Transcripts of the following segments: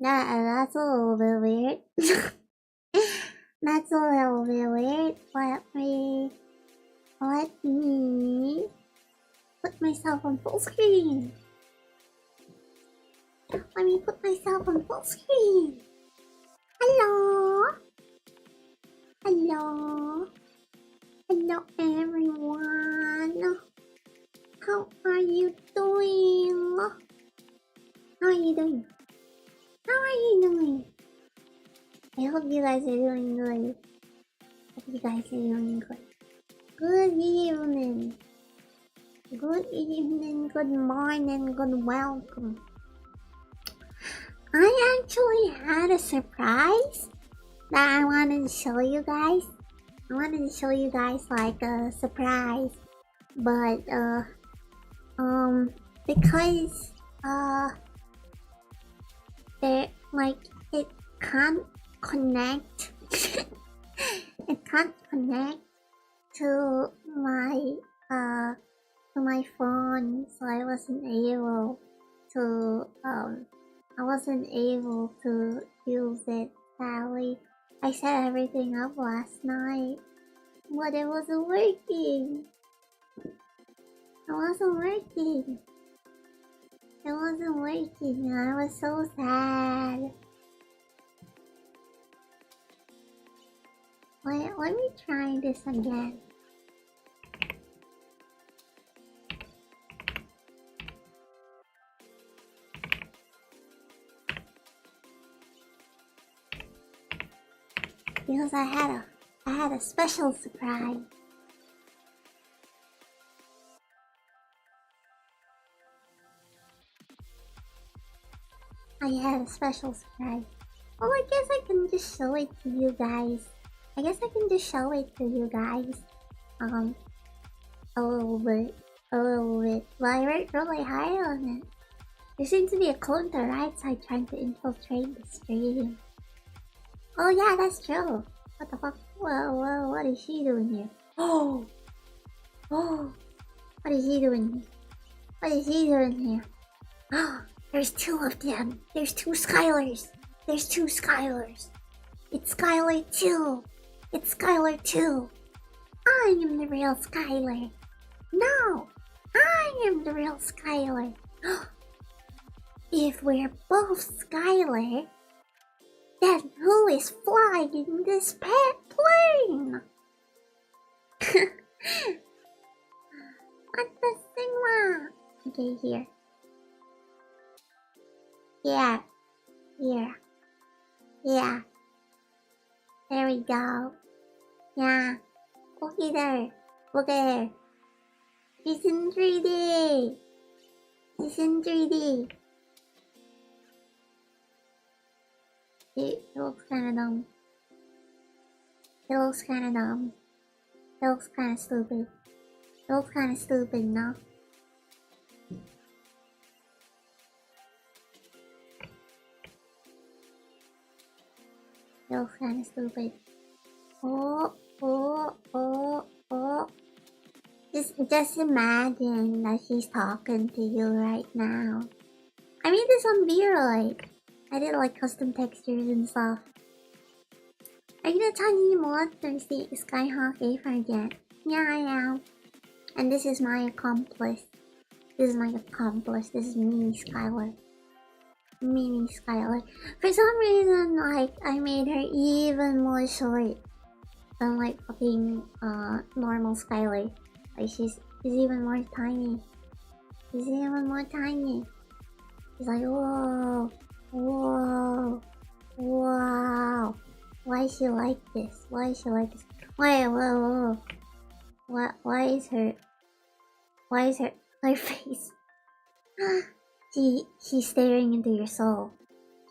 That's a little bit weird. That's a little bit weird. Let me put myself on full screen. Let me put myself on full screen. Hello. Hello. Hello, everyone. How are you doing? How are you doing? How are you doing? I hope you guys are doing good. Hope you guys are doing good. Good evening. Good evening, good morning, good welcome. I actually had a surprise that I wanted to show you guys. I wanted to show you guys like a surprise, but because it can't connect. It can't connect to my phone, so I wasn't able to use it. Sadly, I set everything up last night, but it wasn't working. It wasn't working. It wasn't working, and I was so sad. Wait, let me try this again. Because I had a special surprise. I had a special surprise. Well, I guess I can just show it to you guys. A little bit. But I worked really hard on it. There seems to be a clone to the right side trying to infiltrate the stream. Oh yeah, that's true. What the fuck? Whoa, what is she doing here? Oh! What is he doing here? Oh, there's two of them. There's two Skylers. It's Skyler 2. I am the real Skyler. No, I am the real Skyler. If we're both Skyler, then who is flying this pet plane? What the Sigma? Okay, here. Yeah. There we go. Yeah. Okay there. It's in 3D. It looks kinda dumb. It looks kinda stupid. No? It looks kinda stupid. Oh. Just imagine that she's talking to you right now. I made this on V-Roid. I did like custom textures and stuff. Are you gonna tell me more Thursday Skyhawk A for again? Yeah, I am. And this is my accomplice. This is my accomplice. This is Mini Skyler. Mini Skyler. For some reason, like, I made her even more short than like fucking normal Skyler. Like she's even more tiny. She's even more tiny. She's like, whoa, whoa, wow. Why is she like this? Why is she like this? Wait, whoa, whoa. Why is her face? She's staring into your soul.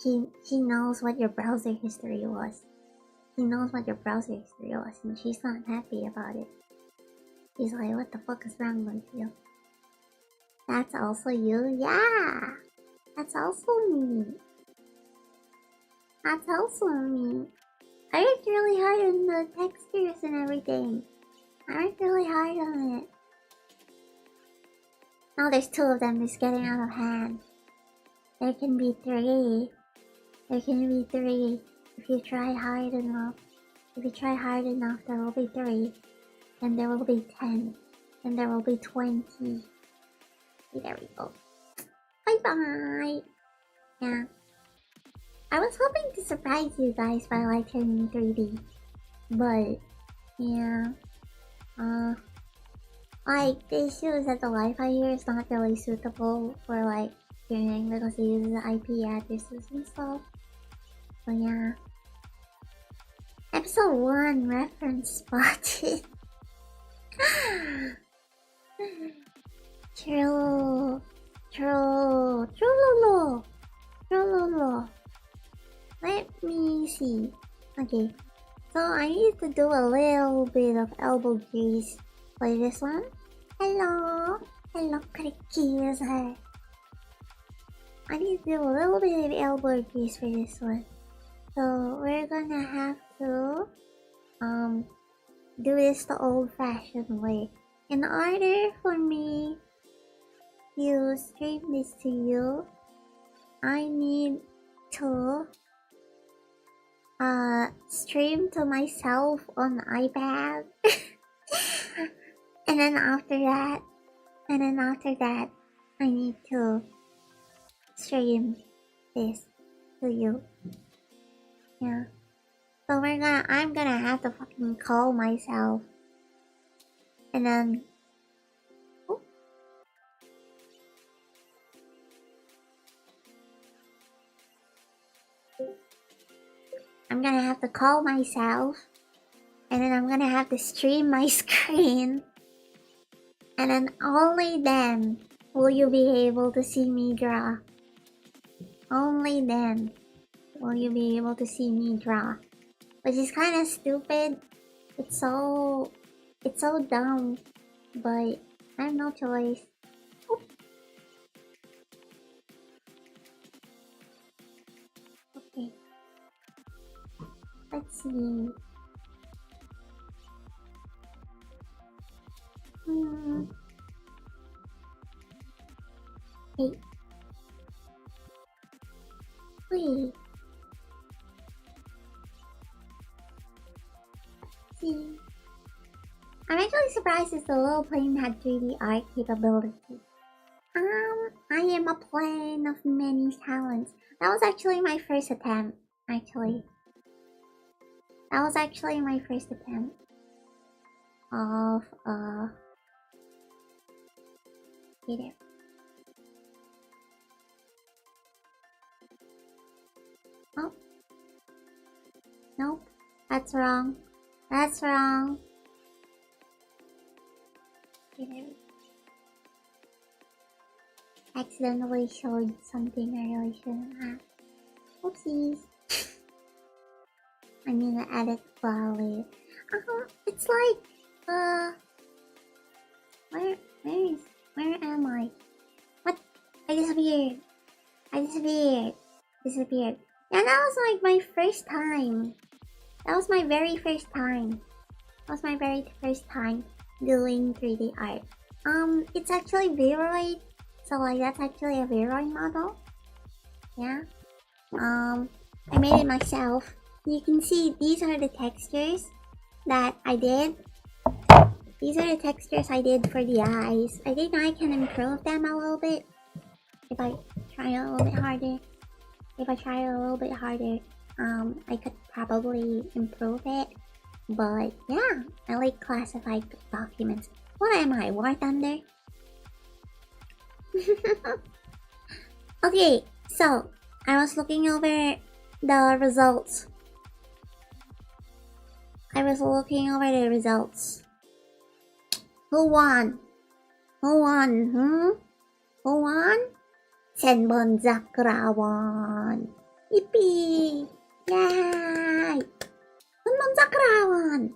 She knows what your browser history was. She knows what your browser history was, and she's not happy about it. She's like, what the fuck is wrong with you? That's also you? Yeah! That's also me. That's also me. I worked really hard on the textures and everything. I worked really hard on it. Now there's 2 of them. It's getting out of hand. There can be 3. There can be 3. If you try hard enough. If you try hard enough, there will be 3. Then there will be 10. Then there will be 20. There we go. Bye bye! Yeah. I was hoping to surprise you guys by like turning 3D. But, yeah. Like, the issue is that the Wi-Fi here is not really suitable for like streaming because it uses IP addresses and stuff. So yeah. Episode 1 reference spotted. True. Let me see. Okay. So I need to do a little bit of elbow grease for this one. Hello, Crickies. I need to do a little bit of elbow grease for this one. So we're gonna have to do this the old-fashioned way. In order for me to stream this to you, I need to stream to myself on the iPad. and then after that I need to stream this to you. Yeah. So I'm gonna have to fucking call myself. And then I'm gonna have to call myself, and then I'm gonna have to stream my screen, and then only then will you be able to see me draw. Only then will you be able to see me draw. Which is kinda stupid. It's so dumb, but I have no choice. Oop. Okay. Let's see. Hey. Wait. Let's see. I'm actually surprised that the little plane had 3D art capability. I am a plane of many talents. That was actually my first attempt, actually. That was actually my first attempt of, okay, there. Oh. Nope. That's wrong. That's wrong. Okay, there. Accidentally showed something I really shouldn't have. Oopsies. I need to edit quality. It's like, where am I? What? I disappeared. Disappeared. Yeah, that was like my first time. That was my very first time. Doing 3D art. It's actually Vroid. So like that's actually a Vroid model. Yeah. I made it myself. You can see these are the textures that I did. These are the textures I did for the eyes. I think I can improve them a little bit if I try a little bit harder. I could probably improve it. But yeah, I like classified documents. What am I, War Thunder? Okay, so I was looking over the results. Who won? Who won? Senbon Sakura won. Yippee! Yay! Senbon Sakura won!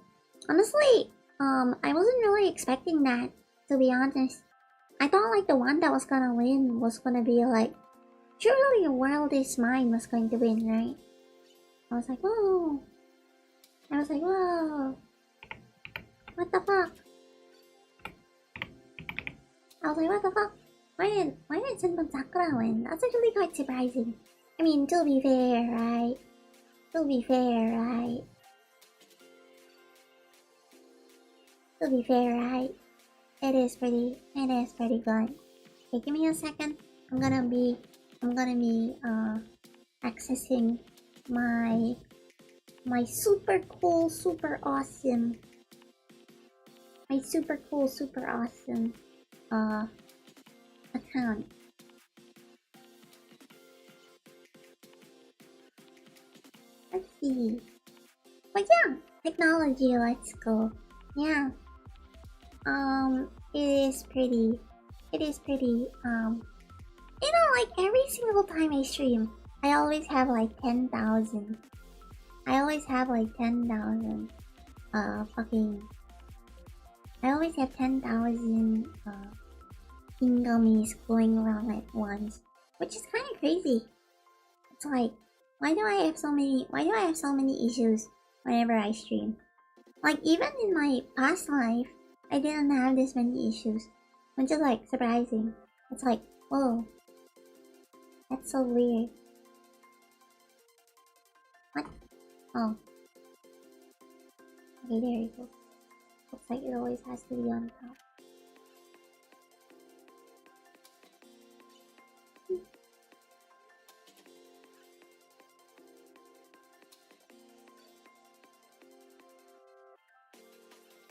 Honestly, I wasn't really expecting that, to be honest. I thought like the one that was gonna win was gonna be like, surely the world is mine was going to win, right? I was like, whoa. What the fuck? Why did Senbon Sakura win? That's actually quite surprising. I mean, to be fair, right? It is pretty good. Okay, give me a second. I'm gonna be accessing my super cool, super awesome account. Let's see. But yeah, technology, let's go. Yeah. It is pretty, you know, like every single time I stream, I always have like 10,000. I always have 10,000 ingummies going around at once, which is kind of crazy. It's like, why do I have so many issues whenever I stream? Like, even in my past life, I didn't have this many issues, which is like surprising. It's like, whoa, that's so weird. What? Oh, okay, there you go. Looks like it always has to be on top.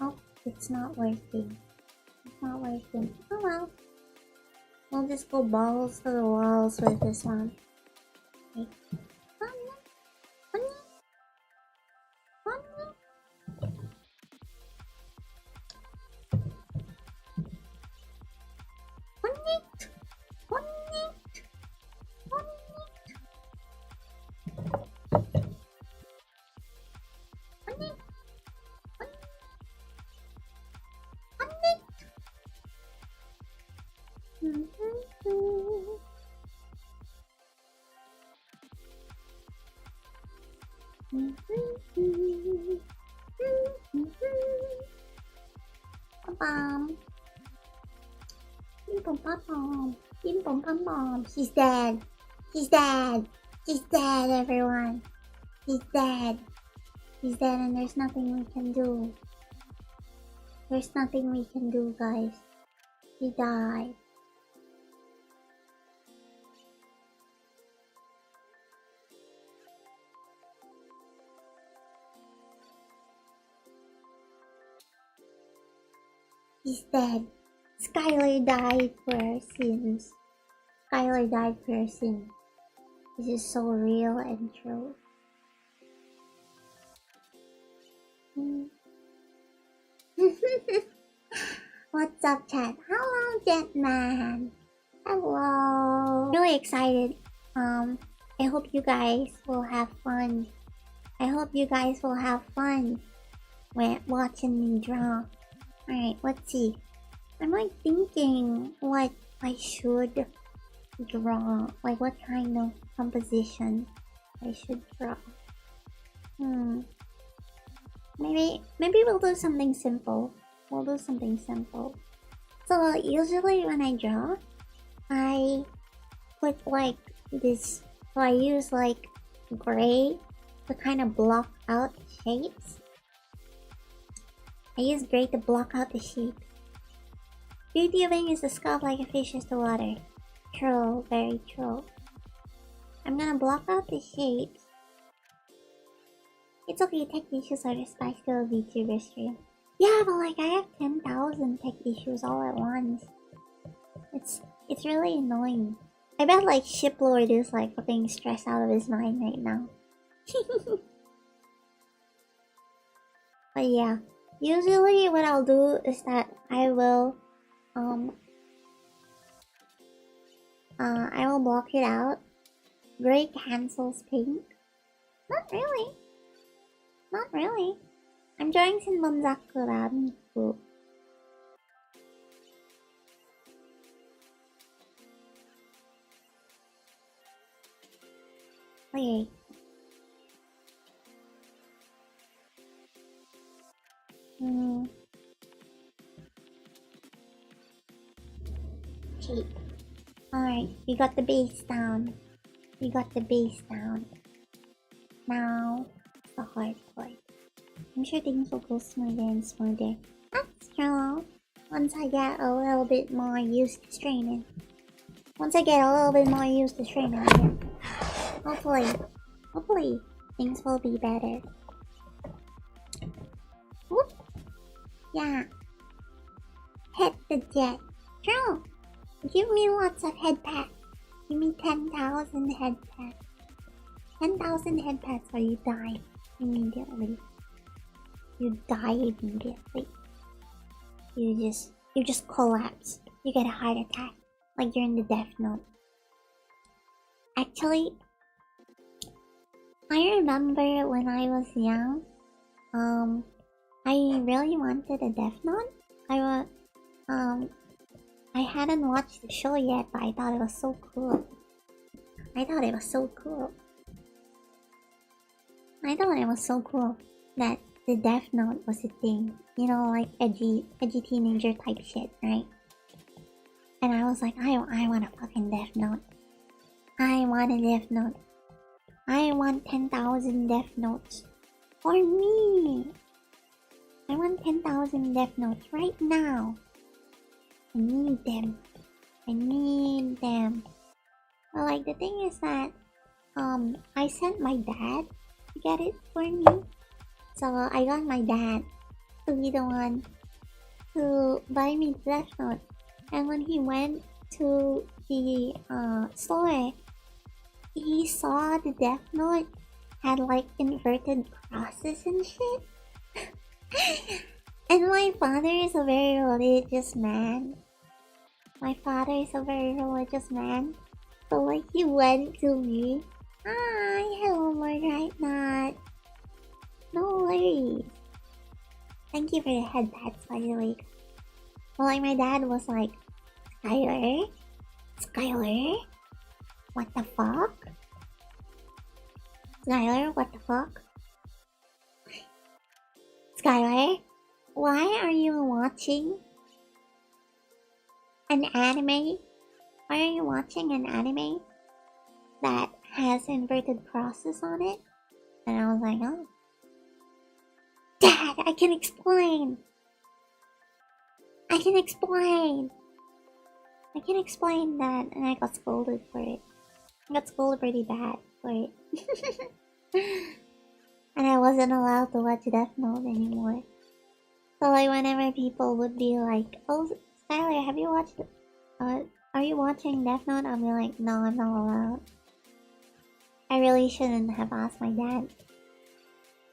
Oh, it's not working. Oh well. We'll just go balls to the walls with this one. Okay. He's dead. He's dead, everyone. He's dead, and there's nothing we can do. Guys. He died. He's dead. Skyler died for our sins. This is so real and true. What's up, chat? Hello, Jetman. Hello. Really excited. I hope you guys will have fun. When watching me draw. Alright, let's see. I'm like thinking what I should draw. Like what kind of composition I should draw. Maybe we'll do something simple. So usually when I draw, I put like this. So I use like gray to kind of block out shapes. I use gray to block out the shape. Beauty of it is to sculpt like a fish is the water. True, very true. I'm gonna block out the shapes. It's okay, tech issues are the spice to a VTuber stream. Yeah, but like I have 10,000 tech issues all at once. It's really annoying. I bet like Shiplord is like fucking stressed out of his mind right now. But yeah, usually what I'll do is that I will block it out. Gray cancels pink. Not really. Not really. I'm drawing Sinbonzaku. Wait. Cheap. Alright, we got the base down. We got the base down. Now, the hard part. I'm sure things will go smoother and smoother. That's true. Once I get a little bit more used to streaming. Again. Hopefully, things will be better. Whoop. Yeah. Hit the jet. True. Give me lots of head pats. Give me 10,000 head pats. 10,000 head pats or you die immediately. You die immediately. You just collapse. You get a heart attack. Like you're in the death note. Actually, I remember when I was young, I really wanted a death note. I hadn't watched the show yet, but I thought it was so cool. I thought it was so cool that the death note was a thing. You know, like edgy teenager type shit, right? And I was like, I want a fucking death note. I want a death note. I want 10,000 death notes. For me! I want 10,000 death notes right now. I need them. But like the thing is that I sent my dad to get it for me. So I got my dad to be the one to buy me the death note. And when he went to the store, he saw the death note had like inverted crosses and shit. And my father is a very religious man. So like he went to me. Hi, hello Lord Right Not. No worries. Thank you for the head pats, by the way. Well, like my dad was like, Skyler? What the fuck? Skyler, what the fuck? Skyler, why are you watching an anime? Why are you watching an anime that has inverted crosses on it? And I was like, oh. Dad, I can explain that, and I got scolded for it. I got scolded pretty bad for it. And I wasn't allowed to watch Death Note anymore. So like whenever people would be like, oh, Skyler, have you watched are you watching Death Note? I'll be like, no, I'm not allowed. I really shouldn't have asked my dad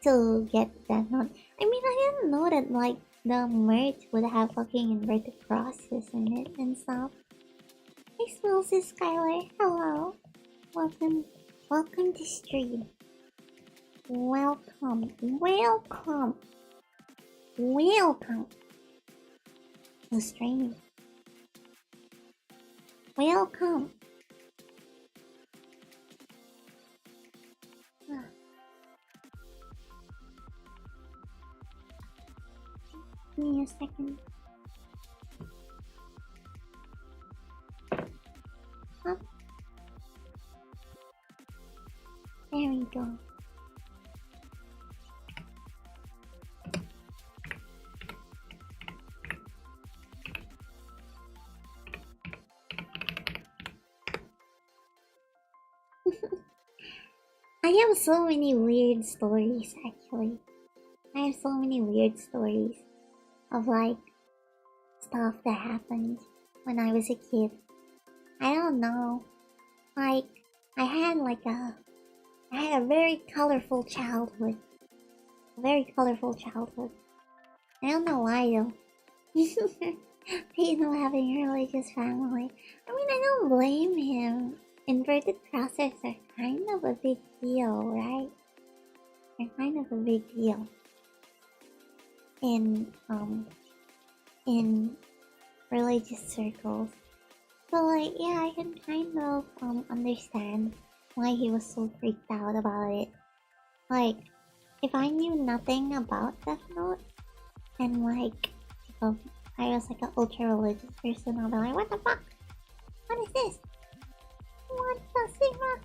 to get Death Note. I mean, I didn't know that like the merch would have fucking inverted crosses in it and stuff. Hey Smilsy Skyler, hello. Welcome to stream. Welcome to stream. Welcome. Give me a second. Up. There we go. I have so many weird stories, actually. I have so many weird stories of like stuff that happened when I was a kid. I don't know. Like, I had a very colorful childhood. A very colorful childhood. I don't know why though. You know, having a religious family. I mean, I don't blame him. Inverted crosses are kind of a big deal, right? They're kind of a big deal in religious circles. So like, yeah, I can kind of understand why he was so freaked out about it. Like, if I knew nothing about Death Note and like, if I was like an ultra religious person, I'll be like, what the fuck? What is this? What the sigma?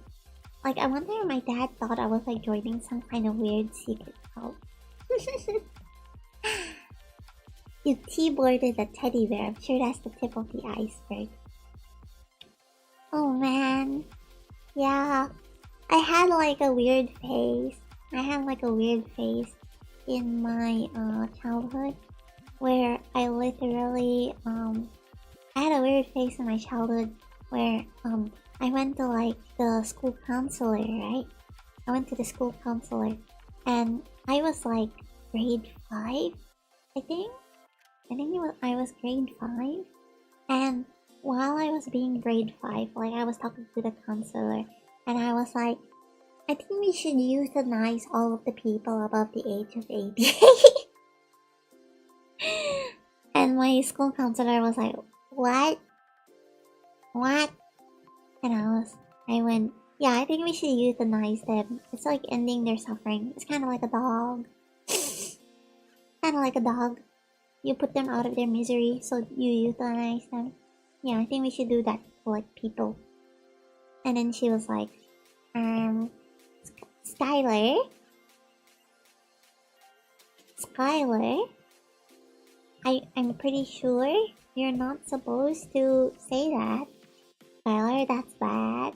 Like, I wonder if my dad thought I was like joining some kind of weird secret cult. You T-boarded a teddy bear. I'm sure that's the tip of the iceberg. Oh man. Yeah. I had like a weird phase. I had like a weird phase in my childhood where I literally I had a weird phase in my childhood where I went to like the school counselor, right? I went to the school counselor and I was like grade 5, I think. I was grade 5, and while I was being grade 5, like I was talking to the counselor and I was like, I think we should euthanize all of the people above the age of 80. And my school counselor was like, what? What? And I went, yeah, I think we should euthanize them. It's like ending their suffering. It's kind of like a dog. Kind of like a dog. You put them out of their misery, so you euthanize them. Yeah, I think we should do that to like people. And then she was like, Skyler? Skyler? I'm pretty sure you're not supposed to say that. Skyler, that's bad.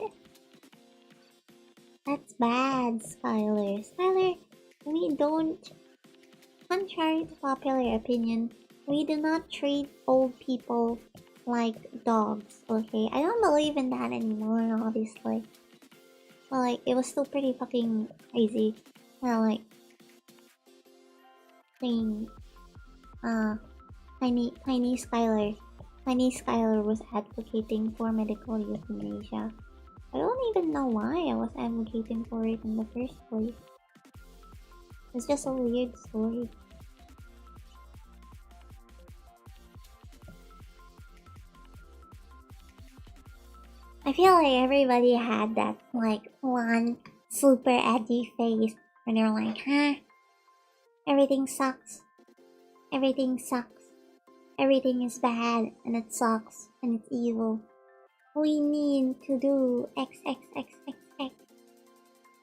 That's bad, Skyler. Skyler, we don't... Contrary to popular opinion, we do not treat old people like dogs, okay? I don't believe in that anymore, obviously. But like, it was still pretty fucking crazy. Well, like... Saying... Tiny Skyler was advocating for medical euthanasia. I don't even know why I was advocating for it in the first place. It's just a weird story. I feel like everybody had that, like, one super edgy phase when they're like, huh? Everything sucks. Everything sucks. Everything is bad, and it sucks, and it's evil. We need to do X, X, X, X, X.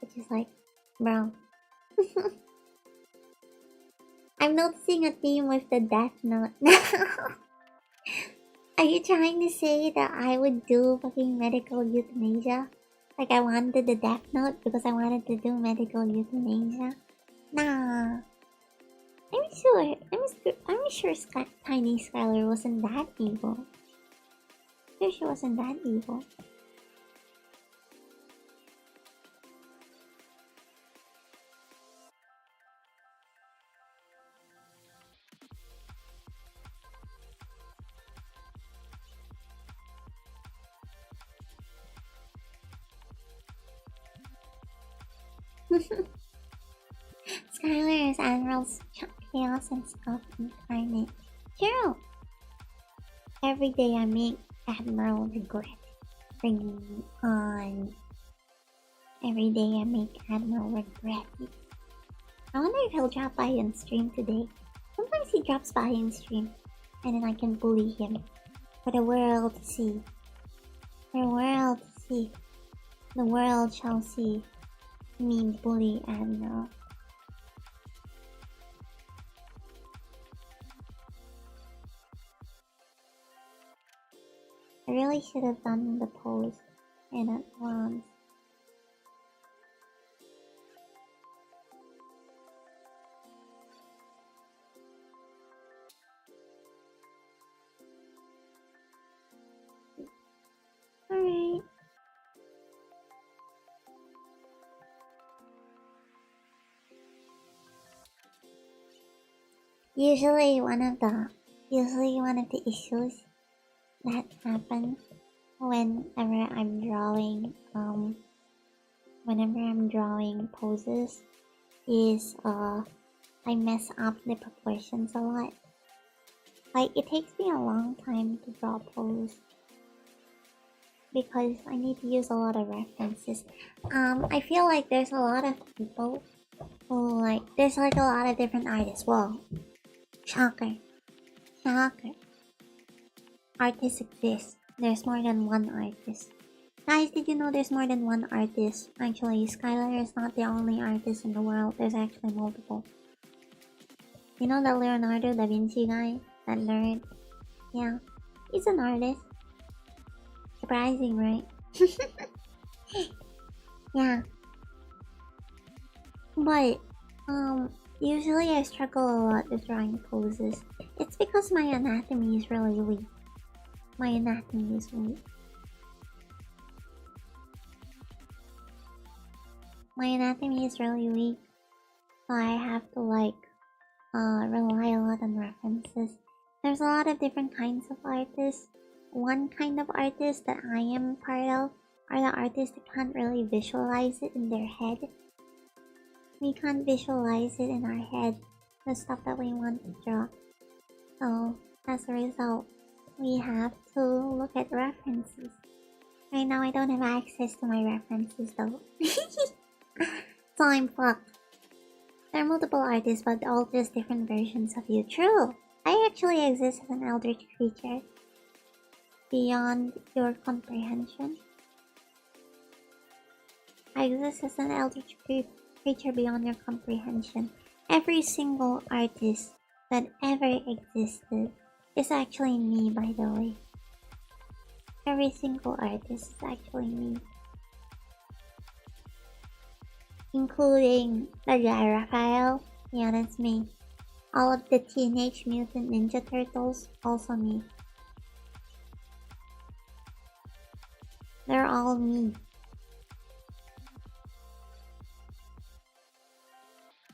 Which is like, bro. I'm noticing a theme with the Death Note now. Are you trying to say that I would do fucking medical euthanasia? Like I wanted the Death Note because I wanted to do medical euthanasia? Nah. I'm sure Tiny Skyler wasn't that evil. I'm sure she wasn't that evil. Skyler is Admiral's chaos and stuff incarnate. True! Every day I make Admiral regret. Bringing on. Every day I make Admiral regret. I wonder if he'll drop by and stream today. Sometimes he drops by and stream, and then I can bully him. For the world to see. For the world to see. The world shall see me bully Admiral. I really should have done the pose in advance. Usually one of the issues that happens whenever I'm drawing poses is I mess up the proportions a lot. Like, it takes me a long time to draw pose because I need to use a lot of references. I feel like there's a lot of people who there's like a lot of different artists. Whoa. Shocker. Artists exist. There's more than one artist. Guys, did you know there's more than one artist? Actually, Skyler is not the only artist in the world. There's actually multiple. You know the Leonardo da Vinci guy? That nerd? Yeah. He's an artist. Surprising, right? Yeah. But, usually I struggle a lot with drawing poses. It's because my anatomy is really weak. My anatomy is weak. My anatomy is really weak. So I have to rely a lot on references. There's a lot of different kinds of artists. One kind of artist that I am part of are the artists that can't really visualize it in their head. We can't visualize it in our head, the stuff that we want to draw. So, as a result, we have to look at references. Right now, I don't have access to my references though. So I'm fucked. There are multiple artists, but all just different versions of you. True! I actually exist as an eldritch creature beyond your comprehension. I exist as an eldritch creature beyond your comprehension. Every single artist that ever existed is actually me, by the way. Every single artist is actually me. Including the guy Raphael, yeah, that's me. All of the Teenage Mutant Ninja Turtles, also me. They're all me.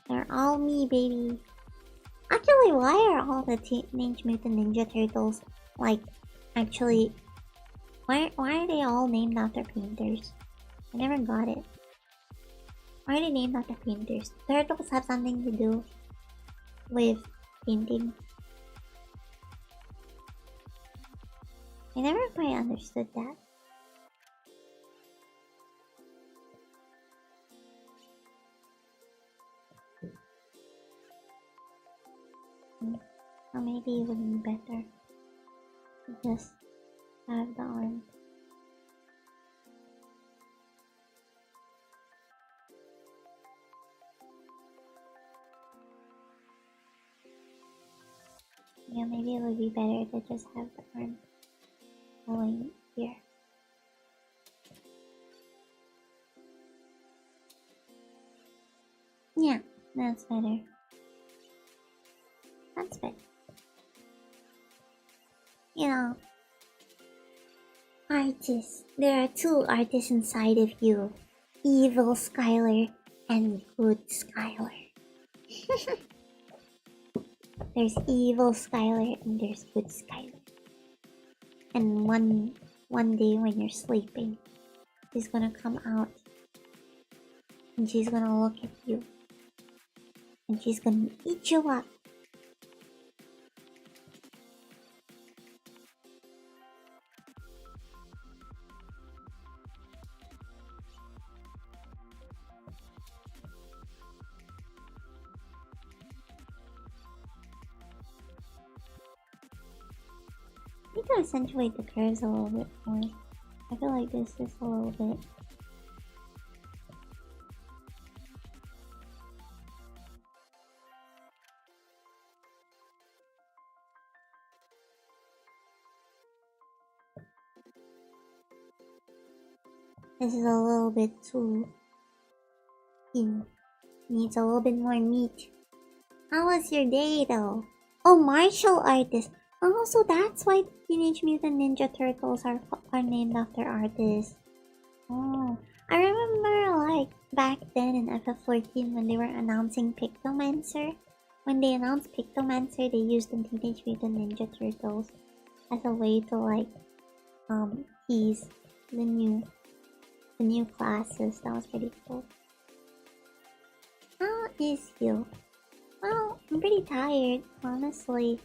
They're all me, baby. Actually, why are all the Teenage Mutant Ninja Turtles, actually... Why are they all named after painters? I never got it. Why are they named after painters? Turtles have something to do with painting. I never quite understood that. So maybe it would be better to just have the arm. Yeah, maybe it would be better to just have the arm going here. Yeah, that's better. That's better. You know, artists. There are two artists inside of you. Evil Skyler and good Skyler. There's evil Skyler and there's good Skyler. And one day when you're sleeping, she's gonna come out and she's gonna look at you and she's gonna eat you up. I need to accentuate the curves a little bit more. I feel like this is a little bit. This is a little bit too thin. Needs a little bit more meat. How was your day though? Oh, martial artist. Oh, so that's why Teenage Mutant Ninja Turtles are named after artists. Oh, I remember back then in FF14 when they were announcing Pictomancer. when they announced Pictomancer, they used the Teenage Mutant Ninja Turtles as a way to like tease the new classes. That was pretty cool. How is you? Well, I'm pretty tired, honestly.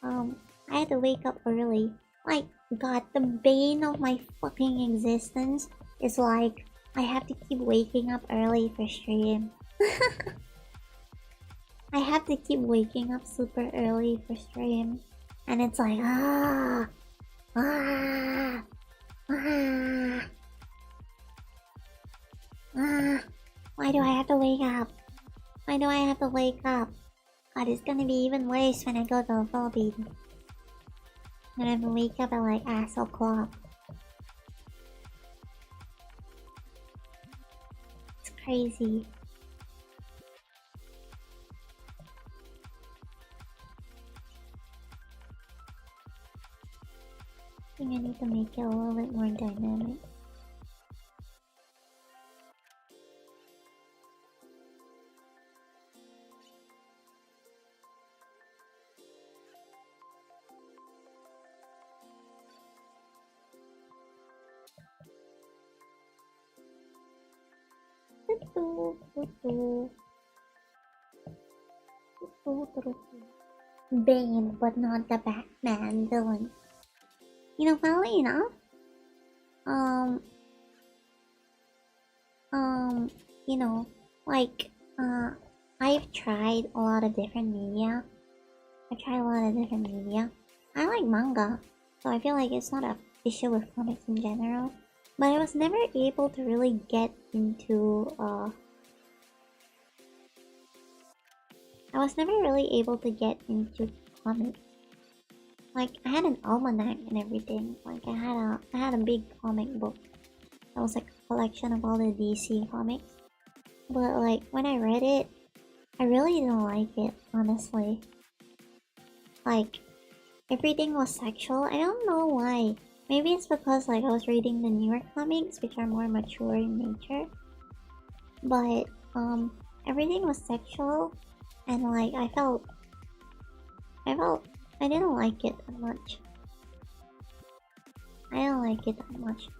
I had to wake up early. Like, God, the bane of my fucking existence is like, I have to keep waking up early for stream. I have to keep waking up super early for stream. And it's like, ah. Why do I have to wake up? Why do I have to wake up? God, it's gonna be even worse when I go to the Philippines. I'm gonna have to wake up at like ass o'clock. It's crazy. I think I need to make it a little bit more dynamic. Bane, but not the Batman villain. You know, funnily enough, you know, like, I've tried a lot of different media. I like manga, so I feel like it's not an issue with comics in general. But I was never able to really get into, comics. Like, I had an almanac and everything. Like, I had a big comic book. That was like a collection of all the DC comics. But like, when I read it, I really didn't like it, honestly. Like, everything was sexual. I don't know why. Maybe it's because like I was reading the newer comics, which are more mature in nature. But everything was sexual, and like I didn't like it that much.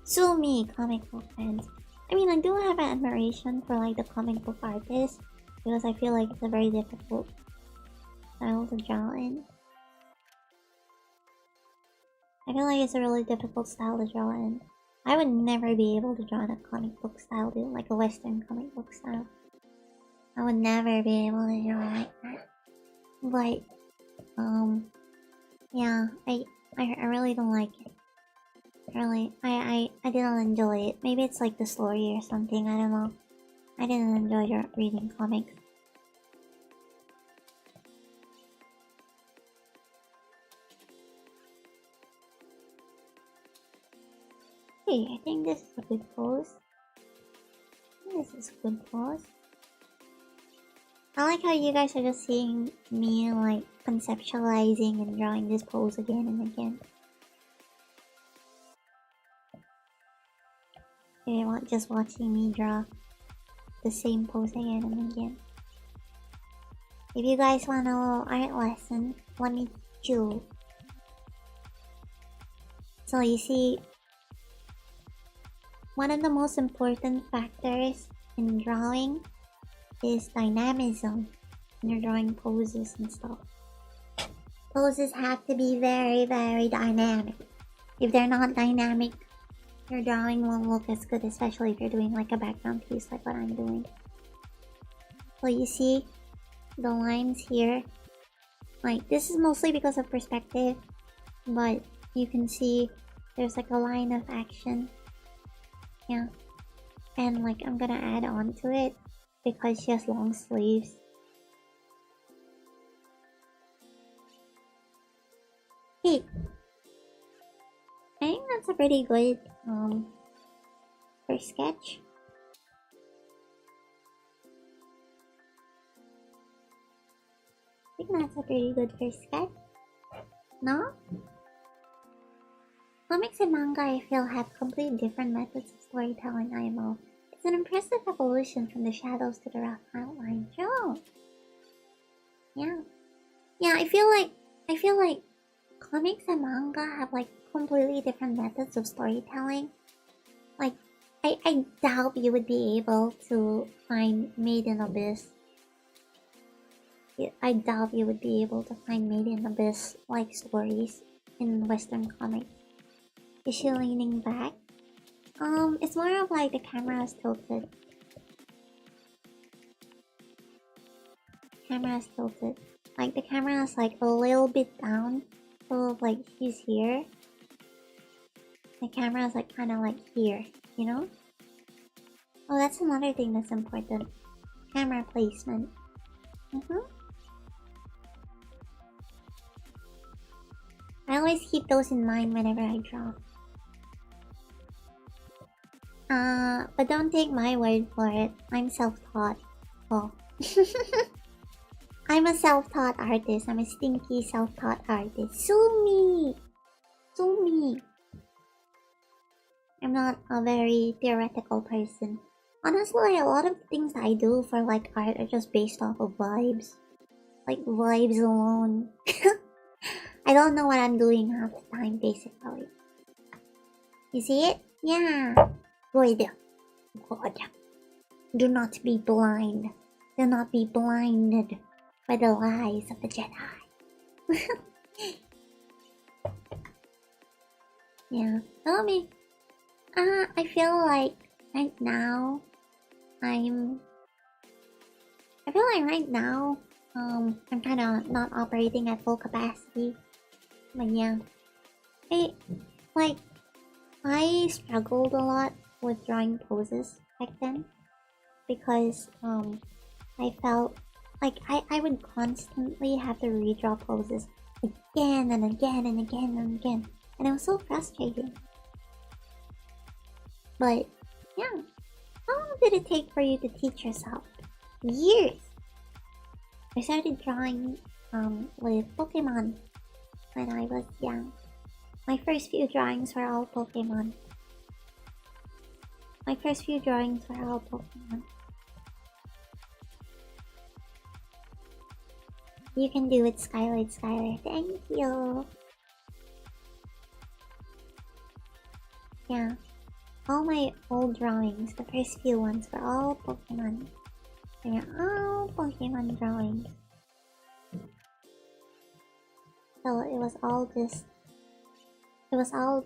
Sue me, comic book fans. I mean, I do have an admiration for like the comic book artists, because I feel like it's a very difficult style to draw in. I feel like it's a really difficult style to draw in. I would never be able to draw in a comic book style, dude, like a Western comic book style. I would never be able to draw like that. But, yeah, I really don't like it. Really, I didn't enjoy it. Maybe it's like the story or something, I don't know. I didn't enjoy reading comics. Hey, I think this is a good pose. I like how you guys are just seeing me like conceptualizing and drawing this pose again and again. You're just watching me draw the same pose again and again. If you guys want a little art lesson, let me teach you. So you see, one of the most important factors in drawing is dynamism when you're drawing poses and stuff. Poses have to be very, very dynamic. If they're not dynamic, your drawing won't look as good, especially if you're doing like a background piece like what I'm doing. So you see the lines here, like this is mostly because of perspective, but you can see there's like a line of action. Yeah, and like I'm gonna add on to it because she has long sleeves. Hey, I think that's a pretty good first sketch. I think that's a pretty good first sketch. No? Comics and manga, I feel, have completely different methods of storytelling, IMO. It's an impressive evolution from the shadows to the rough outline. Sure. Yeah. Yeah, I feel like comics and manga have like completely different methods of storytelling. Like, I doubt you would be able to find Made in Abyss. I doubt you would be able to find Made in Abyss like stories in Western comics. Is she leaning back? It's more of like the camera is tilted. Camera is tilted. Like the camera is like a little bit down. So like she's here. The camera is like kinda like here, you know? Oh, that's another thing that's important. Camera placement. I always keep those in mind whenever I draw. But don't take my word for it. I'm self-taught. Oh. I'm a self-taught artist. I'm a stinky self-taught artist. Sue me! Sue me! I'm not a very theoretical person. Honestly, a lot of things I do for like art are just based off of vibes. Like vibes alone. I don't know what I'm doing half the time, basically. You see it? Yeah. Good. Good. Do not be blind. Do not be blinded by the lies of the Jedi. Yeah. Tell me. I feel like right now I'm kind of not operating at full capacity. But yeah. I struggled a lot with drawing poses back then because I felt like I would constantly have to redraw poses again and again and again and again, and it was so frustrating. But yeah, how long did it take for you to teach yourself? Years. I started drawing with Pokemon when I was young. My first few drawings were all Pokemon. You can do it, Skyler. Thank you. Yeah. All my old drawings, the first few ones, were all Pokemon. They were all Pokemon drawings. So it was all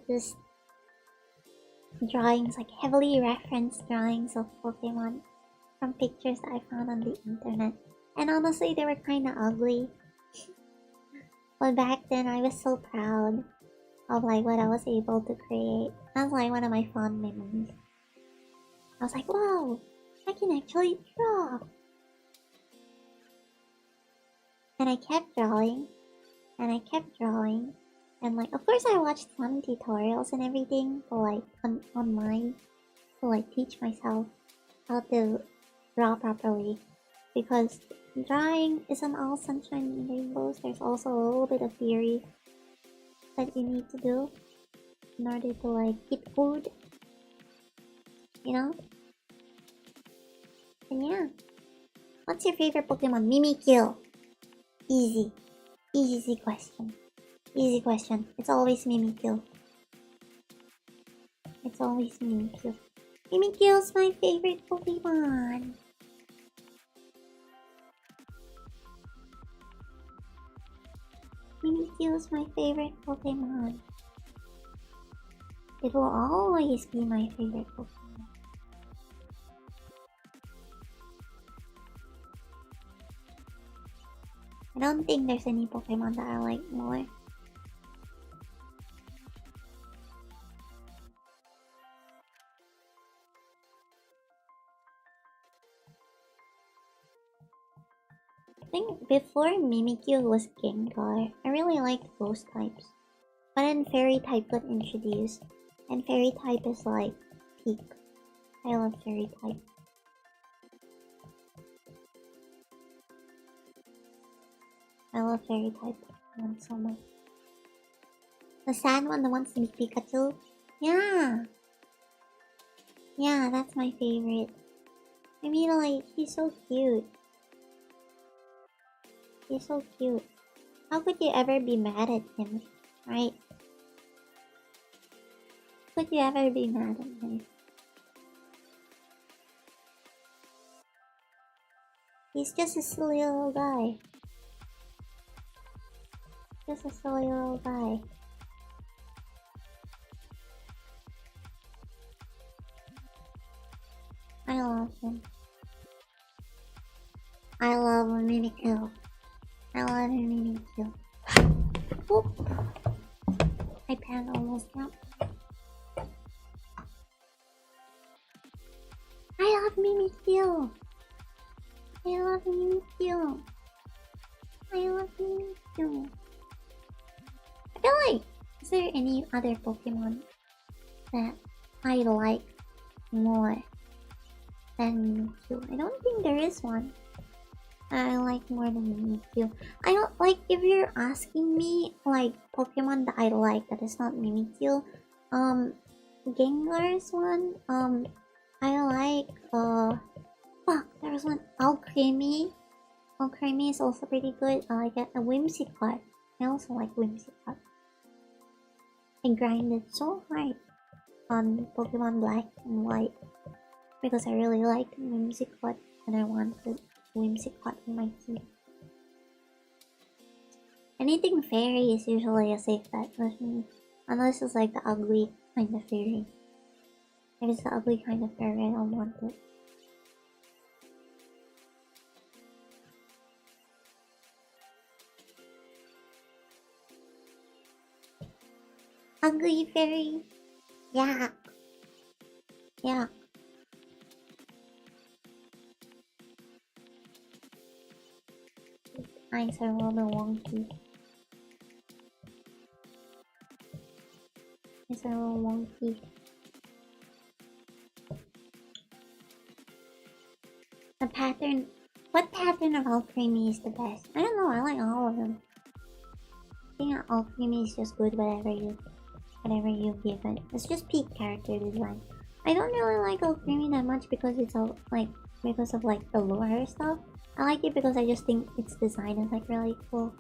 just drawings, like heavily referenced drawings of Pokemon from pictures that I found on the internet. And honestly, they were kinda ugly. But back then, I was so proud of like what I was able to create. That's like one of my fond memories. I was like, wow, I can actually draw. And I kept drawing. And like, of course I watched some tutorials and everything to like online to like teach myself how to draw properly. Because drawing isn't all sunshine and rainbows. There's also a little bit of theory that you need to do in order to like get good. You know? And yeah. What's your favorite Pokemon? Mimikyu. Easy question. It's always Mimikyu. Mimikyu's my favorite Pokemon. It will always be my favorite Pokemon. I don't think there's any Pokemon that I like more. I think before Mimikyu was Gengar, I really liked those types. But then Fairy type got introduced, and Fairy type is like peak. I love Fairy type. Pokemon so much. The sad one that wants to be Pikachu? Yeah! Yeah, that's my favorite. I mean, like, he's so cute. He's so cute. How could you ever be mad at him, right? Could you ever be mad at him? He's just a silly little guy. Just a silly little guy. I love him. I love Mimikyu. I love Mimikyu. Whoop! My pen almost dropped. I love Mimikyu. I love Mimikyu. I love Mimikyu. I feel like, is there any other Pokemon that I like more than Mimikyu? I don't think there is one I like more than Mimikyu. I don't like, if you're asking me like Pokemon that I like that is not Mimikyu, Gengar's one, I like fuck, there was one, Alcremie. Alcremie is also pretty good. I like it. A Whimsicott. I also like Whimsicott. I grinded so hard on Pokemon Black and White because I really liked Whimsicott and I wanted Whimsicott in my team. Anything fairy is usually a safe bet with me, unless it's like the ugly kind of fairy. If it's the ugly kind of fairy, I don't want it. Ugly fairy. Yeah. Yeah. Eyes are a little wonky. Eyes are a little wonky. The pattern. What pattern of Alcremie is the best? I don't know. I like all of them. I think Alcremie is just good. Whatever you give it. It's just peak character design. I don't really like Alcremie that much because it's all like because of like the lore stuff. I like it because I just think its design is like really cool.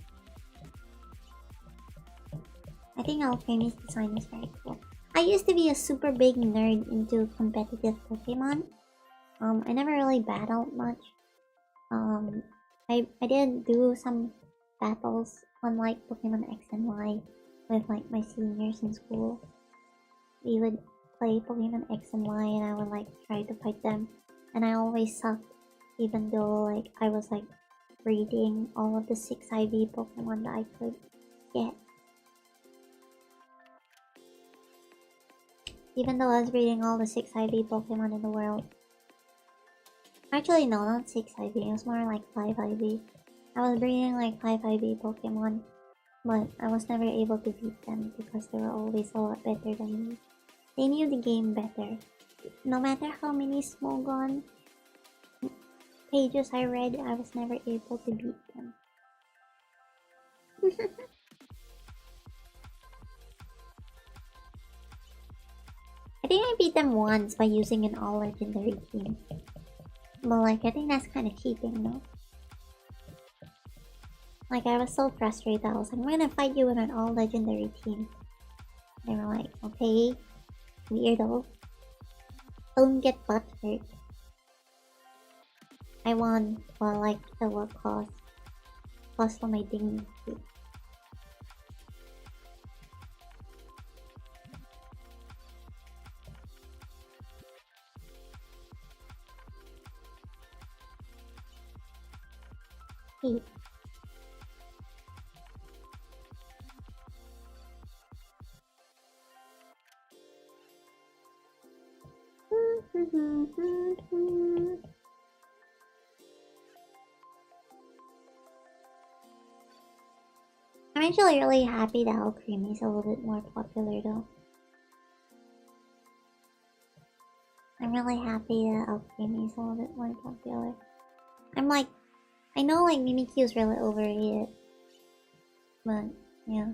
I think Alcremie's design is very cool. I used to be a super big nerd into competitive Pokemon. I never really battled much. I did do some battles on like Pokemon X and Y with like my seniors in school. We would play Pokemon X and Y and I would like try to fight them, and I always sucked, even though like I was like breeding all of the 6 IV Pokemon that I could get. Even though I was breeding all the 6 IV Pokemon in the world. Actually no, not 6 IV, it was more like 5 IV. I was breeding like 5 IV Pokemon, but I was never able to beat them because they were always a lot better than me. They knew the game better. No matter how many Smogon pages I read, I was never able to beat them. I think I beat them once by using an all legendary team. But like, I think that's kind of cheating, no? Like, I was so frustrated. I was like, I'm gonna fight you with an all legendary team. They were like, okay, weirdo. Don't get butt hurt. I won, but like, at what cost? Cost for my dignity. Hey. I'm actually really happy that Alcremie is a little bit more popular though. I'm really happy that Alcremie is a little bit more popular. I'm like, I know like Mimikyu is really overrated. But yeah.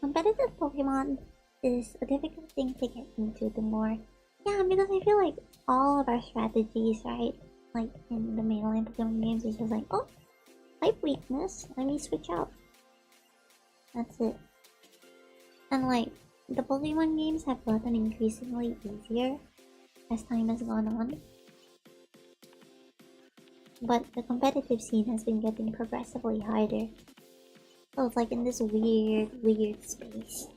Competitive Pokemon is a difficult thing to get into the more. Yeah, because I feel like all of our strategies, right? Like in the mainline Pokemon games is just like, oh, type weakness. Let me switch out. That's it. And like, the Pokemon games have gotten increasingly easier as time has gone on. But the competitive scene has been getting progressively harder. So it's like in this weird space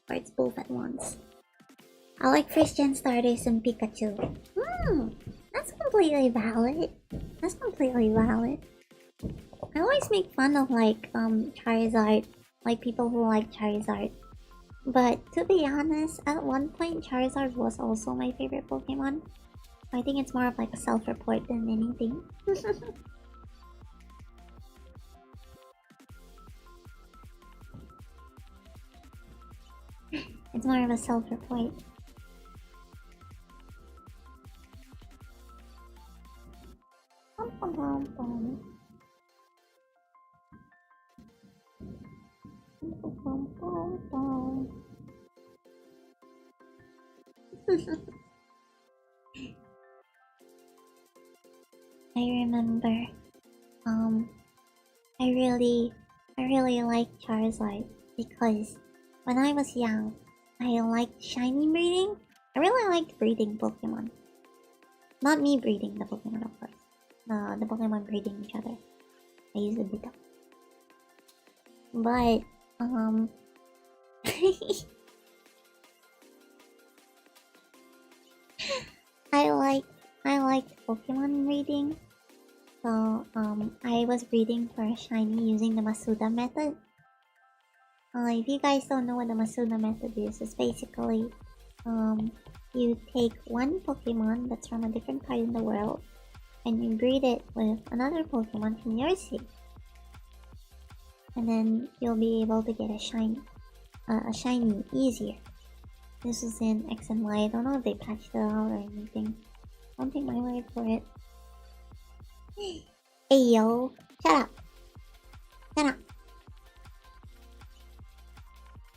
where it's both at once. I like first gen starters and Pikachu. That's completely valid. That's completely valid. I always make fun of like Charizard, like people who like Charizard. But to be honest, at one point Charizard was also my favorite Pokemon. I think it's more of like a self-report than anything. It's more of a self-report. I remember, I really liked Charizard because when I was young, I liked shiny breeding. I really liked breeding Pokemon. Not me breeding the Pokemon, of course. The Pokemon breeding each other. I used a bit of. But, I liked Pokemon breeding. So, I was breeding for a shiny using the Masuda method. If you guys don't know what the Masuda method is, it's basically, you take one Pokemon that's from a different part in the world, and you breed it with another Pokemon from your city. And then you'll be able to get a shiny easier. This is in X and Y. I don't know if they patched it out or anything. Don't take my word for it. Hey yo, shut up. Shut up.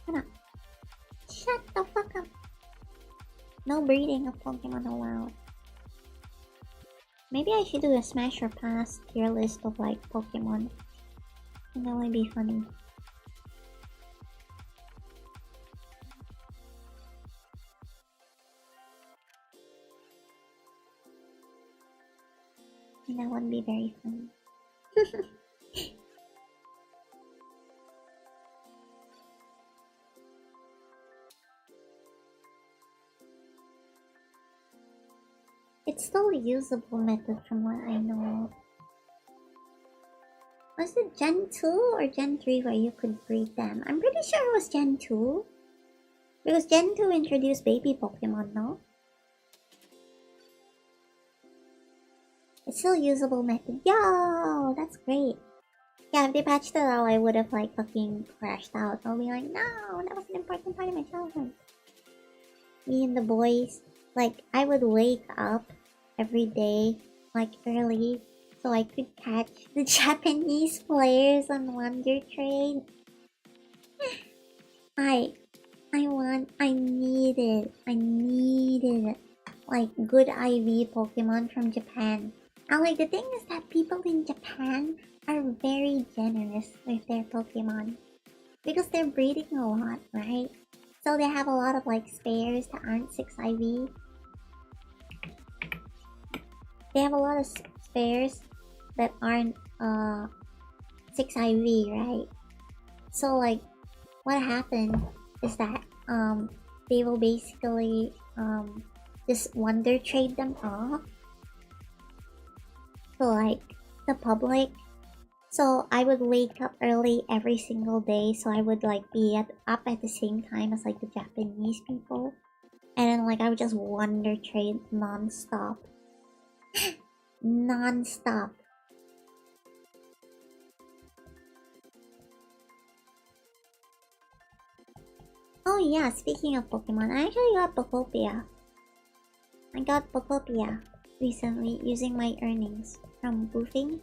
Shut up. Shut the fuck up. No breeding of Pokemon allowed. Maybe I should do a smash or pass tier list of like Pokemon. And that would be funny. And that would be very funny. It's still a usable method from what I know. Was it Gen 2 or Gen 3 where you could breed them? I'm pretty sure it was Gen 2. Because Gen 2 introduced baby Pokemon, no? It's still a usable method. Yo, that's great. Yeah, if they patched it out, I would have like fucking crashed out. I'll be like, no, that was an important part of my childhood. Me and the boys, like, I would wake up every day, like, early, so I could catch the Japanese players on Wonder Trade. I needed, like, good IV Pokemon from Japan. And, like, the thing is that people in Japan are very generous with their Pokemon. Because they're breeding a lot, right? So they have a lot of, like, spares that aren't 6 IV. They have a lot of spares that aren't 6 IV, right? So like what happened is that they will basically just wonder trade them off. So like the public. So I would wake up early every single day, so I would like be up at the same time as like the Japanese people. And then like I would just wonder trade non-stop. Non-stop. Oh yeah, speaking of Pokemon, I actually got Pokopia. I got Pokopia recently using my earnings from boofing.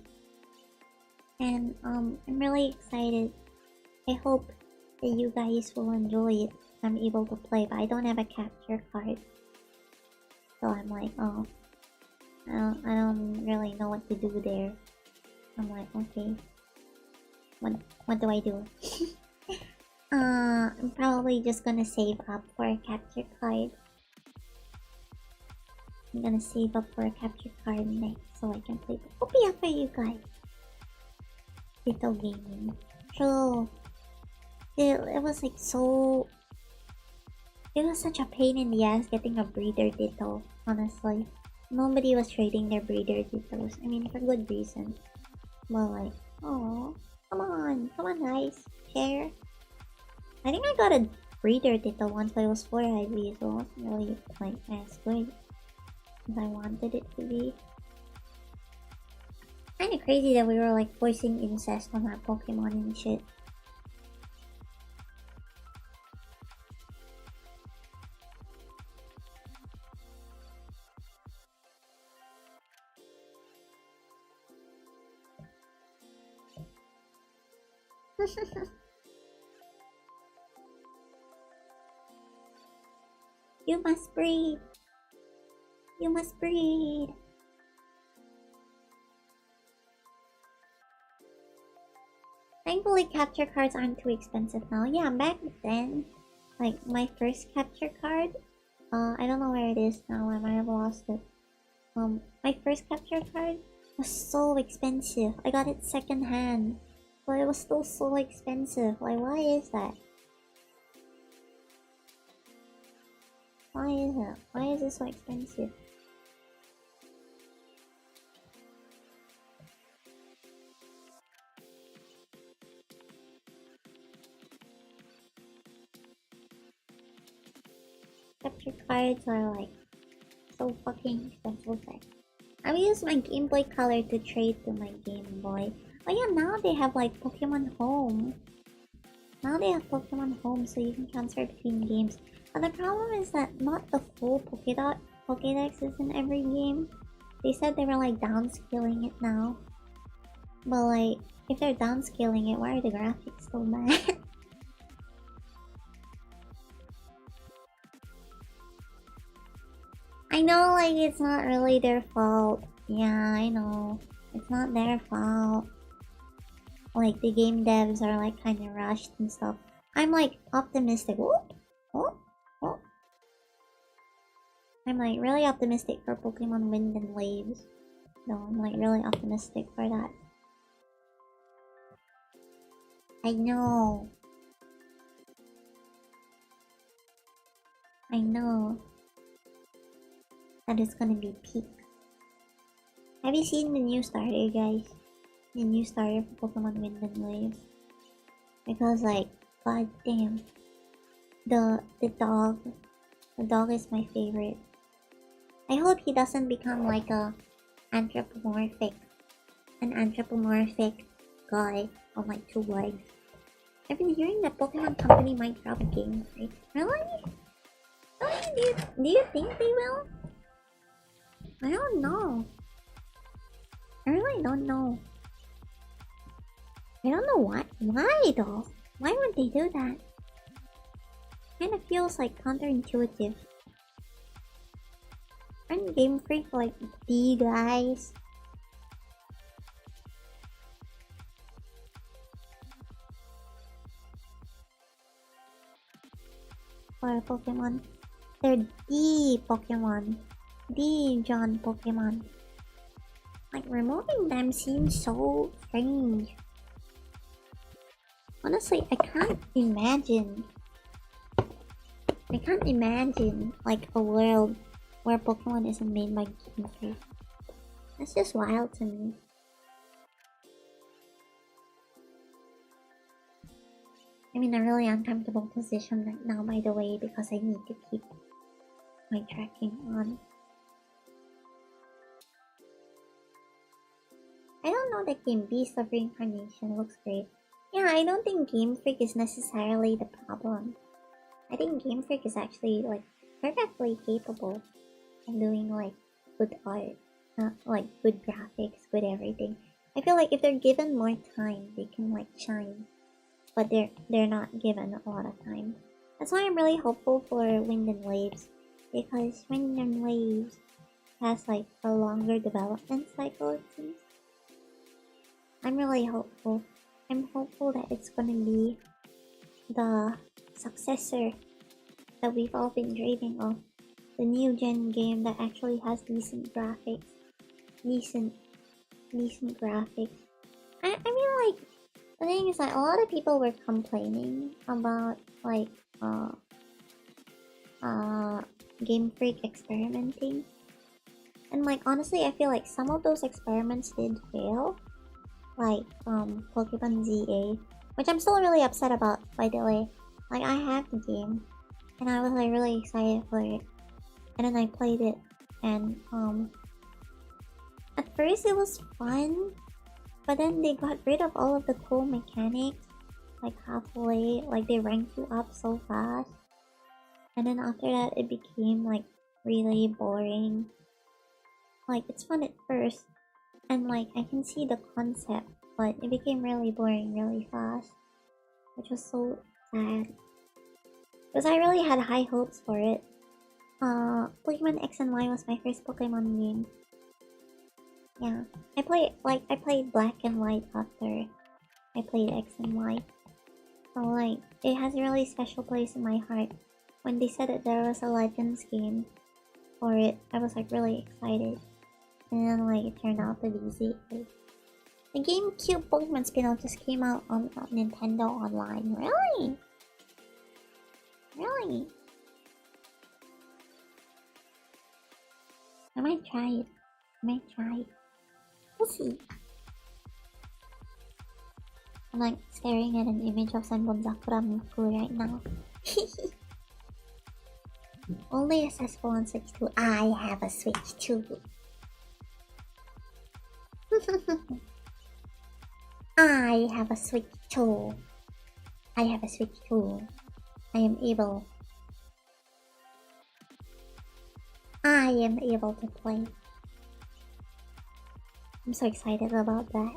And I'm really excited. I hope that you guys will enjoy it. I'm able to play, but I don't have a capture card. So I'm like, oh, I don't really know what to do there. I'm like, okay. What do I do? I'm probably just gonna save up for a capture card. I'm gonna save up for a capture card next so I can play. Hope for you guys. Little gaming. True. It was like so. It was such a pain in the ass getting a breeder ditto, honestly. Nobody was trading their breeder dittos. I mean, for good reason. But like, oh, come on guys, share. I think I got a breeder ditto once, but it was 4 IV, so it wasn't really like as good as I wanted it to be. Kinda crazy that we were like forcing incest on our Pokemon and shit. You must breed. You must breed. Thankfully, capture cards aren't too expensive now. Yeah, back then, like my first capture card, I don't know where it is now. I might have lost it. My first capture card was so expensive. I got it second hand, but it was still so expensive. Like, why is that? Why is it? Why is it so expensive? Capture cards are like so fucking expensive. I will use my Game Boy Color to trade to my Game Boy. Oh yeah, now they have like Pokemon Home. Now they have Pokemon Home so you can transfer between games. But the problem is that not the full Pokédex is in every game. They said they were like downscaling it now. But like, if they're downscaling it, why are the graphics so bad? I know, like, it's not really their fault. Yeah, I know. It's not their fault. Like, the game devs are, like, kind of rushed and stuff. I'm, like, optimistic. Oh. I'm, like, really optimistic for Pokemon Wind and Waves. No, I'm, like, really optimistic for that. I know. That is gonna be peak. Have you seen the new starter, guys? The new starter for Pokemon Wind and Waves? Because, like, god damn. The dog is my favorite. I hope he doesn't become like an anthropomorphic guy on like 2 legs. I've been hearing that Pokemon Company might drop a game, right? Really? Do you think they will? I don't know. I really don't know. I don't know why though. Why would they do that? Kinda feels like counterintuitive. Aren't Game Freak like the guys? For Pokemon. They're the Pokemon. The John Pokemon. Like, removing them seems so strange. Honestly, I can't imagine like a world where Pokemon isn't made by Game Freak. That's just wild to me. I'm in a really uncomfortable position right now, by the way, because I need to keep my tracking on. I don't know that game Beast of Reincarnation looks great. Yeah, I don't think Game Freak is necessarily the problem. I think Game Freak is actually like perfectly capable of doing like good art, like good graphics, good everything. I feel like if they're given more time, they can like shine. But they're not given a lot of time. That's why I'm really hopeful for Wind and Waves, because Wind and Waves has like a longer development cycle, it seems. I'm really hopeful. I'm hopeful that it's gonna be the successor that we've all been dreaming of. The new gen game that actually has decent graphics. Decent graphics. I mean, like, the thing is, like, a lot of people were complaining about, like, Game Freak experimenting. And, like, honestly, I feel like some of those experiments did fail. Like, Pokemon ZA. Which I'm still really upset about, by the way. Like, I have the game. And I was, like, really excited for it. And then I played it. And, at first it was fun. But then they got rid of all of the cool mechanics. Like, halfway. Like, they ranked you up so fast. And then after that, it became, like, really boring. Like, it's fun at first. And, like, I can see the concept. But it became really boring really fast. Which was so sad. Because I really had high hopes for it. Pokemon X and Y was my first Pokemon game. Yeah. I played Black and White after I played X and Y. So, like, it has a really special place in my heart. When they said that there was a Legends game for it, I was, like, really excited. And then, like, it turned out to be ZA. The GameCube Pokemon spin-off just came out on Nintendo Online. Really? Really? I might try it. We'll see. I'm, like, staring at an image of Senbon Sakura Miku right now. Only accessible on Switch 2. I have a Switch 2. I have a Switch 2. I am able. I am able to play. I'm so excited about that.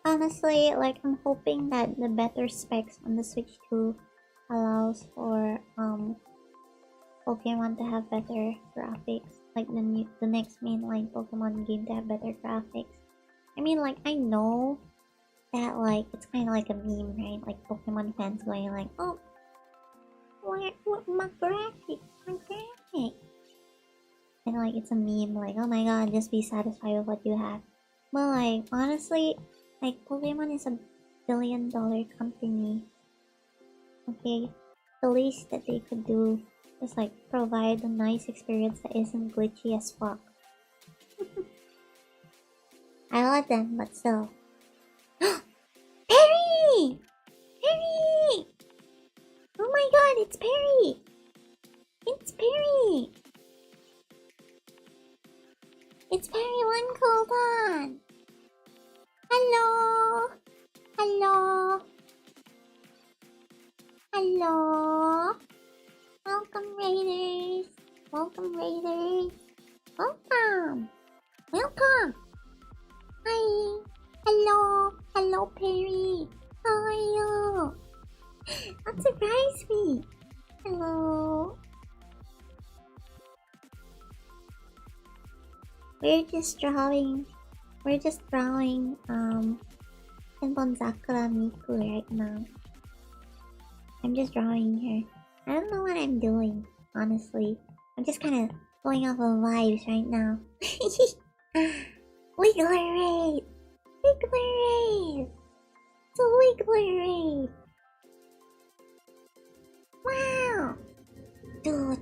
Honestly, like, I'm hoping that the better specs on the Switch 2 allows for Pokemon to have better graphics. Like the next mainline Pokemon game to have better graphics. I mean, like, I know that, like, it's kind of like a meme, right? Like, Pokemon fans going like, oh, what my graphics. And, like, it's a meme, like, oh my god, just be satisfied with what you have. But, like, honestly, like, Pokemon is a billion-dollar company. Okay, the least that they could do is, like, provide a nice experience that isn't glitchy as fuck. I love them, but still. Perry! Perry! Oh my god, it's Perry! It's Perry! It's Perry One Coupon! Hello! Hello! Hello! Welcome, Raiders! Welcome, Raiders! Welcome! Welcome! Hi! Hello! Hello, Perry! How are you? That surprised me! Hello! We're just drawing Senbon Sakura Miku right now. I'm just drawing her. I don't know what I'm doing, honestly. I'm just kind of going off of vibes right now. Wiggler Raid! Wiggler Raid! It's a Wiggler Raid! Wow! Dude!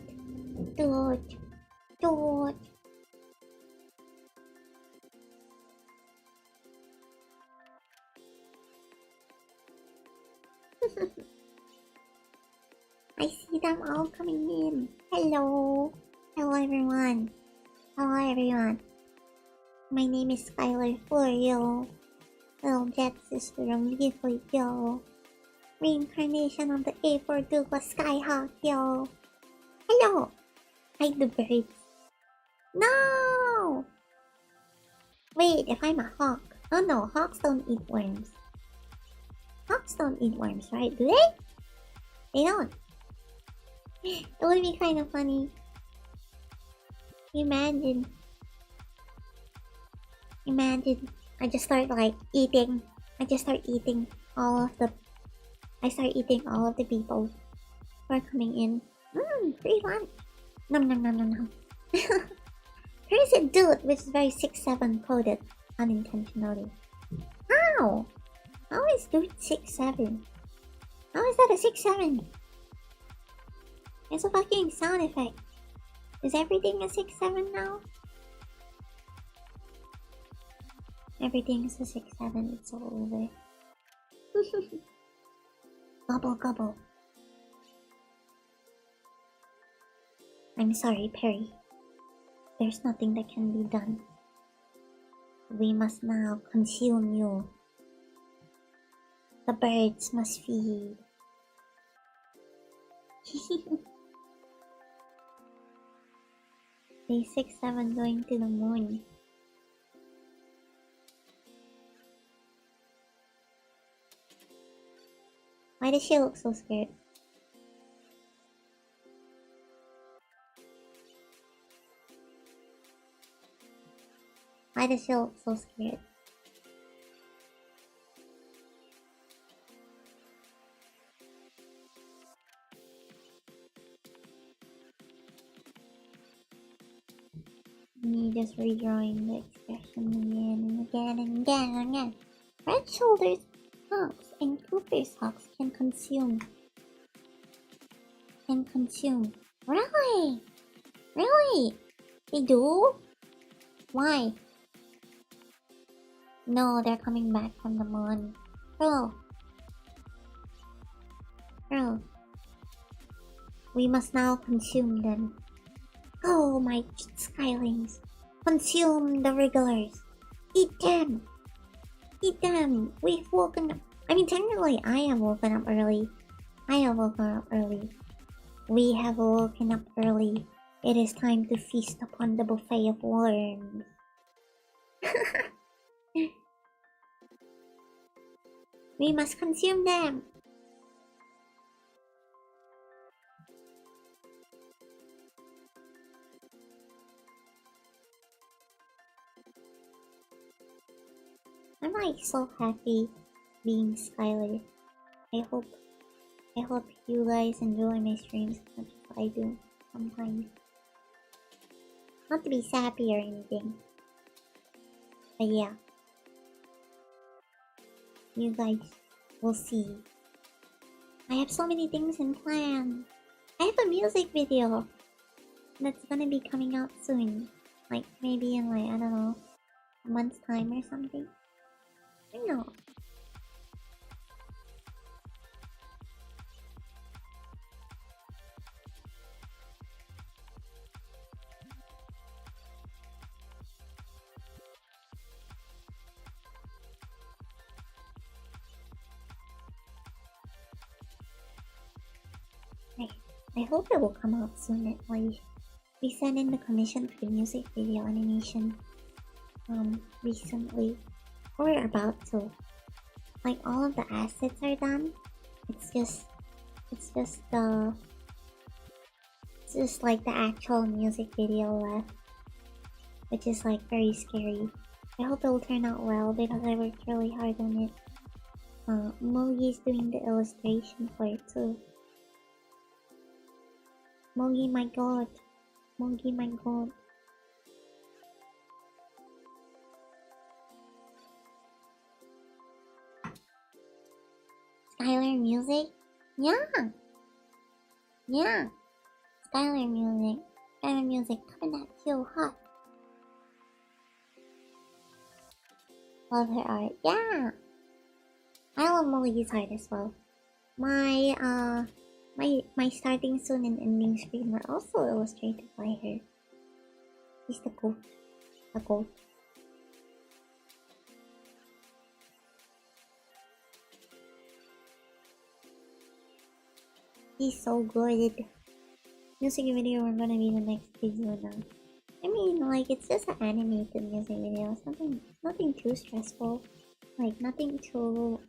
I see them all coming in. Hello. Hello everyone. My name is Skyler-4, yo. Little jetsister of VFleet, yo. Reincarnation of the A4 Douglas Skyhawk, yo. Hello. Hide the birds. No! Wait, if I'm a hawk. Oh no, hawks don't eat worms. Hawks don't eat worms, right? Do they? They don't. It would be kind of funny. Imagine. I just start like eating. I start eating all of the people who are coming in. Free lunch. Nom nom nom nom nom. Here's a dude which is very 6'7" coded unintentionally. How? How is dude 6'7"? How is that a 6'7"? It's a fucking sound effect. Is everything a 6'7" now? Everything is a 6'7", it's all over. Gobble gobble. I'm sorry, Perry. There's nothing that can be done. We must now consume you. The birds must feed. Day 6-7 going to the moon. Why does she look so scared? Why does she look so scared? Me just redrawing the expression again and again and again and again. Red-shouldered hawks and Cooper's hawks can consume. Really? Really? They do? Why? No, they're coming back from the moon. Girl. We must now consume them. Oh, my skylings. Consume the regulars. Eat them. We've woken up. I mean, technically, I have woken up early. We have woken up early. It is time to feast upon the buffet of worms. We must consume them. I'm like so happy being Skyler. I hope you guys enjoy my streams as much as I do sometimes. Not to be sappy or anything. But yeah. You guys will see. I have so many things in plan. I have a music video that's gonna be coming out soon. Like maybe in like, I don't know, a month's time or something. I know. I hope it will come out soon at least. We sent in the commission for the music video animation recently. Or we're about to. Like all of the assets are done. It's just like the actual music video left. Which is like very scary. I hope it will turn out well because I worked really hard on it. Mogi's doing the illustration for it too. Mogi, my god. Skyler music? Yeah. Skyler music coming at you hot. Love her art. Yeah. I love Mogi's art as well. My starting soon and ending screen were also illustrated by her. She's the goat. He's so good. Music video are gonna be the next video now. I mean, like, it's just an animated music video. It's nothing too stressful. Like, nothing too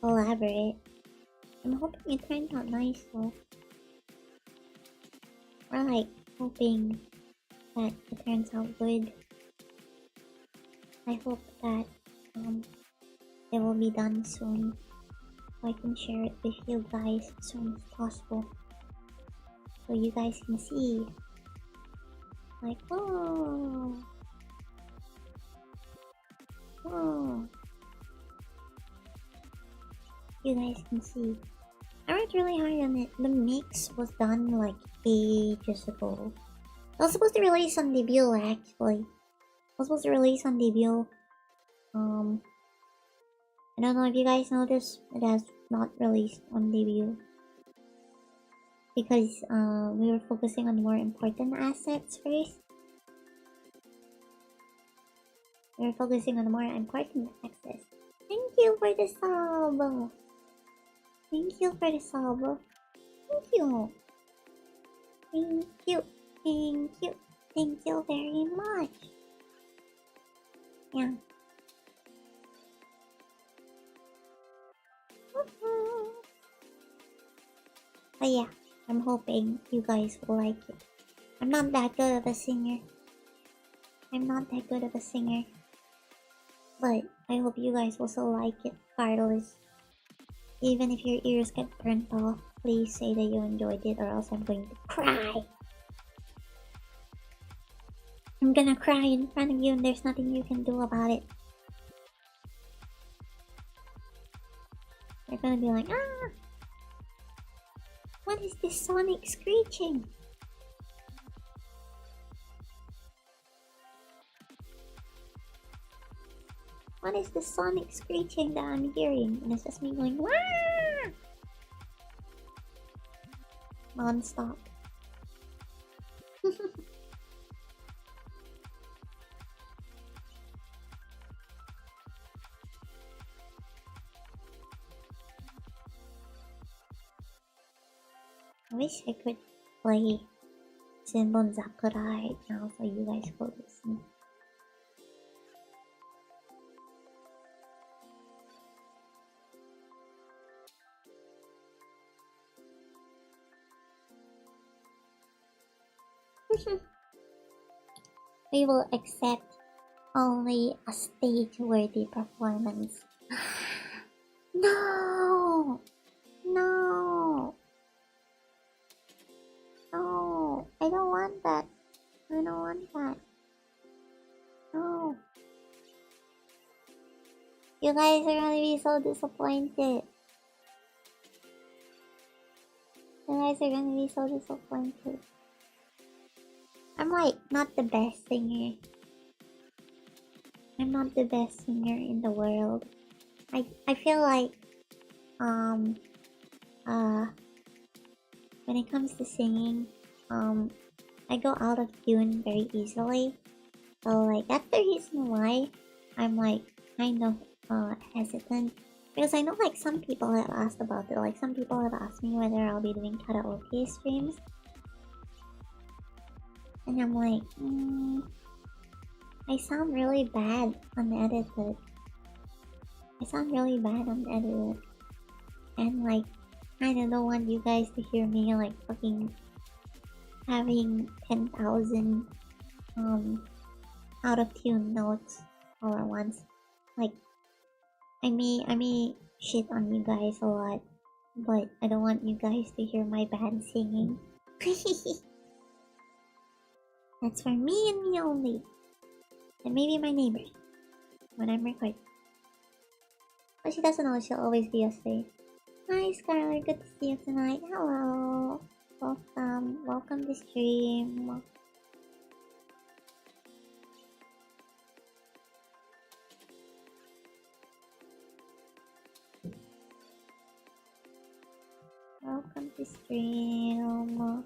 elaborate. I'm hoping it turns out nice though. Or like, hoping that it turns out good. I hope that it will be done soon, so I can share it with you guys as soon as possible, so you guys can see. Like, whoa, you guys can see. I worked really hard on it. The mix was done like ages ago. I was supposed to release on debut actually. I was supposed to release on debut. I don't know if you guys know this, it has not released on debut. Because we were focusing on more important assets first. We were focusing on more important assets. Thank you for the sub! Thank you for the sub. Thank you! Thank you! Thank you! Thank you very much! Yeah. But yeah, I'm hoping you guys will like it. I'm not that good of a singer. But I hope you guys also like it regardless. Even if your ears get burnt off, please say that you enjoyed it or else I'm going to cry. I'm gonna cry in front of you and there's nothing you can do about it. You're gonna be like, ah! What is this sonic screeching? What is the sonic screeching that I'm hearing? And it's just me going, wah! Non-stop. I wish I could play Senbon Zakura right now so you guys could listen. We will accept only a stage-worthy performance. No! No! No! I don't want that. I don't want that. No. You guys are gonna be so disappointed. You guys are gonna be so disappointed. I'm like not the best singer. I'm not the best singer in the world. I feel like when it comes to singing, I go out of tune very easily. So like that's the reason why I'm like kind of hesitant. Because I know like some people have asked about it. Like some people have asked me whether I'll be doing karaoke streams. And I'm like, I sound really bad unedited. And like, I don't want you guys to hear me like fucking having 10,000 out of tune notes all at once. Like, I may shit on you guys a lot, but I don't want you guys to hear my bad singing. That's for me and me only. And maybe my neighbors when I'm recording. But she doesn't know she'll always be a slave. Hi Skyler, good to see you tonight. Hello. Welcome to stream. Welcome to stream.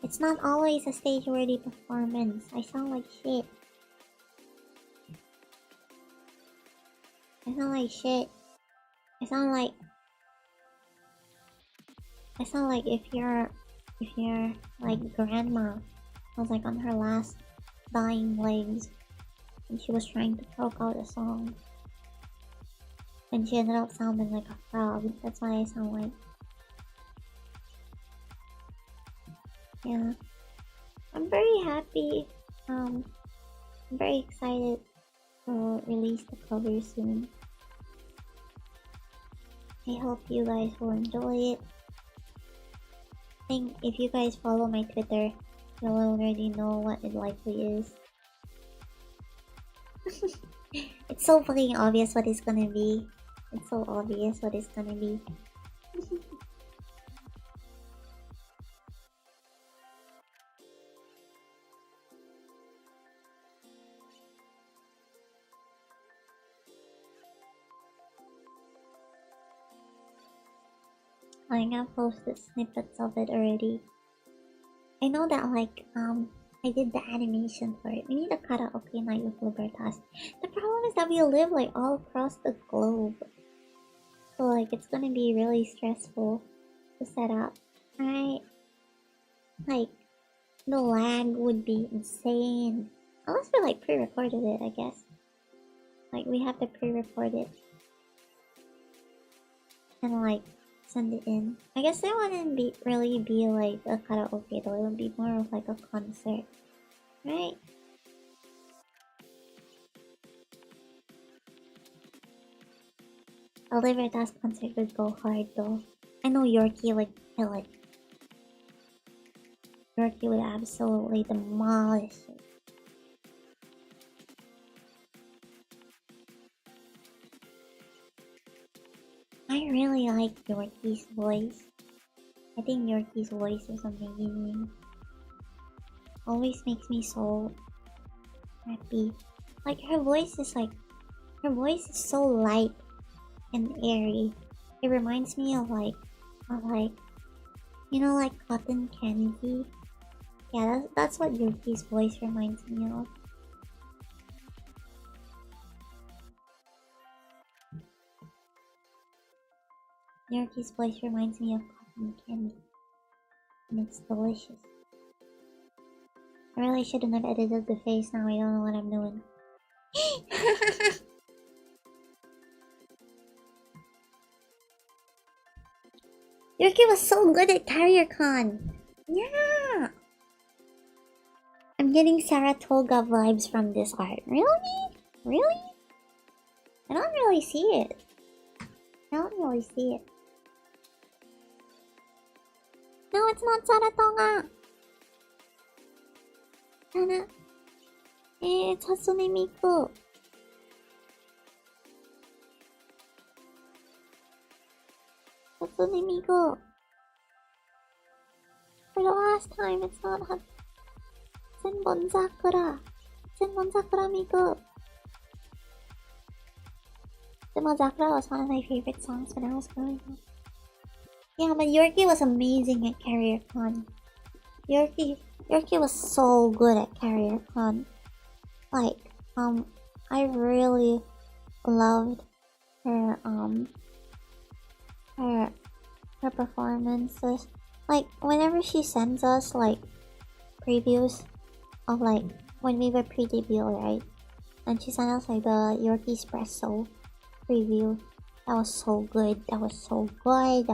It's not always a stage-worthy performance. I sound like shit. I sound like shit. I sound like if you're like grandma was like on her last dying legs, and she was trying to croak out a song. And she ended up sounding like a frog. That's why I sound like. Yeah. I'm very happy. I'm very excited to release the cover soon. I hope you guys will enjoy it. I think if you guys follow my Twitter, you'll already know what it likely is. It's so fucking obvious what it's gonna be. It's so obvious what it's gonna be. I have posted snippets of it already. I know that like I did the animation for it. We need a karaoke night with Libertas. The problem is that we live like all across the globe. So like it's gonna be really stressful to set up. Right? Like the lag would be insane. Unless we like pre-recorded it, I guess. Like we have to pre-record it. And like send it in. I guess it wouldn't really be like a karaoke though. It would be more of like a concert. Right? A Libertas concert would go hard though. I know Yorkie would kill it. Yorkie would absolutely demolish it. I really like Yorkie's voice. I think Yorkie's voice is amazing. Always makes me so happy. Like her voice is so light and airy. It reminds me of like you know, like cotton candy. Yeah, that's what Yorkie's voice reminds me of. Yorkie's voice reminds me of cotton candy. And it's delicious. I really shouldn't have edited the face now, I don't know what I'm doing. Yorkie was so good at CarrierCon! Yeah! I'm getting Saratoga vibes from this art. Really? Really? I don't really see it. I don't really see it. No, it's not Saratoga! Sana. It's Hatsune Miku. Hatsune Miku. For the last time, it's not Senbon Sakura. Senbon Sakura Miku. Senbon Sakura was one of my favorite songs when I was growing up. Yeah, but Yorkie was amazing at CarrierCon. Yorkie was so good at CarrierCon. Like, I really loved her, her performances. Like, whenever she sends us, like, previews of, like, when we were pre-debut, right? And she sent us, like, the Yorkie Espresso preview. That was so good. That was so good.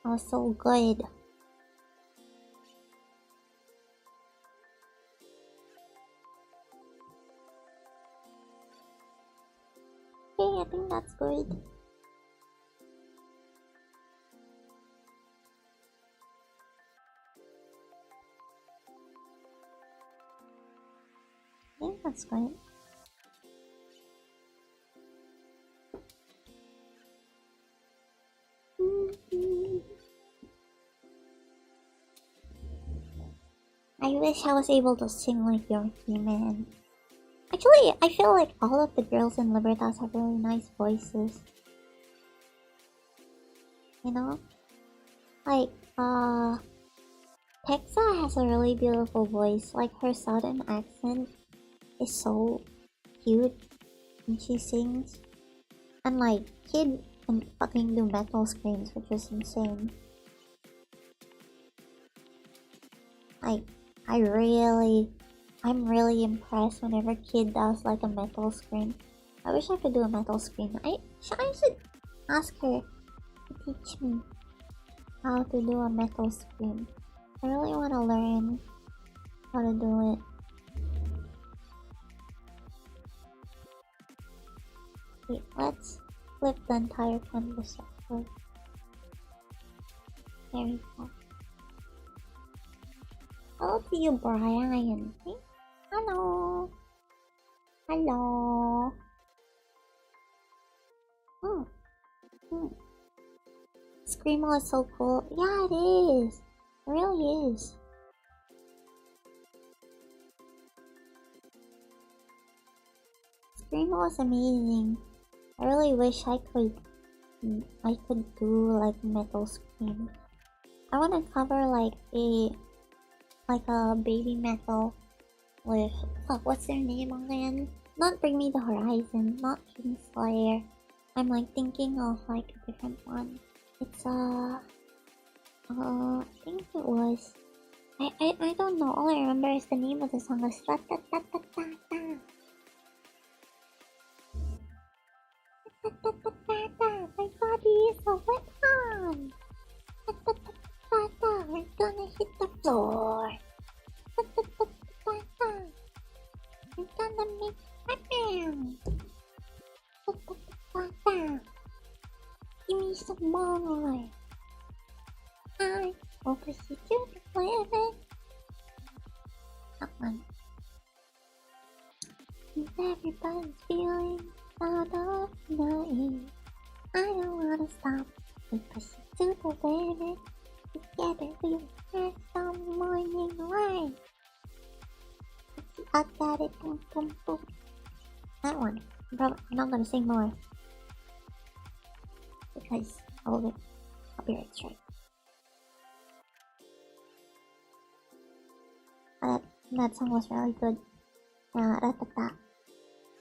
That was so good. Okay, I think that's good. I think that's good. I wish I was able to sing like Yorkie, man. Actually, I feel like all of the girls in Libertas have really nice voices. You know? Like, Texa has a really beautiful voice. Like, her southern accent is so cute when she sings. And like, and fucking do metal screams, which is insane. I'm really impressed whenever kid does like a metal scream. I wish I could do a metal scream. I should ask her to teach me how to do a metal scream. I really want to learn how to do it. Wait, let's flip the entire canvas up. There we go. Hello to you, Brian. Hey, hello. Hello. Screamo is so cool. Yeah, it is. It really is. Screamo is amazing. I really wish I could do like metal scream. I want to cover like a baby metal with what's their name again? Not Bring Me the Horizon, not Kingslayer. I'm like thinking of like a different one. It's I think it was I don't know. All I remember is the name of the song is Ra-ta-ta-ta-ta-ta. My body is a weapon. We're gonna hit the floor. We're gonna make happen. Give me some more. I will push you to the limit. That one. If everybody's feeling out of night, I don't wanna stop. We push you to the limit. Together we will have some morning light. I got it, boom boom boom. That one. I'm not gonna sing more because I will get copyright strike. That song was really good. Ra-ta-ta.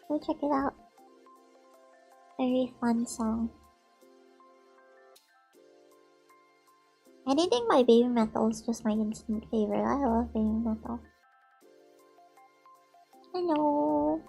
Go check it out. Very fun song. Anything by Baby Metal is just my instant favorite. I love Baby Metal. Hello.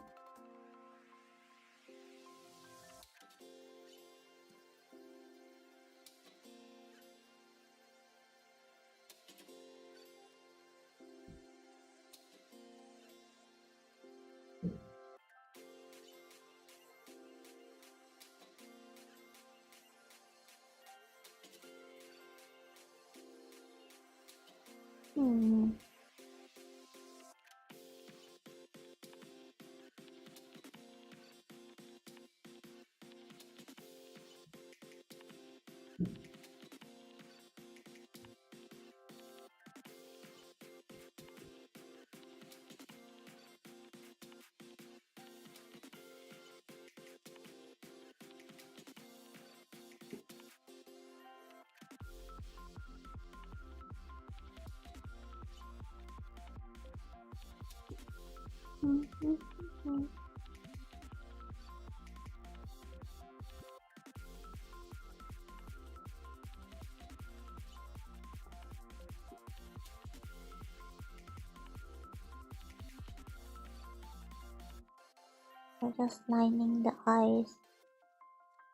We're just lining the eyes.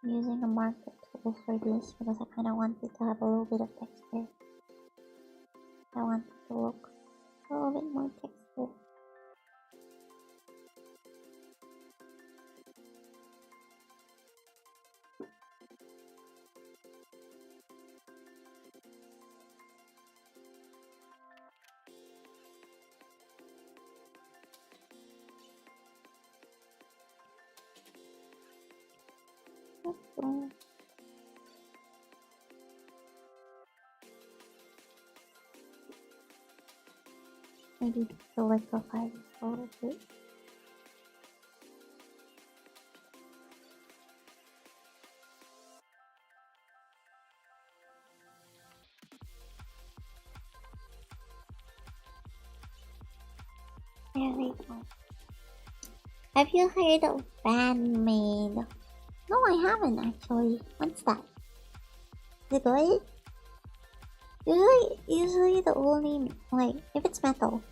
I'm using a marker tool for this because I kind of want it to have a little bit of texture. I want it to look a little bit more texture. Maybe electrify this a little bit. There we go. Have you heard of Bandmade? No, I haven't actually. What's that? Is it good? Usually the only, like, if it's metal,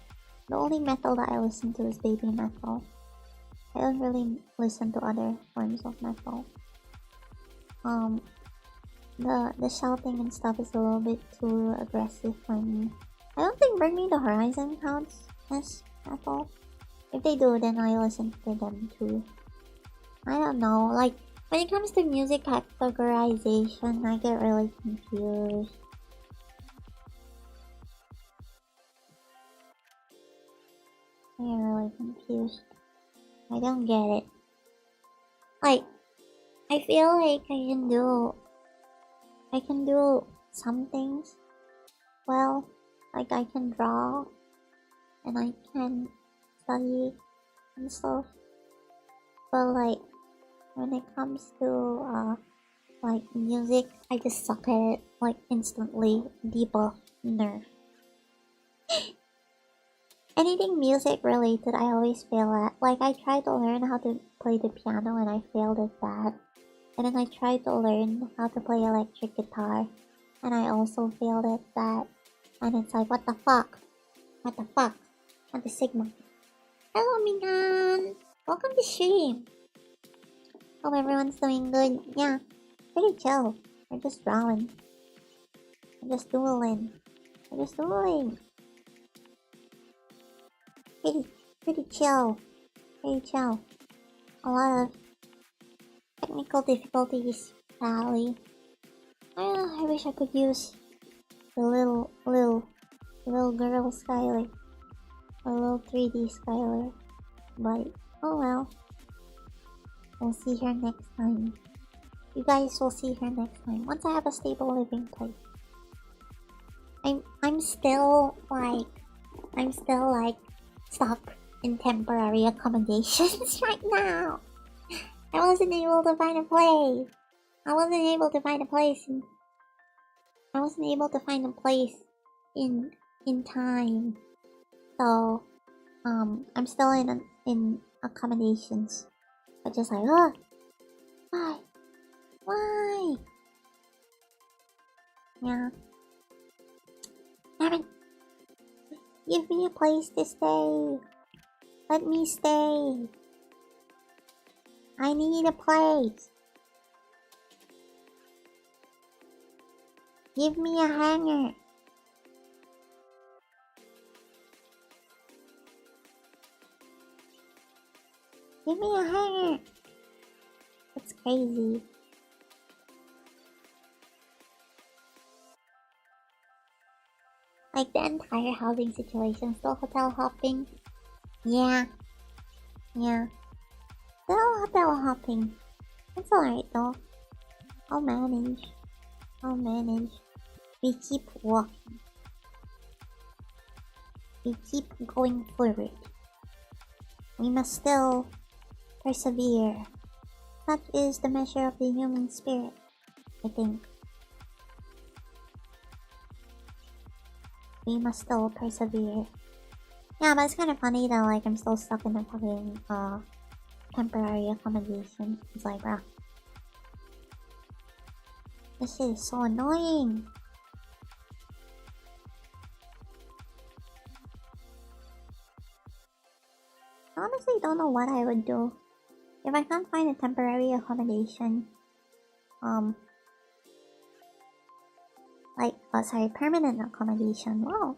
the only metal that I listen to is baby metal. I don't really listen to other forms of metal. The shouting and stuff is a little bit too aggressive for me. I don't think Bring Me the Horizon counts as metal. If they do, then I listen to them too. I don't know, like, when it comes to music categorization, I get really confused. I get really confused. I don't get it. Like, I feel like I can do some things well. Like, I can draw, and I can study and stuff. But like, when it comes to like music, I just suck at it like instantly. Debuff, nerf. Anything music related, I always fail at. Like, I tried to learn how to play the piano and I failed at that. And then I tried to learn how to play electric guitar and I also failed at that. And it's like, what the fuck? What the fuck? What the Sigma? Hello, Minan! Welcome to stream! Hope everyone's doing good. Yeah, pretty chill. We're just drawing. We're just doodling. We're just doodling. Pretty chill. Pretty chill. A lot of technical difficulties, Sally. I wish I could use the little girl Skyler. A little 3D Skyler. But, oh well. We'll see her next time. You guys will see her next time. Once I have a stable living place. I'm still like stuck in temporary accommodations right now. I wasn't able to find a place. I wasn't able to find a place in time. So I'm still in accommodations. But just like, oh, why? Yeah. Damn it. Give me a place to stay. Let me stay. I need a place. Give me a hangar. Give me a hangar. That's crazy. Like the entire housing situation, still hotel hopping. Yeah. Still hotel hopping. It's alright though. I'll manage. We keep walking. We keep going forward. We must still persevere. That is the measure of the human spirit, I think. We must still persevere. Yeah, but it's kind of funny that like I'm still stuck in a fucking temporary accommodation. It's like, bruh, this shit is so annoying. I honestly don't know what I would do if I can't find a temporary accommodation. Permanent accommodation. Wow.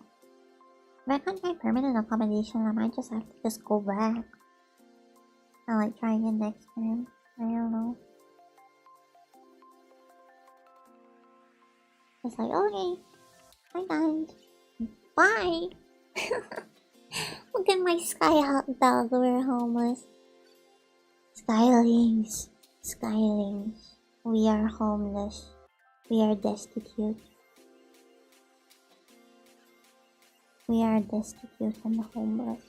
If I can't find permanent accommodation, I might just have to just go back and like try again next term. I don't know. It's like, okay, bye guys, bye. Look at my Skyhawk dog. We're homeless. Skylings. We are homeless. We are destitute. We are destitute and homeless.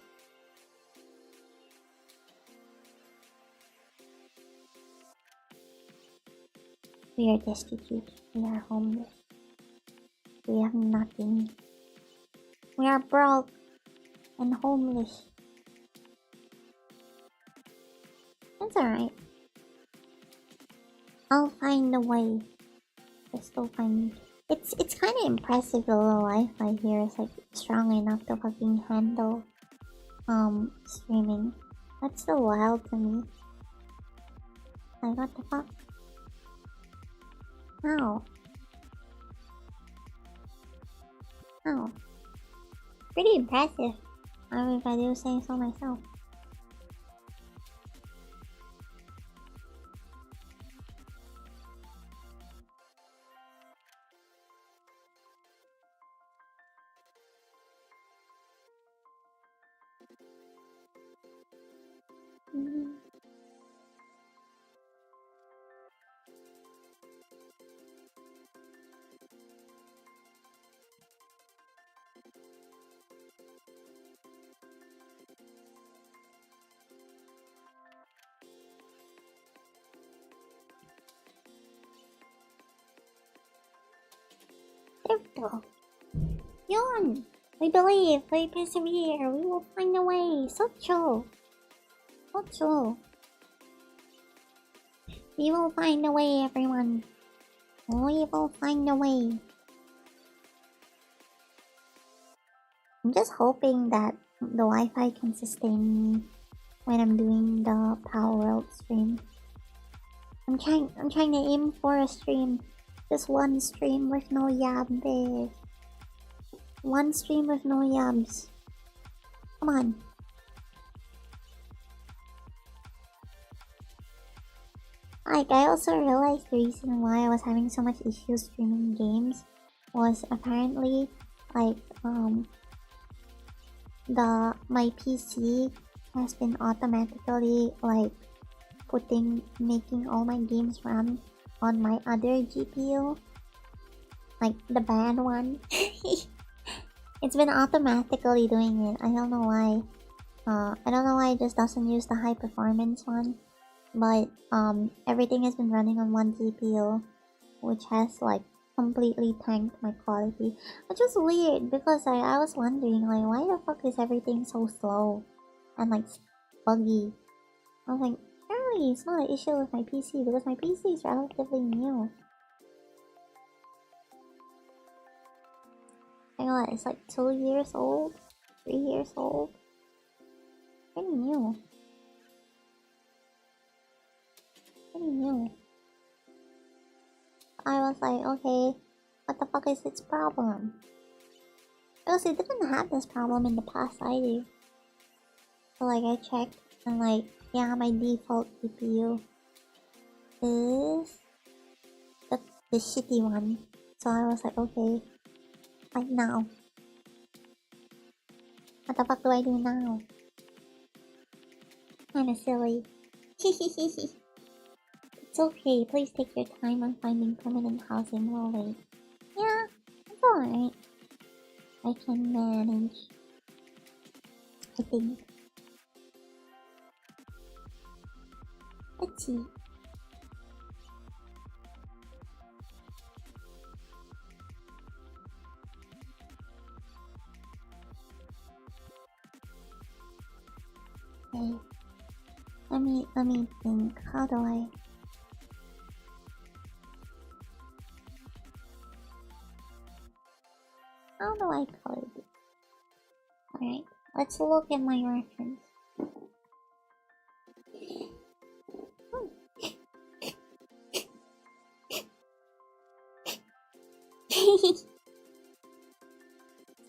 We are destitute. We are homeless. We have nothing. We are broke and homeless. That's alright. I'll find a way. Just go find. It's kind of impressive the little Wi-Fi here is like strong enough to fucking handle streaming. That's so wild to me. Like what the fuck? How? How? Pretty impressive. I mean, if I do say so myself. There we go. Yawn! We believe, we persevere, we will find a way. So true. So true. We will find a way, everyone. We will find a way. I'm just hoping that the Wi-Fi can sustain me when I'm doing the Power World stream. I'm trying to aim for a stream. Just one stream with no yabs. One stream with no yabs. Come on. Like, I also realized the reason why I was having so much issues streaming games was apparently, like, my PC has been automatically, like, making all my games run on my other GPU. Like, the bad one. It's been automatically doing it. I don't know why. I don't know why it just doesn't use the high performance one. But everything has been running on one GPU, which has like completely tanked my quality. Which is weird because I was wondering like why the fuck is everything so slow and like buggy. I was like, surely it's not an issue with my PC because my PC is relatively new. I know it's like 2 years old, 3 years old. Pretty new. Pretty new. I was like, okay, what the fuck is its problem? Because it didn't have this problem in the past either. So like I checked and like, yeah, my default GPU is the shitty one. So I was like, okay, like now. What the fuck do I do now? Kinda silly. It's okay, please take your time on finding permanent housing while wait. Yeah, it's alright. I can manage. I think. Let's see. Okay. Let me think. How do I code it? Alright, let's look at my reference.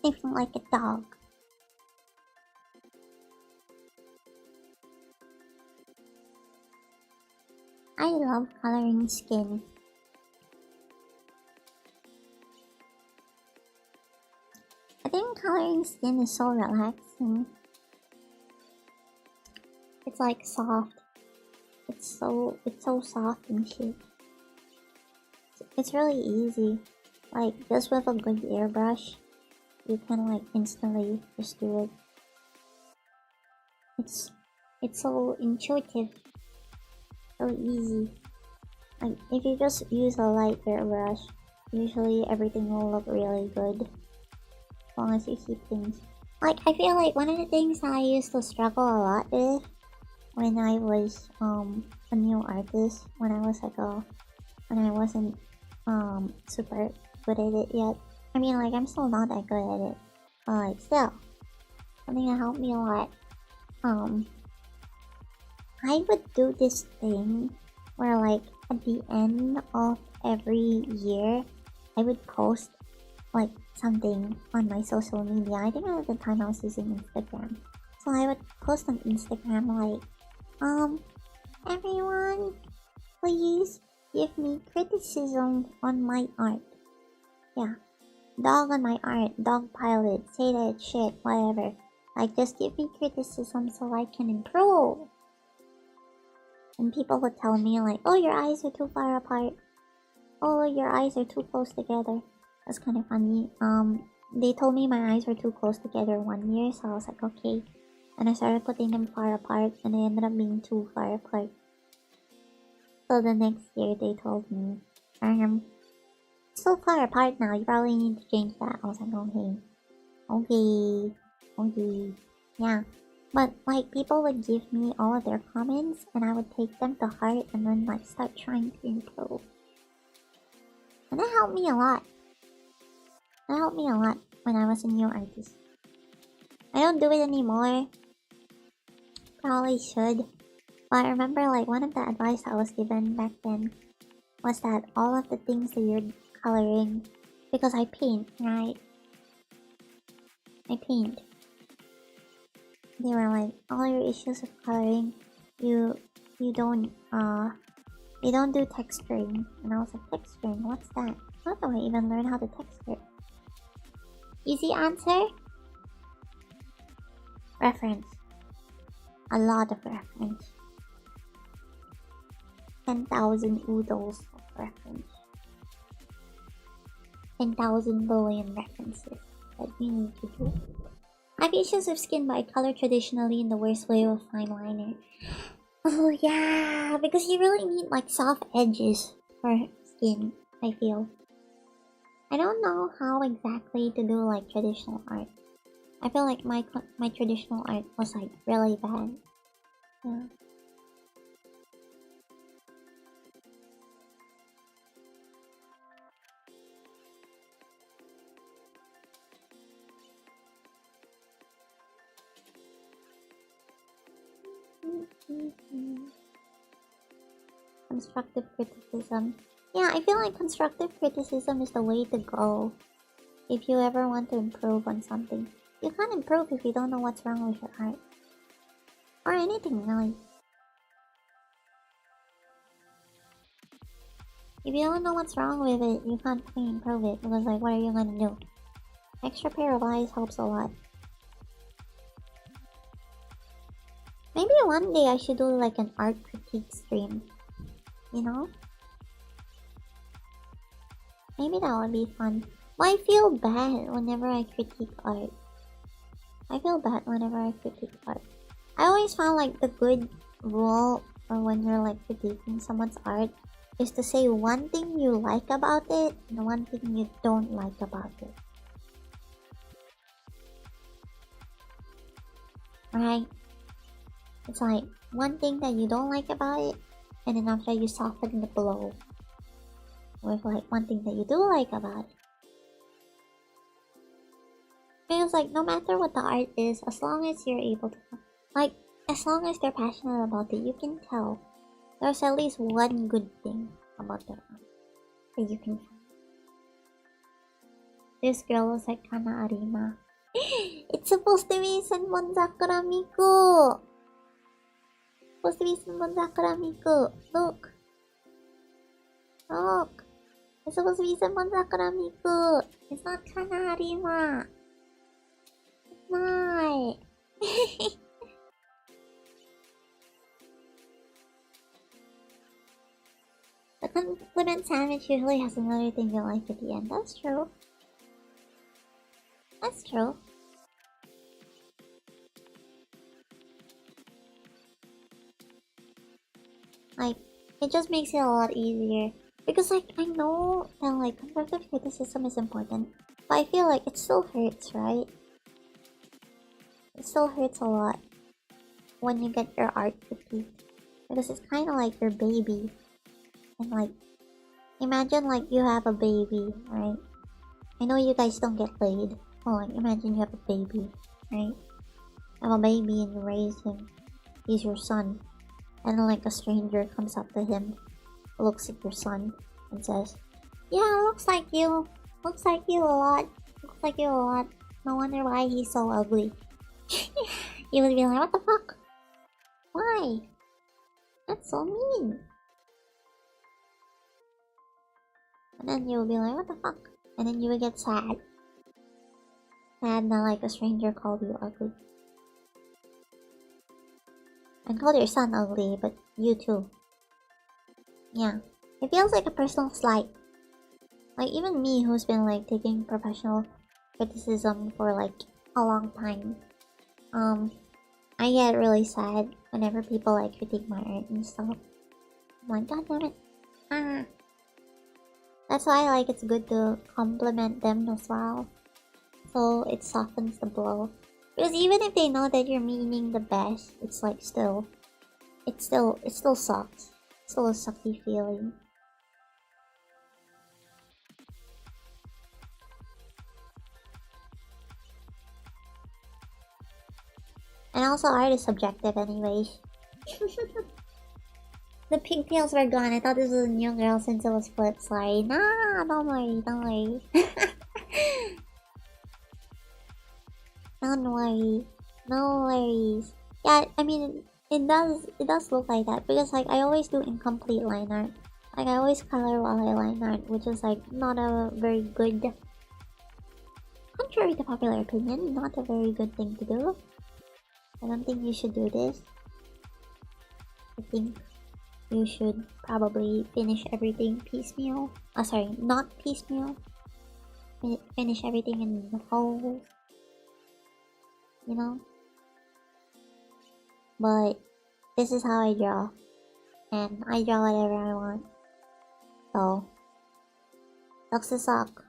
Sniffing like a dog. I love coloring skin. I think coloring skin is so relaxing. It's like soft. It's so soft and shit. It's really easy. Like just with a good airbrush, you can like instantly just do it. It's so intuitive. So easy. Like if you just use a light airbrush, usually everything will look really good. As long as you keep things. Like I feel like one of the things I used to struggle a lot with when I was a new artist, when I was like a when I wasn't super good at it yet. I mean, like, I'm still not that good at it, but like, still, something that helped me a lot. I would do this thing where, like, at the end of every year, I would post like something on my social media. I think at the time I was using Instagram, so I would post on Instagram like, everyone, please give me criticism on my art. Yeah, dog on my art, dog pilot, say that shit, whatever. Like, just give me criticism so I can improve. And people would tell me like, oh, your eyes are too far apart. Oh, your eyes are too close together. That's kind of funny. They told me my eyes were too close together one year, so I was like, okay. And I started putting them far apart, and they ended up being too far apart. So the next year, they told me, so far apart now, you probably need to change that. I was like, okay. Yeah. But, like, people would give me all of their comments, and I would take them to heart, and then, like, start trying to improve. And that helped me a lot. That helped me a lot when I was a new artist. I don't do it anymore. Probably should. But I remember, like, one of the advice I was given back then was that all of the things that you're coloring, because I paint, right? I paint. They were like, all your issues of coloring, you don't they don't do texturing. And I was like, texturing, what's that? How do I even learn how to texture? Easy answer? Reference. A lot of reference. 10,000 oodles of reference. 10,000 billion references that you need to do. I have issues with skin, but I color traditionally in the worst way with fine liner. Oh yeah, because you really need like soft edges for skin, I feel. I don't know how exactly to do like traditional art. I feel like my traditional art was like really bad. Yeah. Constructive criticism. Yeah, I feel like constructive criticism is the way to go. If you ever want to improve on something. You can't improve if you don't know what's wrong with your art. Or anything, really. If you don't know what's wrong with it, you can't really improve it. Because like, what are you gonna do? Extra pair of eyes helps a lot. Maybe one day I should do like an art critique stream. You know? Maybe that would be fun. But I feel bad whenever I critique art. I feel bad whenever I critique art. I always found like the good rule for when you're like critiquing someone's art is to say one thing you like about it and one thing you don't like about it. Right? It's like one thing that you don't like about it, and then after you soften the blow with like one thing that you do like about it. Because like no matter what the art is, as long as you're able to, like, as long as they're passionate about it, you can tell there's at least one good thing about their art that you can find. This girl was like Kana Arima. It's supposed to be Senbon Sakura Miku. Supposed to be Senbon Sakura Miku. Look. Look. It's supposed to be Senbon Sakura Miku. It's not Kana Arima. It's not. The compliment sandwich usually has another thing you like at the end. That's true. That's true. Like, it just makes it a lot easier. Because, like, I know that, like, constructive criticism is important. But I feel like it still hurts, right? It still hurts a lot when you get your art critiqued. Because it's kind of like your baby. And, like, Imagine like you have a baby, right? I know you guys don't get laid. Oh, like imagine you have a baby, right? You have a baby and you raise him. He's your son. And then like a stranger comes up to him, looks at your son, and says, "Yeah, looks like you. Looks like you a lot. Looks like you a lot. No wonder why he's so ugly." You would be like, "What the fuck? Why? That's so mean." And then you would be like, "What the fuck?" And then you would get sad. Sad that like a stranger called you ugly. And called your son ugly, but you too. Yeah. It feels like a personal slight. Like even me who's been like taking professional criticism for like a long time. I get really sad whenever people like critique my art and stuff. I'm like, god damn it. Ah. That's why like it's good to compliment them as well. So it softens the blow. Because even if they know that you're meaning the best, it's like still it still sucks. It's still a sucky feeling. And also art is subjective anyways. The pigtails were gone. I thought this was a new girl since it was flip. Sorry. Nah, don't worry, don't worry. Don't worry. No worries. Yeah, I mean it does look like that because like I always do incomplete line art. Like I always color while I line art, which is like not a very good, contrary to popular opinion, not a very good thing to do. I don't think you should do this. I think you should probably finish everything piecemeal. Sorry, not piecemeal. Finish everything in the whole. You know? But this is how I draw. And I draw whatever I want. So, sucks to suck.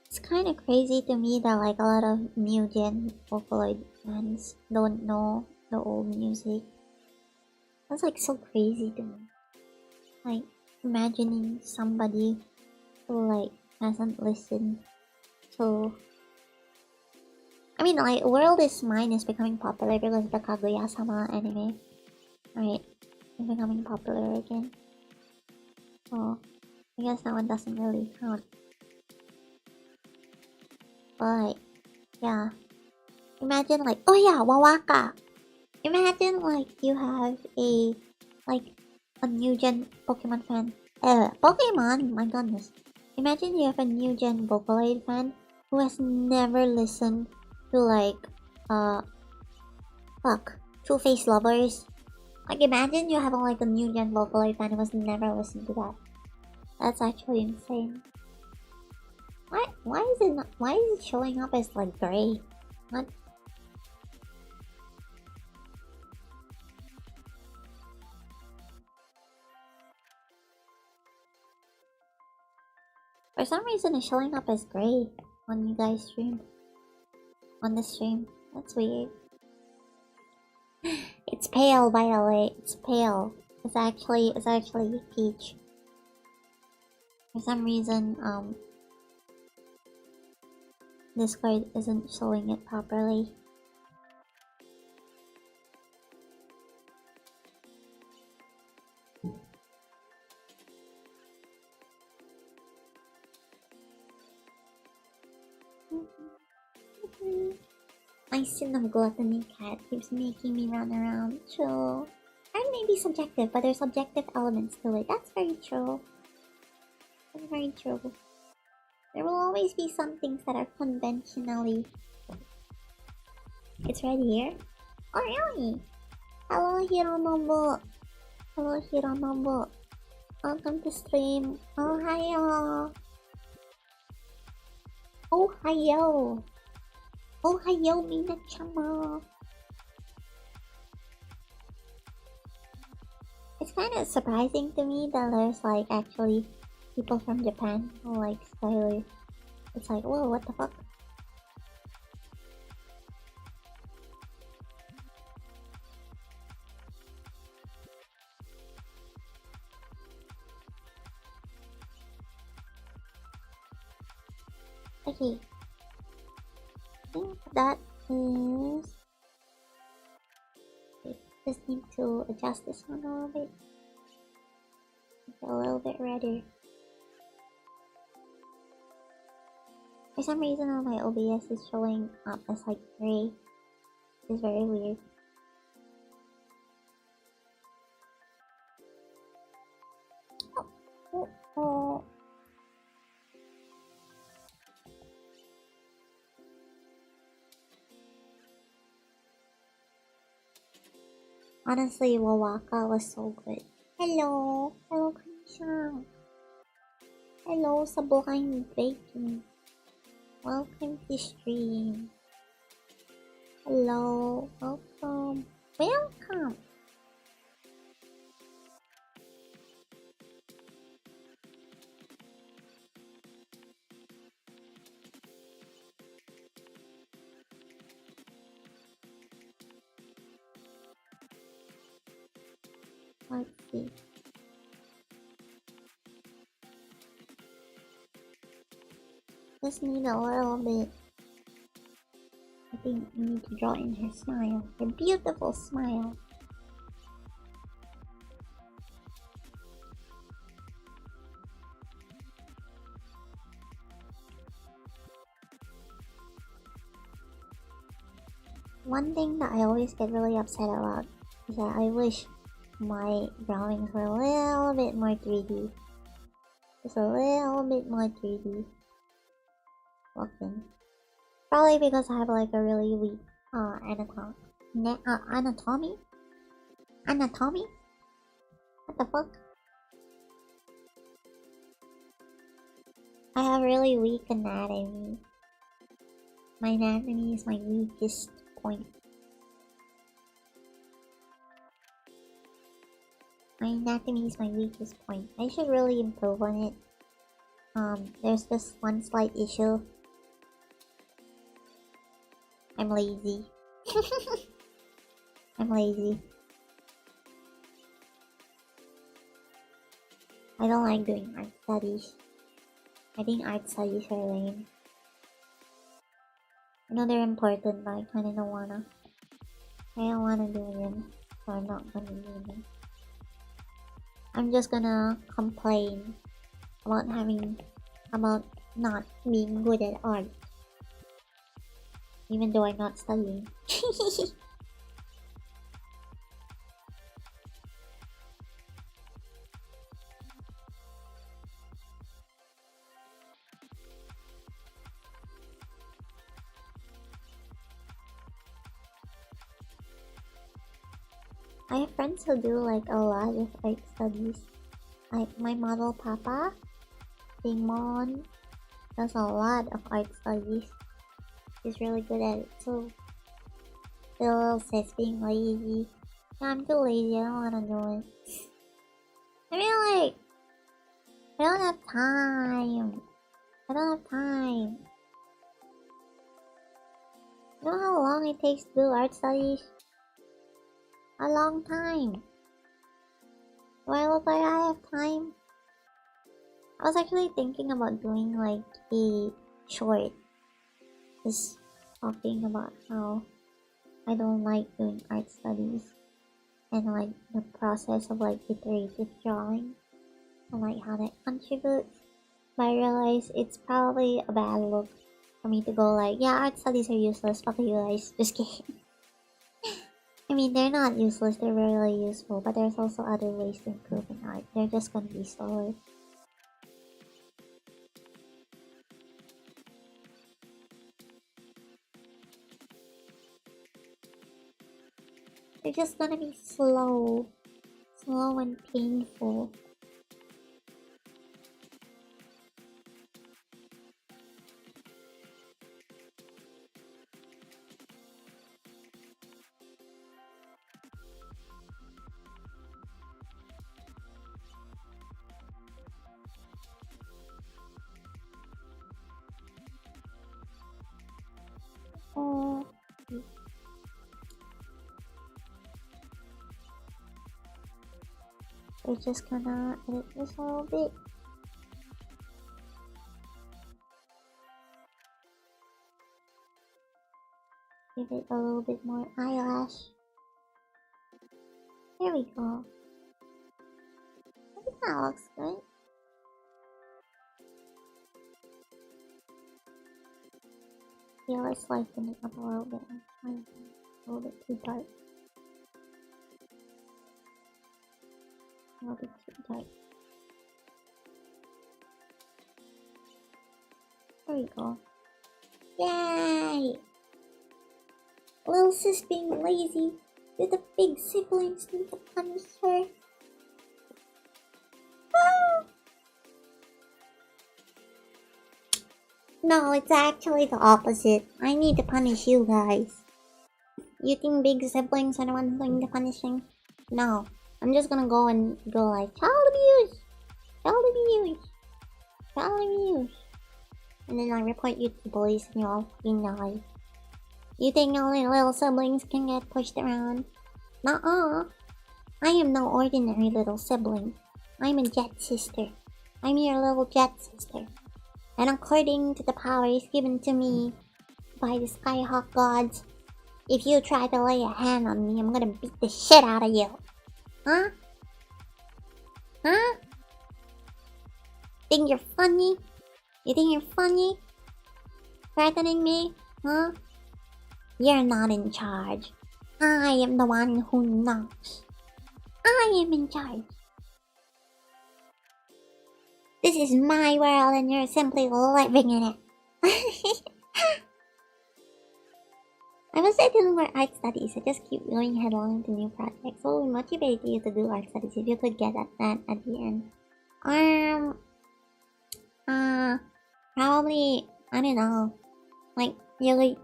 It's kind of crazy to me that like a lot of new gen Vocaloid fans don't know the old music. That's like so crazy to me. Like imagining somebody who like hasn't listened to. I mean, like World is Mine is becoming popular because of the Kaguya-sama anime, right? It's becoming popular again. So I guess that one doesn't really count. But yeah, imagine like, oh yeah, Wawaka. Imagine like you have a new gen Pokemon fan. Pokemon, my goodness. Imagine you have a new gen Vocaloid fan who has never listened to like Two-Face Lovers. Like imagine you have like a new gen Vocaloid fan who has never listened to that. That's actually insane. Why is it showing up as like gray? What? For some reason it's showing up as gray on you guys' stream. On the stream. That's weird. It's pale, by the way. It's pale. It's actually peach. For some reason, Discord isn't showing it properly. My sin of gluttony cat keeps making me run around. True. Art may be subjective, but there's subjective elements to it. That's very true. That's very true. There will always be some things that are conventionally... It's right here? Oh really? Hello Hironobu. Hello Hironobu. Welcome to stream. Oh hiyo. Oh hiyo. Oh hiyo Mina-chama. It's kind of surprising to me that there's like actually people from Japan who like Skyler. It's like, whoa, what the fuck? Okay. I think that is... Just need to adjust this one a little bit. Make it a little bit redder. For some reason on my OBS is showing up as like gray. It's very weird. Oh. Honestly, Wawaka was so good. Hello! Hello, Kanisha! Hello, Sabukang Baking! Welcome to stream. Hello, welcome. Welcome! Let's see. Just need a little bit. I think we need to draw in her smile. Her beautiful smile. One thing that I always get really upset about is that I wish my drawings were a little bit more 3D. Just a little bit more 3D looking. Probably because I have like a really weak anatomy? Anatomy? What the fuck? I have really weak anatomy. My anatomy is my weakest point. My anatomy is my weakest point. I should really improve on it. There's just one slight issue. I'm lazy. I'm lazy. I don't like doing art studies. I think art studies are lame. I know they're important, but I kinda don't wanna. I don't wanna do them, so I'm not gonna do them. I'm just gonna complain about not being good at art. Even though I'm not studying. I have friends who do like a lot of art studies. Like my model Papa, Simon, does a lot of art studies. He's really good at it too. Still says being lazy. Yeah, I'm too lazy, I don't wanna do it. I mean like, I don't have time. I don't have time. You know how long it takes to do art studies? A long time. Do I look like I have time? I was actually thinking about doing like a short. Just talking about how I don't like doing art studies. And like the process of like iterative drawing. And like how that contributes. But I realize it's probably a bad look for me to go like, yeah, art studies are useless, fuck you guys. Just kidding. I mean, they're not useless, they're really useful, but there's also other ways to improve in art. They're just gonna be slower. They're just gonna be slow. Slow and painful. Oh. We're just gonna edit this a little bit. Give it a little bit more eyelash. There we go. I think that looks good. Yeah, let's lighten it up a little bit. A little bit too dark. A little bit too dark. There we go. Yay! Little sis being lazy. Do the big siblings need to punish her? Ah! No, it's actually the opposite. I need to punish you guys. You think big siblings are the ones doing the punishing? No. I'm just gonna go and go like, child abuse! Child abuse! Child abuse! And then I report you to the police and you all fucking die. You think only little siblings can get pushed around? Nuh-uh. I am no ordinary little sibling. I'm a jetsister. I'm your little jetsister. And according to the powers given to me by the Skyhawk gods, if you try to lay a hand on me, I'm gonna beat the shit out of you. Huh? Huh? Think you're funny? You think you're funny? Threatening me? Huh? You're not in charge. I am the one who knocks. I am in charge. This is my world and you're simply living in it. I was doing more art studies. I just keep going headlong to new projects. What would motivate you to do art studies if you could get at that at the end? Probably, I don't know. Like, really,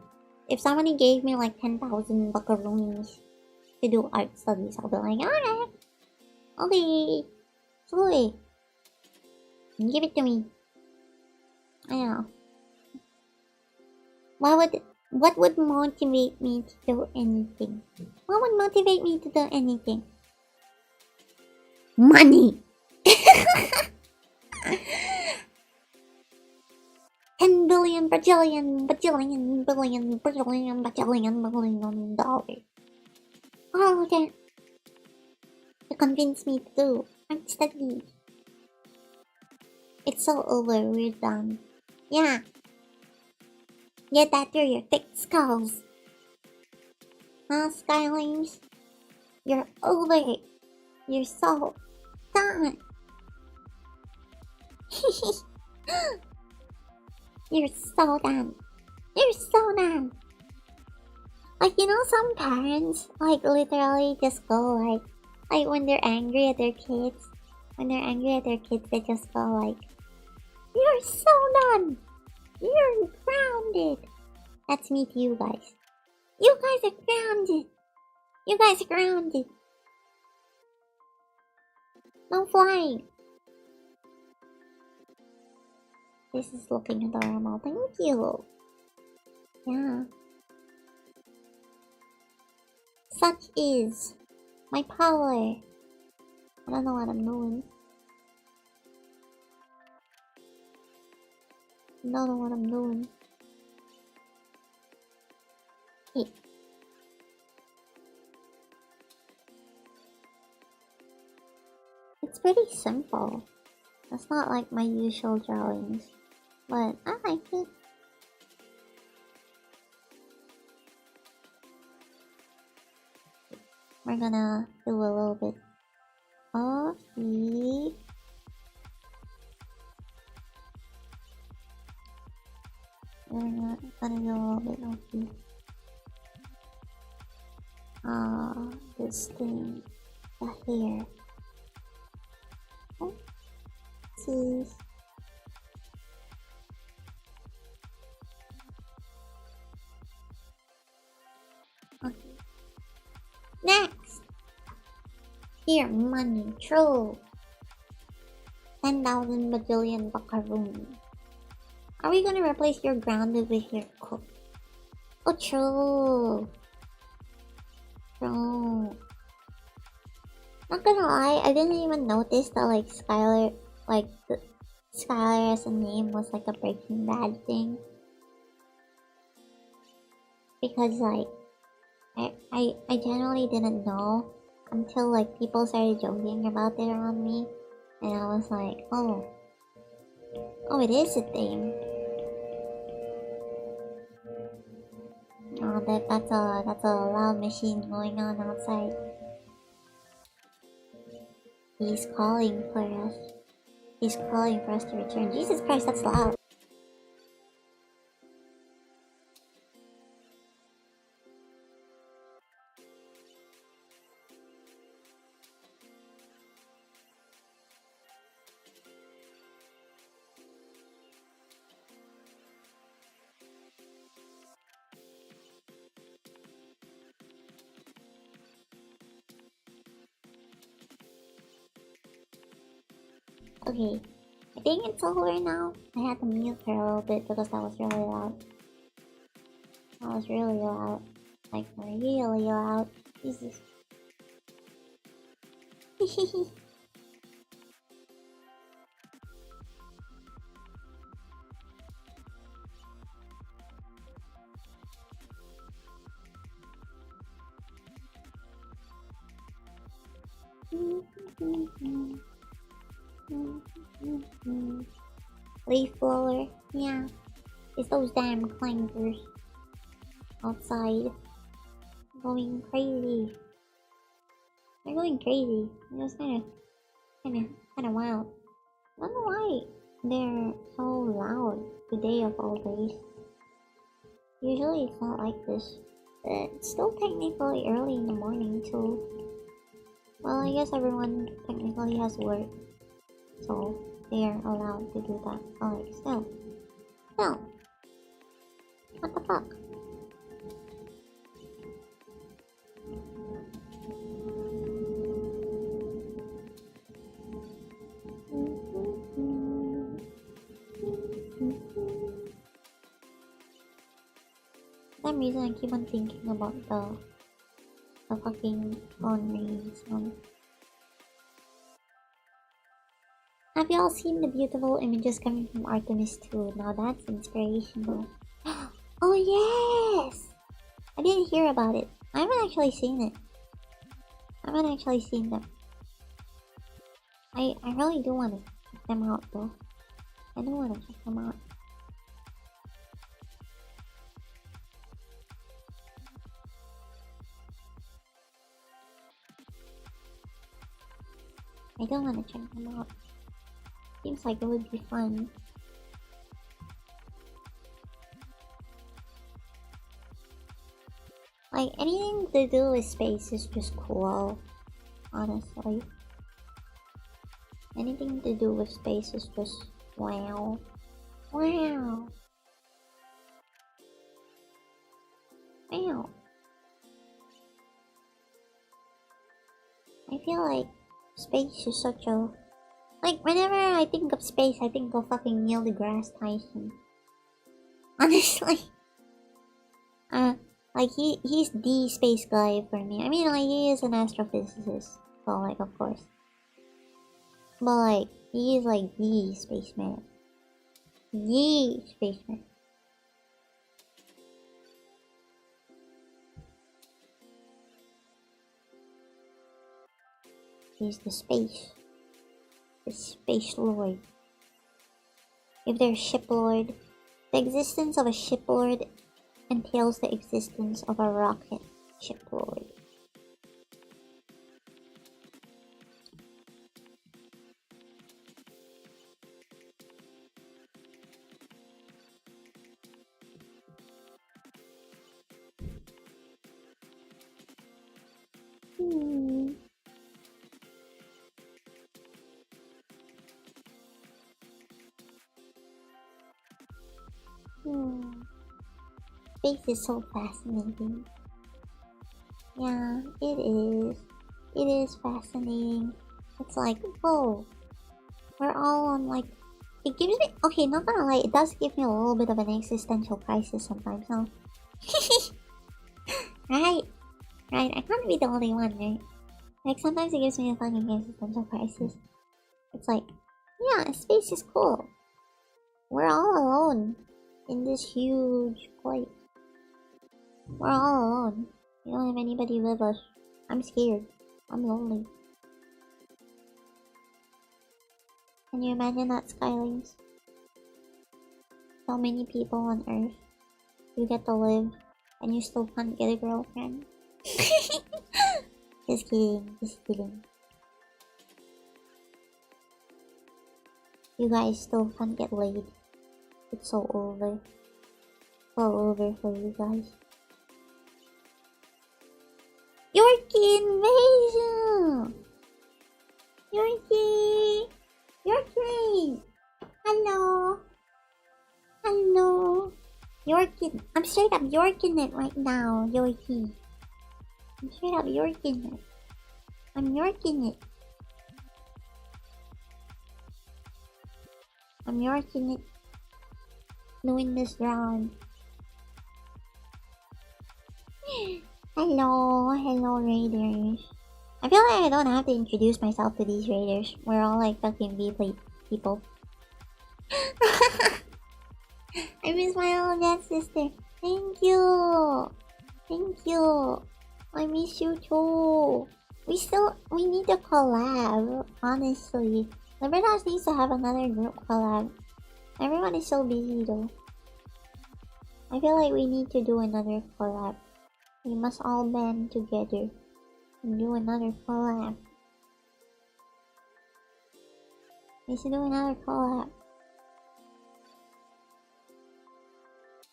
if somebody gave me like 10,000 buckaroonies to do art studies, I'll be like, alright. Okay. Sweet. Give it to me. I don't know. What would motivate me to do anything? What would motivate me to do anything? Money! 10 billion, bajillion, bajillion, billion, bajillion, bajillion, billion dollars. All of that to convince me to do art studies. It's so over, we're done. Yeah. Get that through your thick skulls. Huh, Skylings? You're over it. You're so done. You're so done. You're so done. Like, you know, some parents, like, literally just go, like when they're angry at their kids. When they're angry at their kids, they just go, like, you're so done. You're grounded. That's me to you guys. You guys are grounded. You guys are grounded. No flying. This is looking adorable. Thank you. Yeah. Such is my power. I don't know what I'm doing. I don't know what I'm doing. Hey. It's pretty simple. It's not like my usual drawings, but I like it. We're gonna do a little bit of the we're gonna do a little bit of the this thing, the hair. Oh, see. Okay. Next, here money, true. 10,000 bajillion buckaroo. Are we gonna replace your grounded with your cook? Oh, true. True. Not gonna lie, I didn't even notice that like Skyler, like Skyler as a name was like a Breaking Bad thing. Because like, I generally didn't know until like people started joking about it around me. And I was like, oh, it is a thing. Oh, that's a loud machine going on outside. He's calling for us. He's calling for us to return. Jesus Christ, that's loud. Okay, I think it's over now. I had to mute for a little bit because that was really loud. That was really loud. Like, really loud. Jesus. Leaf blower, yeah. It's those damn clangers outside. Going crazy. They're going crazy. It was kinda wild. I don't know why they're so loud today of all days. Usually it's not like this. But it's still technically early in the morning too. Well, I guess everyone technically has work, so they are allowed to do that. Oh, like, still. What the fuck? For some reason, I keep on thinking about the fucking phone ringing sound. Have y'all seen the beautiful images coming from Artemis 2? Now that's inspirational. Oh yes! I didn't hear about it. I haven't actually seen it. I haven't actually seen them. I really do want to check them out though. I do want to check them out. I do want to check them out. Seems like it would be fun. Like, anything to do with space is just cool, honestly. Anything to do with space is just wow. Wow. Wow. I feel like space is such a... Like, whenever I think of space, I think of fucking Neil deGrasse Tyson. Honestly. Like, he's the space guy for me. I mean, like, he is an astrophysicist, so, like, of course. But, like, he is, like, the spaceman. The spaceman. He's the space lord. If there's ship lord, the existence of a ship lord entails the existence of a rocket ship lord. Space is so fascinating. Yeah, it is. It is fascinating. It's like, whoa. We're all on like... It gives me... Okay, not gonna lie, it does give me a little bit of an existential crisis sometimes, huh? Right? Right, I can't be the only one, right? Like, sometimes it gives me a fucking existential crisis. It's like, yeah, space is cool. We're all alone in this huge place. We're all alone. We don't have anybody with us. I'm scared. I'm lonely. Can you imagine that, Skylings? So many people on Earth. You get to live, and you still can't get a girlfriend. Just kidding, just kidding. You guys still can't get laid. It's so over. So over for you guys. Yorkie invasion! Yorkie! Yorkie! Hello! Hello! Yorkie! I'm straight up Yorking it right now, Yorkie. I'm straight up Yorking it. I'm Yorking it. I'm Yorking it. Doing this round. Hello, hello raiders. I feel like I don't have to introduce myself to these raiders. We're all like fucking VFleet people. I miss my old jetsister. Thank you. Thank you. I miss you too. We need to collab, honestly. LIBERTAS needs to have another group collab. Everyone is so busy though. I feel like we need to do another collab. We must all band together and do another collab. We should do another collab.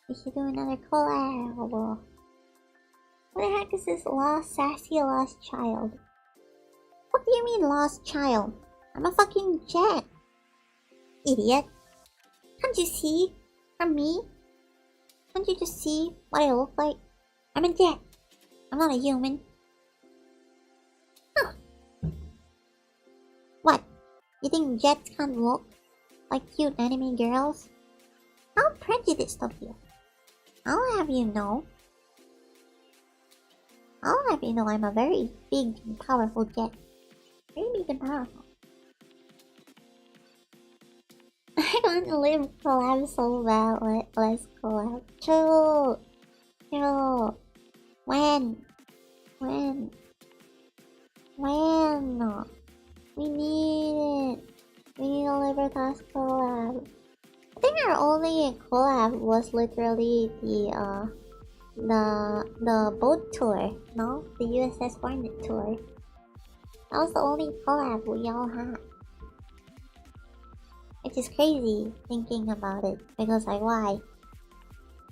We should do another collab. What the heck is this sassy lost child? What do you mean lost child? I'm a fucking jet. Idiot. Can't you see? From me? Can't you just see what I look like? I'm a jet. I'm not a human. Huh. What? You think jets can't look like cute anime girls? How prejudiced of you. I'll have you know. I'm a very big and powerful jet. Very big and powerful. I want to live collab so bad. Let's collab. True. True. When? We need it. We need a LIBERTAS collab. I think our only collab was literally the boat tour. No? The USS Hornet tour. That was the only collab we all had. Which is crazy thinking about it. Because like why?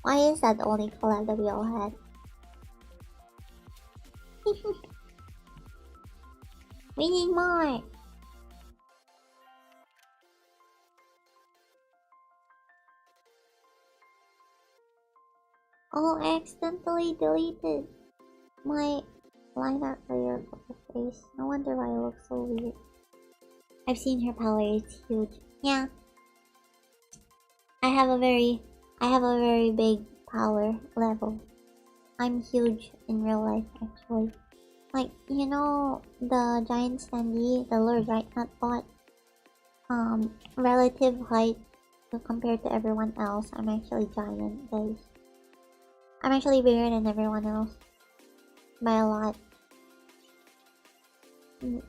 Why is that the only collab that we all had? We need more! Oh, I accidentally deleted my lineup for your face. No wonder why it looks so weird. I've seen her power, it's huge. Yeah. I have a very big power level. I'm huge in real life actually. Like, you know the giant standee, the Lord Right Nut bot? Relative height compared to everyone else, I'm actually giant, guys. I'm actually bigger than everyone else. By a lot.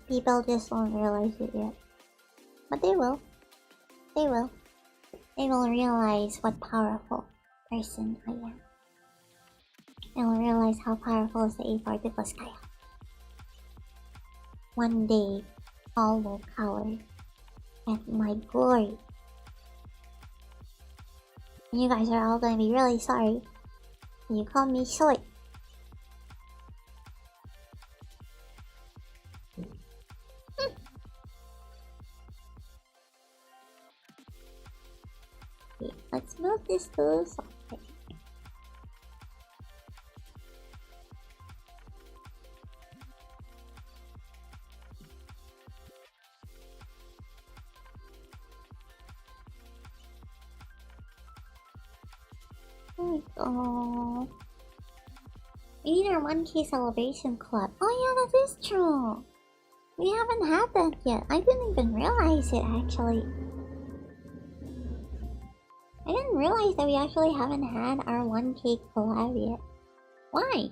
People just don't realize it yet. But they will. They will. They will realize what powerful person I am. They will realize how powerful is the A4 Douglas Skyhawk. One day, all will cower at my glory. And you guys are all gonna be really sorry. You call me short. Okay, let's move this to soft. There we go. We need our 1K celebration club. Oh yeah, that is true. We haven't had that yet. I didn't even realize it actually. I didn't realize that we actually haven't had our 1K collab yet. Why?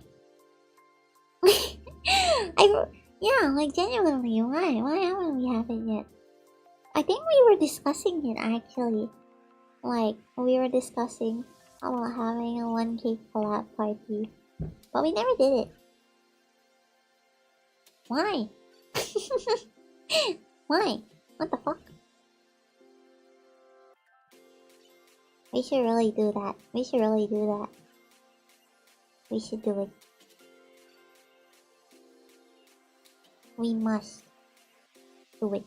Yeah, like genuinely, why? Why haven't we had it yet? I think we were discussing it actually. Like, we were discussing about having a 1K collab party. But we never did it. Why? Why? What the fuck? We should really do that. We should really do that. We should do it. We must do it.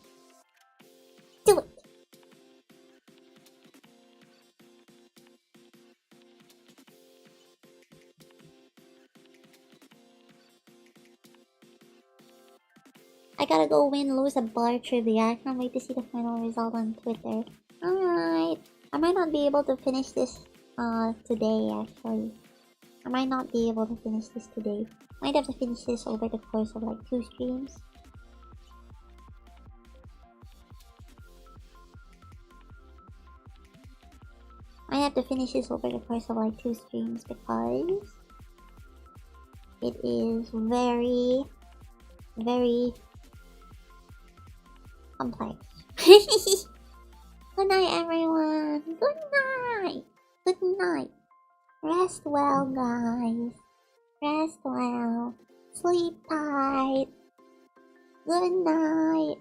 Do it! I gotta go win, lose a bar trivia. I can't wait to see the final result on Twitter. Alright. I might not be able to finish this today actually. I might not be able to finish this today. Might have to finish this over the course of like 2 streams. I have to finish this over the course of like 2 streams because it is very, very complex. Good night, everyone. Good night. Good night. Rest well, guys. Rest well. Sleep tight. Good night.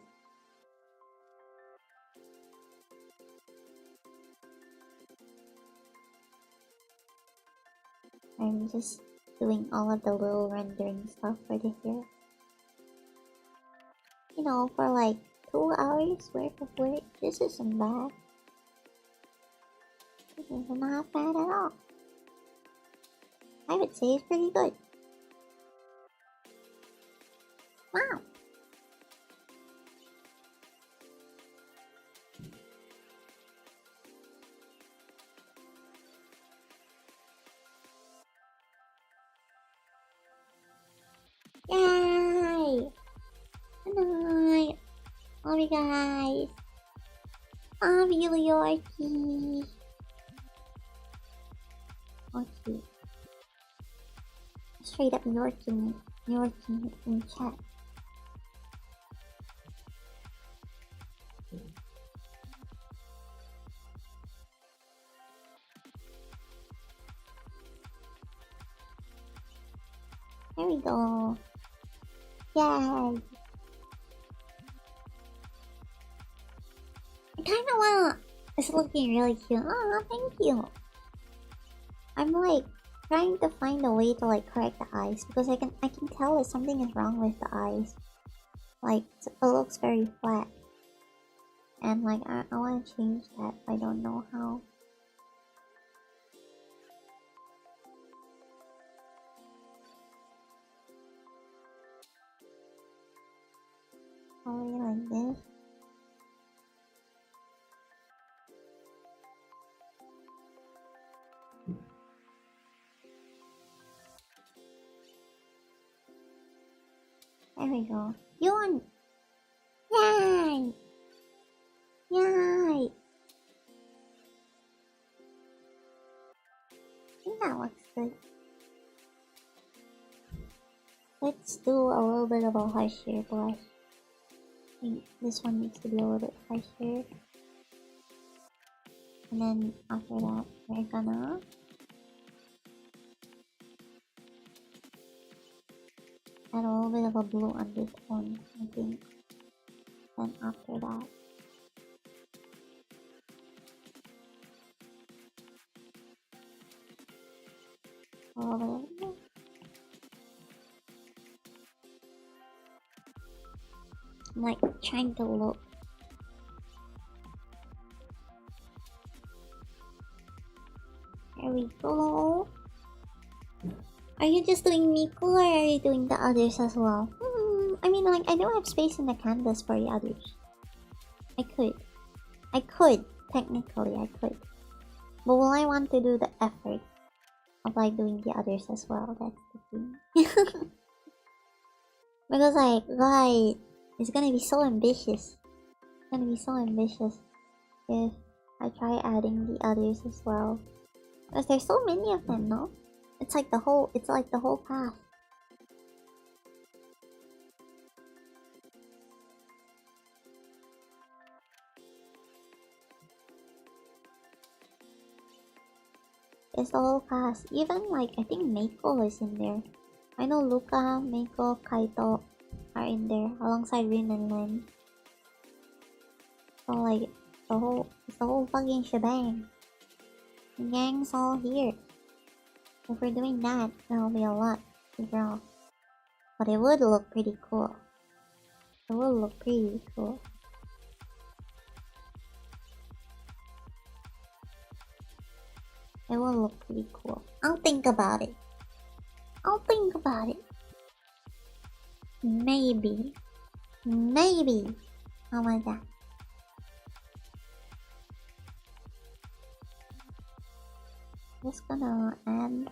I'm just doing all of the little rendering stuff for the hair. You know, for like 2 hours worth of work. This isn't bad. This is not bad at all. I would say it's pretty good. Wow. Yay! Good night. Love you guys. Love you, Yorkie. Okay. Straight up Yorkie in chat. There we go. Yay! I kinda wanna... It's looking really cute. Oh, thank you. I'm like trying to find a way to like correct the eyes because I can tell that something is wrong with the eyes. Like it looks very flat. And like I wanna change that. I don't know how. Probably like this. There we go. Yawn! Yay! Yay! I think that looks good. Let's do a little bit of a harsher blush. I think this one needs to be a little bit harsher. And then after that, we're gonna add a little bit of a blue undertone, I think. Then after that, a little bit of I'm like trying to look. There we go. Are you just doing Miko or are you doing the others as well? I mean, like, I don't have space in the canvas for the others. I could. Technically, I could. But will I want to do the effort of like doing the others as well. That's the thing. Because like, guys, it's gonna be so ambitious. It's gonna be so ambitious if I try adding the others as well. Because there's so many of them, no? It's like the whole path. It's the whole cast. Even like I think Meiko is in there. I know Luca, Meiko, Kaito are in there alongside Rin and Len. So like it's the whole fucking shebang. The gang's all here. If we're doing that, that'll be a lot to draw. But it would look pretty cool. It will look pretty cool. It will look pretty cool. I'll think about it. I'll think about it. Maybe. Maybe. How about that? Just gonna add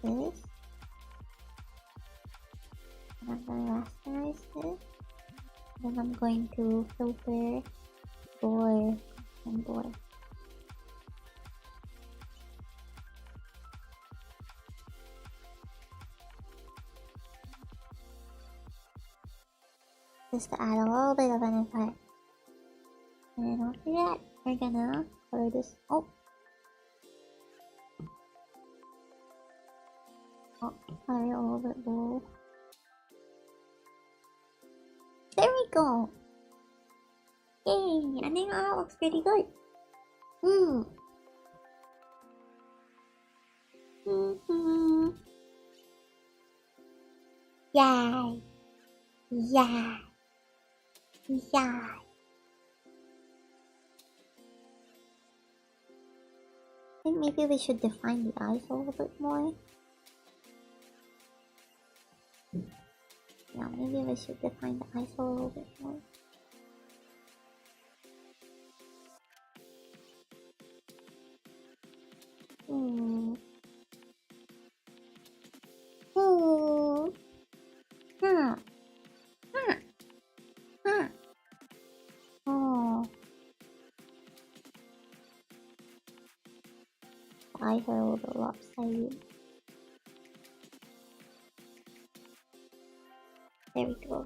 this. And I'm gonna rasterize this. Then I'm going to filter boy and boy. Just to add a little bit of an effect. And then after that, we're gonna color this. Oh, color it a little bit blue. There we go. Yay! I think that looks pretty good. Yay! Yeah. Yeah. I think maybe we should define the eyes a little bit more. Yeah, maybe we should define the eyes a little bit more. Eyes are a little bit lopsided. There we go.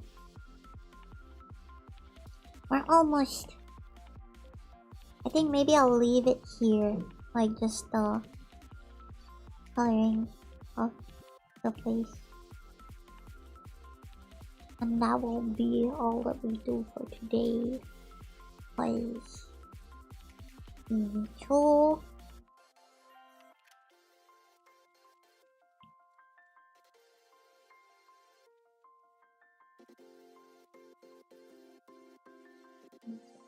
We're almost. I think maybe I'll leave it here, like just the coloring of the face. And that will be all that we do for today. Please. Intro.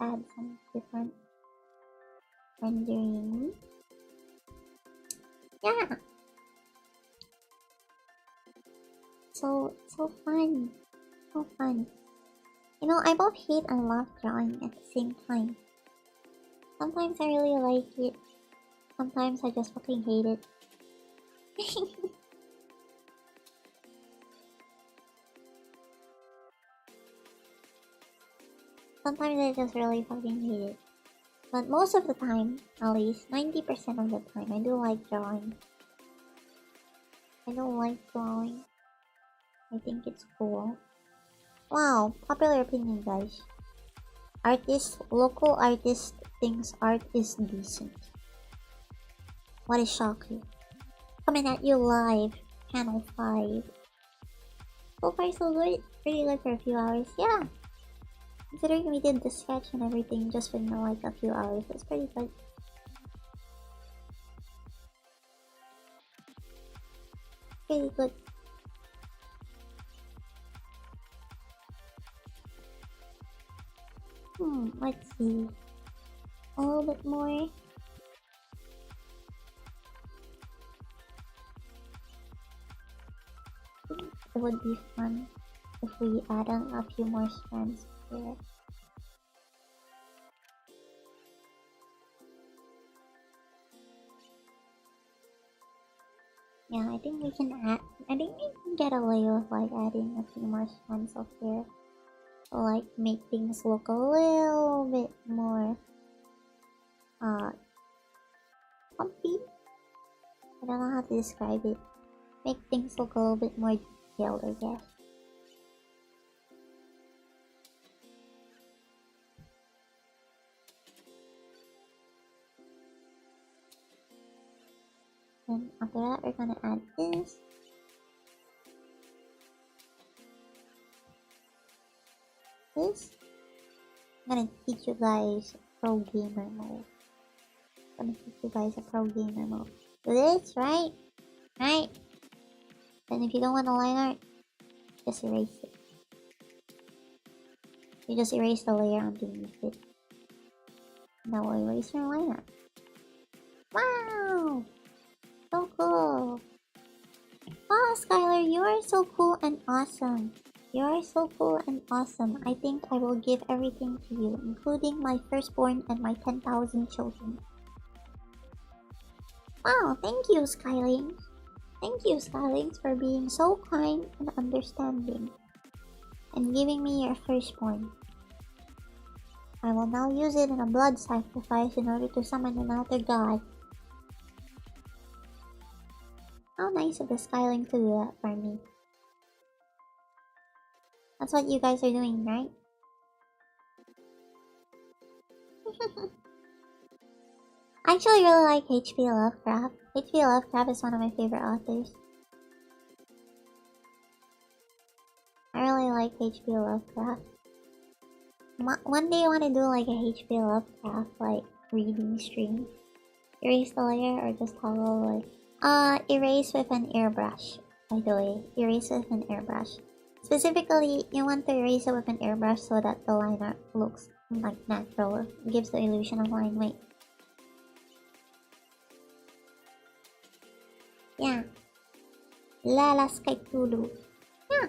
Add some different rendering. Yeah. So fun. So fun. You know, I both hate and love drawing at the same time. Sometimes I really like it. Sometimes I just fucking hate it. Sometimes I just really fucking hate it. But most of the time, at least 90% of the time, I do like drawing. I don't like drawing. I think it's cool. Wow, popular opinion, guys. Local artist thinks art is decent. What a shocker. Coming at you live, channel 5. So far so good. Pretty good for a few hours, yeah. Considering we did the sketch and everything just within like a few hours, that's pretty good. Pretty good. Let's see. A little bit more. It would be fun if we add on a few more strands here. Yeah, I think we can add. I think we can get away with like adding a few more strands up here, to like make things look a little bit more comfy. I don't know how to describe it. Make things look a little bit more detailed, I guess. And after that, we're gonna add this. I'm gonna teach you guys pro gamer mode. I'm gonna teach you guys a pro gamer mode. Do this, right? Right? And if you don't want the line art, just erase it. You just erase the layer underneath it. Now we'll erase your line art. Wow! So cool! Wow, Skyler, you are so cool and awesome. You are so cool and awesome. I think I will give everything to you, including my firstborn and my 10,000 children. Wow, thank you, Skylings. Thank you, Skylings, for being so kind and understanding, and giving me your firstborn. I will now use it in a blood sacrifice in order to summon another god. How nice of the Skyling to do that for me. That's what you guys are doing, right? I actually really like H.P. Lovecraft. H.P. Lovecraft is one of my favorite authors. I really like H.P. Lovecraft. One day I want to do like a H.P. Lovecraft like reading stream. Erase the layer or just toggle like erase with an airbrush, by the way. Erase with an airbrush. Specifically, you want to erase it with an airbrush so that the line art looks like natural. It gives the illusion of line weight. Yeah. Lala Sky Tulu. Yeah.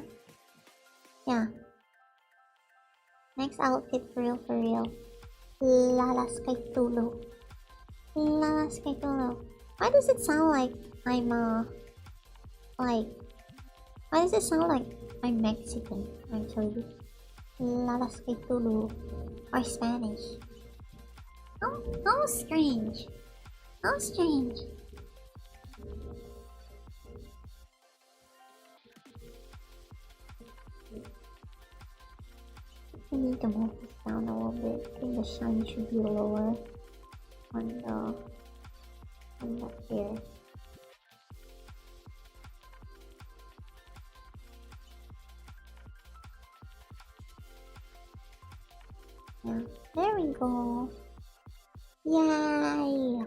Yeah. Next outfit for real. Lala Sky Tulu. Lala Sky Tulu. Why does it sound like I'm why does it sound like I'm Mexican, actually? Lala Sky Tulu. Or Spanish. How strange. How strange. I need to move this down a little bit. I think the shine should be lower on the hair. Yeah, there we go. Yay!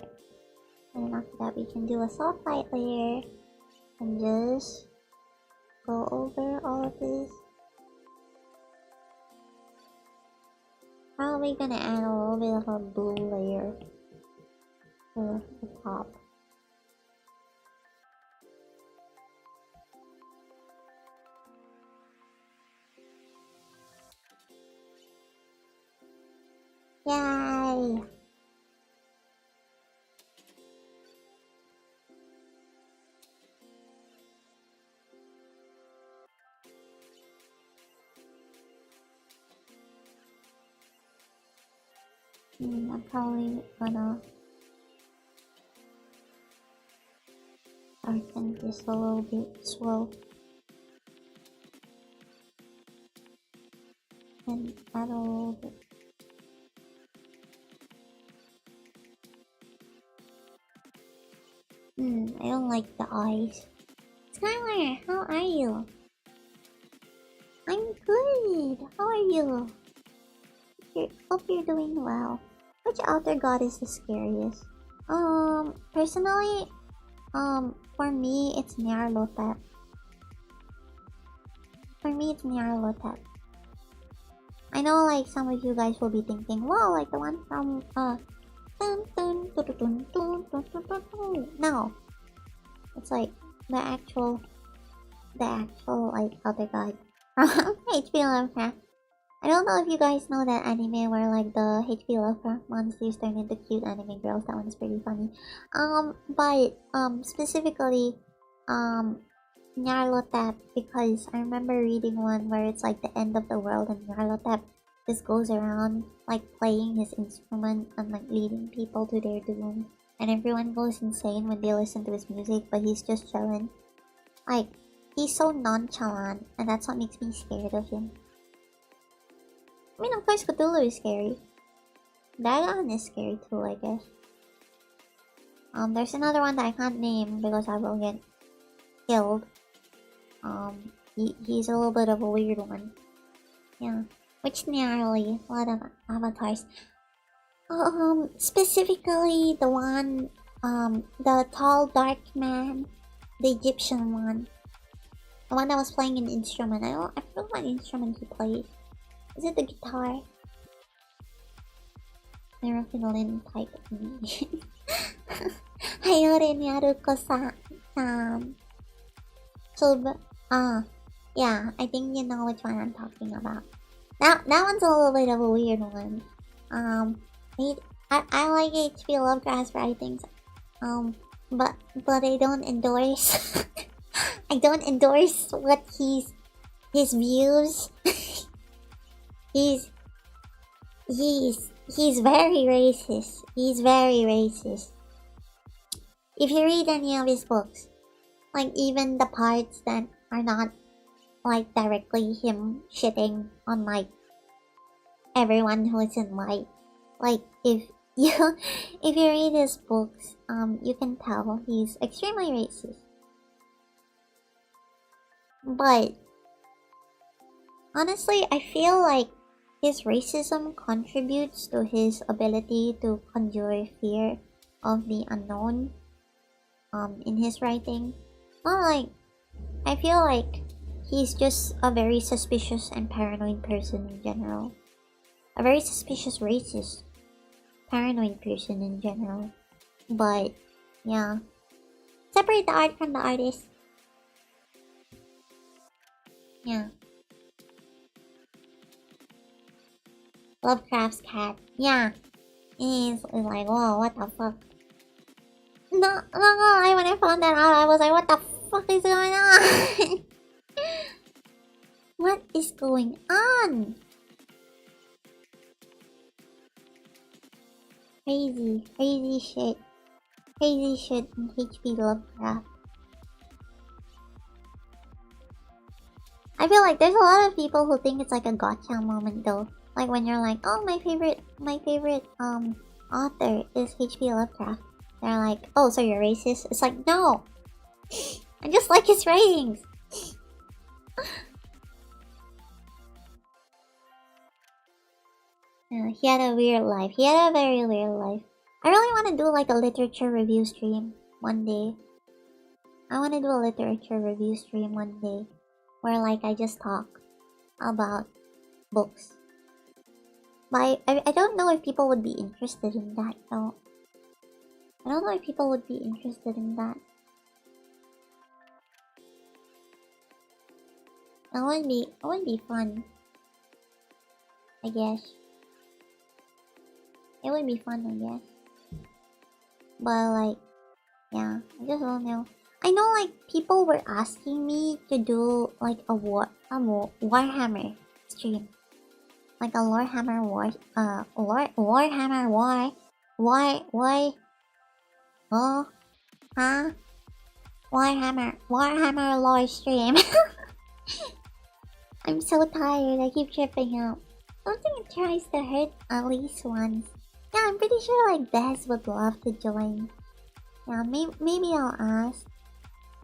And after that, we can do a soft light layer and just go over all of this. Probably gonna add a little bit of a blue layer to the top. Yay! I'm probably gonna darken this a little bit as well. And add a little bit. I don't like the eyes. Skyler, how are you? I'm good. How are you? Hope you're doing well. Which outer god is the scariest? Personally, for me, it's Nyarlathotep. For me, it's Nyarlathotep. I know, like, some of you guys will be thinking, wow, like the one from, no. It's like, the actual, like, outer god from H.P. Lovecraft. I don't know if you guys know that anime where like the H.P. Lovecraft monsters turn into cute anime girls. That one's pretty funny. But specifically, Nyarlathotep, because I remember reading one where it's like the end of the world and Nyarlathotep just goes around like playing his instrument and like leading people to their doom, and everyone goes insane when they listen to his music, but he's just chilling. Like, he's so nonchalant, and that's what makes me scared of him. I mean, of course Cthulhu is scary. Dagon is scary too, I guess. There's another one that I can't name because I will get killed. He's a little bit of a weird one. Yeah. Which narrowly, a lot of avatars. Specifically the one, the tall dark man, the Egyptian one. The one that was playing an instrument. I forgot what instrument he plays. Is it the guitar? Neurofilin type of me. Hayore Nyaruko-san. Yeah, I think you know which one I'm talking about. That one's a little bit of a weird one. I like H.P. Lovecraft's writings. But I don't endorse. I don't endorse what his views. He's very racist. He's very racist. If you read any of his books, like even the parts that are not like directly him shitting on like everyone who is in light, like if you read his books, you can tell he's extremely racist. But honestly, I feel like his racism contributes to his ability to conjure fear of the unknown in his writing. Not like, I feel like he's just a very suspicious and paranoid person in general. A very suspicious, racist, paranoid person in general. But yeah, separate the art from the artist. Yeah. Lovecraft's cat. Yeah. He's like, whoa, what the fuck? No, when I found that out, I was like, what the fuck is going on? What is going on? Crazy shit. Crazy shit in H.P. Lovecraft. I feel like there's a lot of people who think it's like a gotcha moment though. Like when you're like, oh, my favorite author is H.P. Lovecraft. They're like, oh, so you're racist? It's like, no! I just like his writings! He had a weird life. He had a very weird life. I really want to do like a literature review stream one day. I want to do a literature review stream one day. Where like I just talk about books. But I don't know if people would be interested in that though. I don't know if people would be interested in that. It would be fun. I guess. It would be fun, I guess. But like, yeah, I just don't know. I know like people were asking me to do like a Warhammer stream. Like a Warhammer war Warhammer lore stream. I'm so tired, I keep tripping out. I don't think it tries to hurt at least once. Yeah, I'm pretty sure like Des would love to join. Yeah, maybe I'll ask.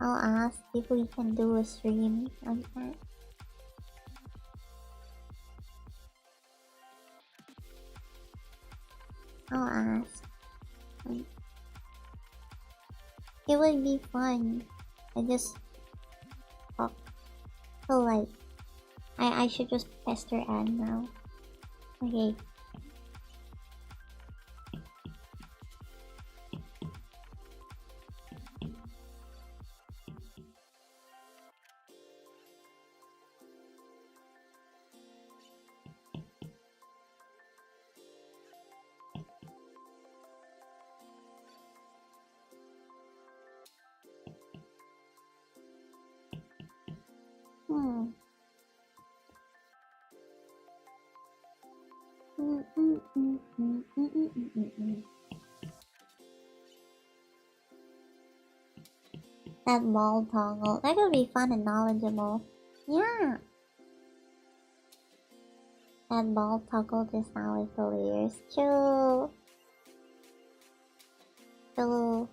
I'll ask if we can do a stream like that. I'll ask. It would be fun. I just feel like I should just pester Anne now. Okay. That ball toggle. That could be fun and knowledgeable. Yeah. That ball toggle just now is hilarious. Chill. Chill.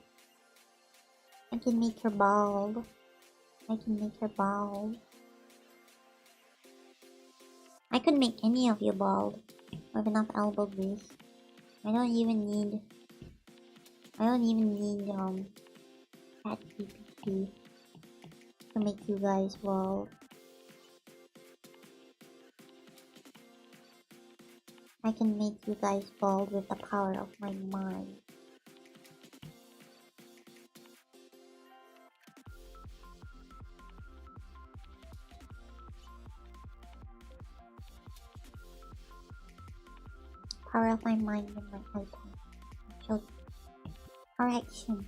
I can make her bald. I can make her bald. I could make any of you bald with enough elbow grease. I don't even need ChatGPT to make you guys bald. I can make you guys bald with the power of my mind. Power of my mind and my iPad. So, correction.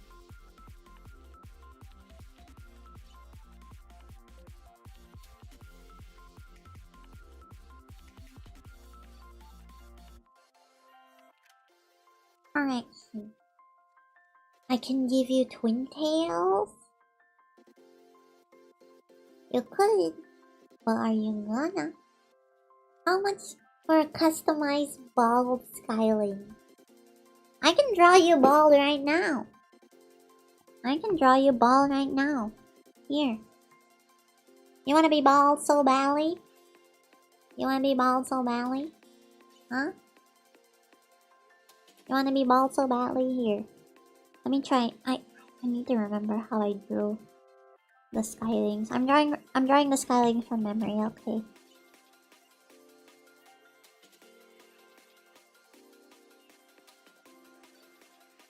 Correction. I can give you twin tails. You could, but are you gonna? How much for a customized bald styling? I can draw you bald right now. I can draw you bald right now. Here. You wanna be bald so badly? You wanna be bald so badly? Huh? You wanna be bald so badly? Here. Let me try. I need to remember how I drew the skylings. I'm drawing the skylings from memory, okay.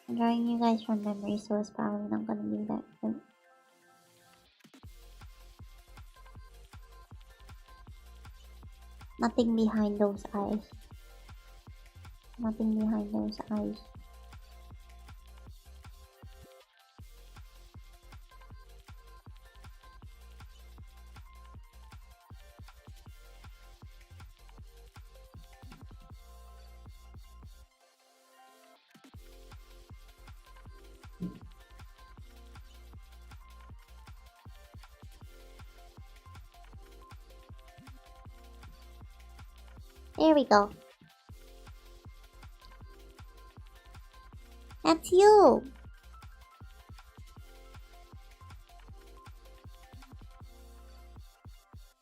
I'm drawing you guys from memory, so it's probably not gonna be that good. Nothing behind those eyes. Nothing behind those eyes. There we go. That's you.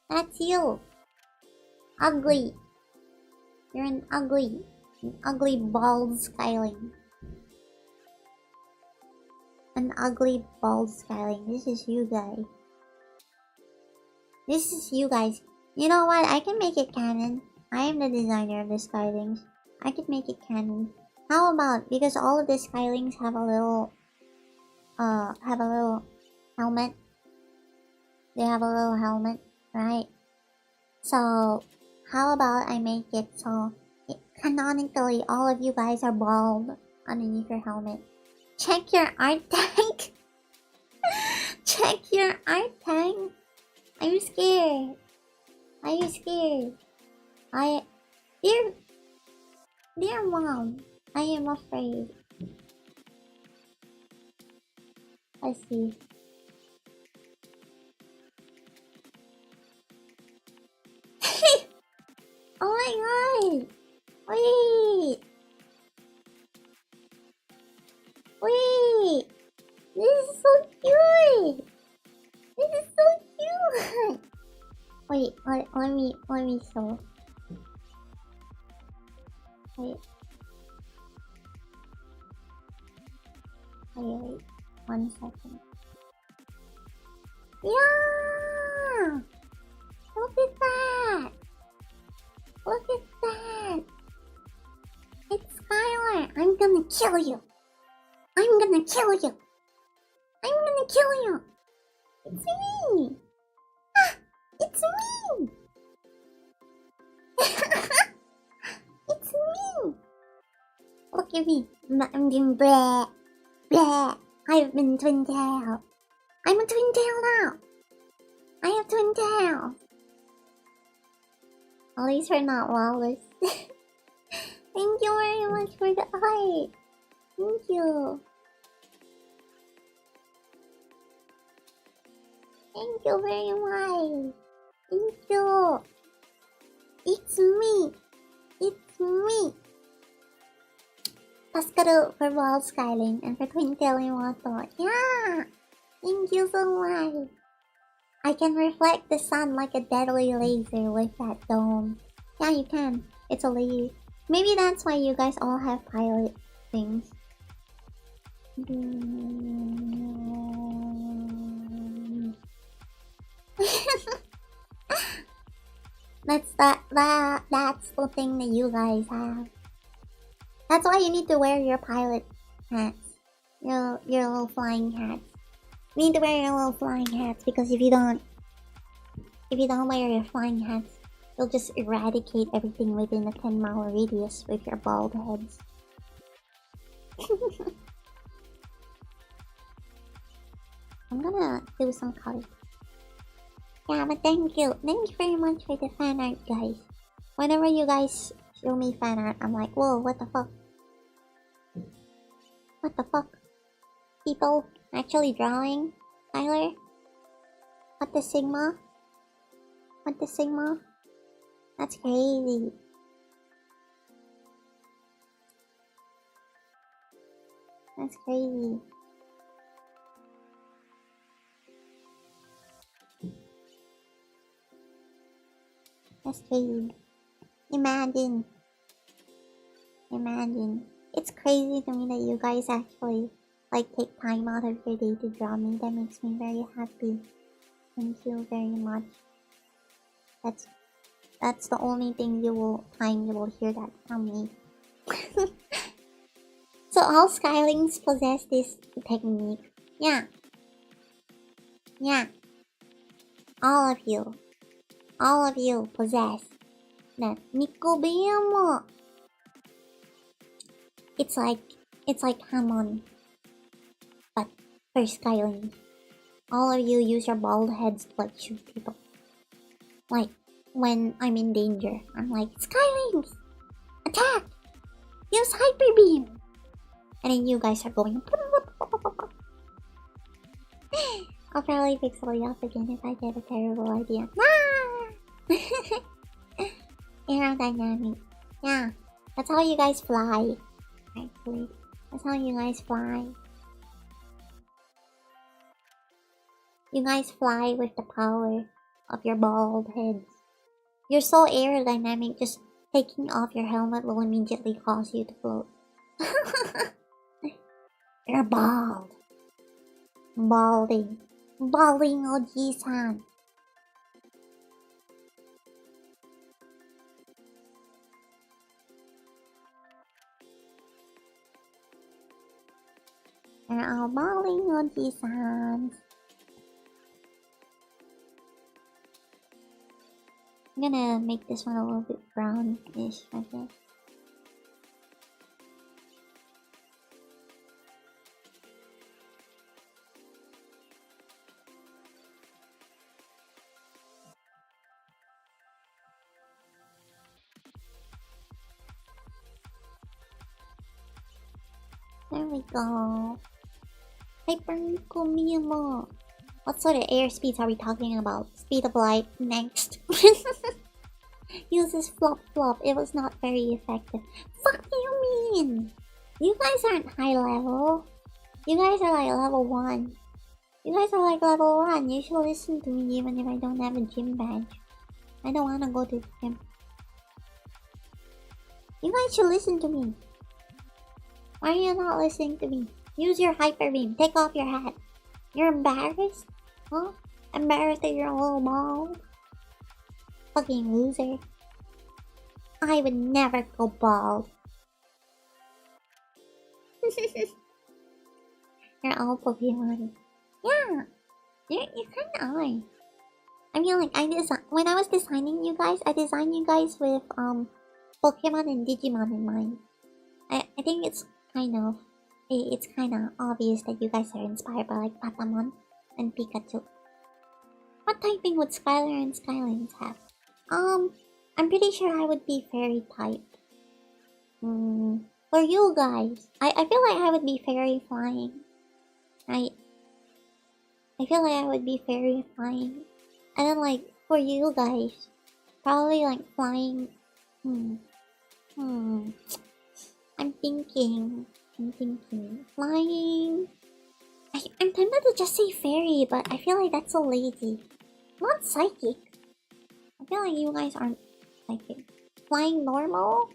That's you. Ugly. You're an ugly bald skyling. An ugly bald skyling. This is you guys. This is you guys. You know what? I can make it canon. I am the designer of the skylings. I could make it canon. How about, because all of the skylings have a little helmet. They have a little helmet, right? So how about I make it so canonically all of you guys are bald underneath your helmet. Check your art tank. Check your art tank. Are you scared? Are you scared? Dear mom, I am afraid. I see. Oh my god! Wait! Wait! This is so cute! This is so cute! Wait, let me show. Wait. Wait, 1 second. Yeah! Look at that! Look at that! It's Skyler! I'm gonna kill you! I'm gonna kill you! I'm gonna kill you! It's me! Ah, it's me! It's me! Look at me! I'm doing bleh! Bleh! I've been twin tail! I'm a twin tail now! I have twin tail. At least we're not lawless. Thank you very much for the art. Thank you. Thank you very much. Thank you. It's me. It's me. Pascado for wall skyling and for twin tailing water. Yeah. Thank you so much. I can reflect the sun like a deadly laser with that dome. Yeah, you can. It's a laser. Maybe that's why you guys all have pilot things. That's the thing that you guys have. That's why you need to wear your pilot hats. Your little flying hats. You need to wear your little flying hats because if you don't wear your flying hats, you'll just eradicate everything within a 10-mile radius with your bald heads. I'm gonna do some color. Yeah, but thank you. Thank you very much for the fan art, guys. Whenever you guys show me fan art, I'm like, whoa, what the fuck? What the fuck? People actually drawing? Skyler? What the sigma? What the sigma? That's crazy. That's crazy. That's crazy. Imagine. It's crazy to me that you guys actually take time out of your day to draw me. That makes me very happy. Thank you very much. That's the only time you will hear that from me. So all Skylings possess this technique. Yeah. All of you possess that. Mikobiyamo. It's like Hamon, but for Skylings. All of you use your bald heads to shoot people. Like when I'm in danger, I'm like, Skylings, attack! Use hyper beam. And then you guys are going. I'll probably pixel you up again if I get a terrible idea. Aerodynamic. Yeah, that's how you guys fly. Actually, that's how you guys fly. You guys fly with the power of your bald heads. You're so aerodynamic, just taking off your helmet will immediately cause you to float. You're bald. Balding Oji-san. You're all balding Oji-san. I'm gonna make this one a little bit brownish, okay? There we go. Hypermiyamo. What sort of airspeeds are we talking about? Speed of light next. Uses flop. It was not very effective. Fuck you mean? You guys aren't high level. You guys are like level 1. You guys are like level 1. You should listen to me even if I don't have a gym badge. I don't wanna go to the gym. You guys should listen to me. Why are you not listening to me? Use your hyper beam. Take off your hat. You're embarrassed? Huh? Embarrassed that you're a little bald? Fucking loser. I would never go bald. You're all Pokemon. Yeah. You kinda are. I mean, like, when I was designing you guys, I designed you guys with Pokemon and Digimon in mind. I think it's kind of obvious that you guys are inspired by like Patamon and Pikachu. What typing would Skyler and Skylines have? I'm pretty sure I would be fairy type. For you guys, I feel like I would be fairy flying. Right? I feel like I would be fairy flying. And then like, for you guys, probably like flying. I'm thinking. Flying. I'm tempted to just say fairy, but I feel like that's so lazy. Not psychic. I feel like you guys aren't psychic. Flying normal?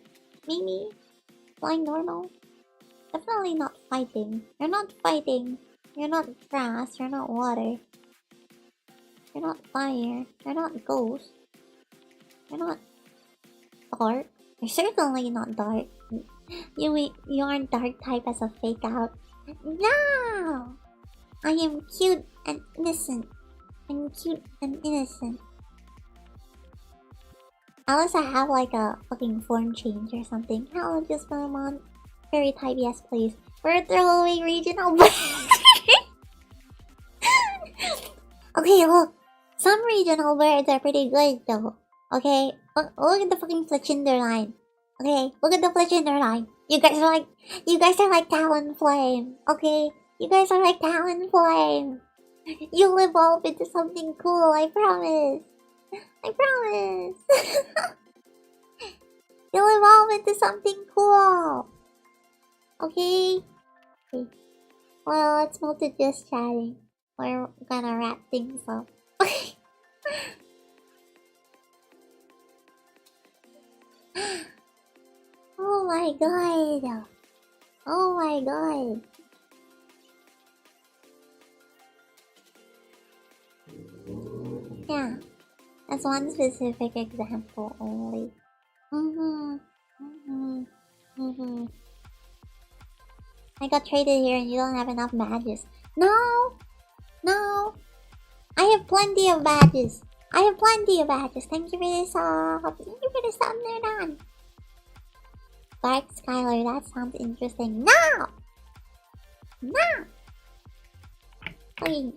Maybe? Flying normal? Definitely not fighting. You're not fighting. You're not grass. You're not water. You're not fire. You're not ghost. You're not dark. You're certainly not dark. You aren't dark type as a fake out. No! I am cute and innocent. I'm cute and innocent. Unless I have like a fucking form change or something. Hello, just Paramount. Fairy type, yes please. We're throwaway regional bird. Okay, look. Some regional birds are pretty good though. Okay, look at the fucking Fletchinder line. Okay, look at the Fletchinder line. You guys are like Talonflame. Okay, you guys are like Talonflame. You'll evolve into something cool, I promise. I promise. You'll evolve into something cool. Okay? Okay. Well, let's move to just chatting. We're gonna wrap things up. Oh my god. Oh my god. Yeah. That's one specific example only. I got traded here and you don't have enough badges. No! No! I have plenty of badges. Thank you for the sub. Thank you for the sub, Nerdan. Dark Skyler, that sounds interesting. No! No! Okay.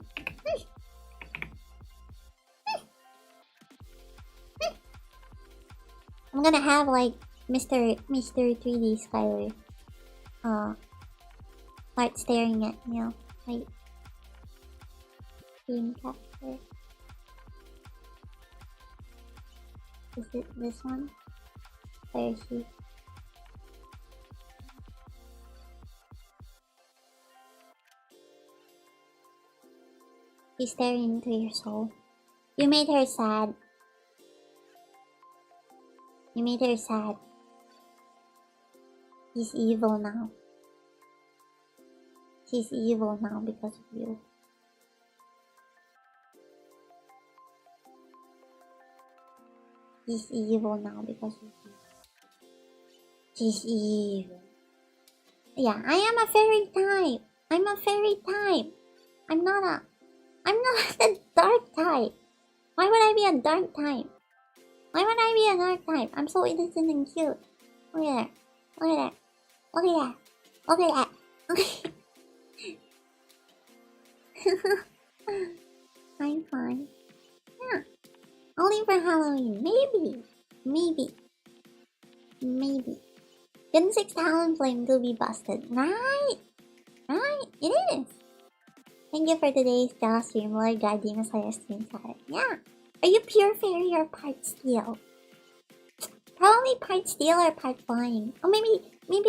I'm gonna have like Mr. 3D Skyler start staring at me. Wait. Screen capture. Is it this one? Where is he? He's staring into your soul. You made her sad. You made her sad. He's evil now. She's evil now because of you. He's evil now because of you. She's evil. Yeah, I am a fairy type. I'm a fairy type. I'm not a dark type. Why would I be a dark type? Why would I be a dark type? I'm so innocent and cute. Look at that. Look at that. Look at that. Look at that. Okay. I'm fun. Yeah. Only for Halloween. Maybe. Gen 6 Talonflame will be busted. Right? It is. Thank you for today's Joss stream. Lord God, Demon Slayer stream side. Yeah. Are you pure fairy or part steel? Probably part steel or part flying. Or maybe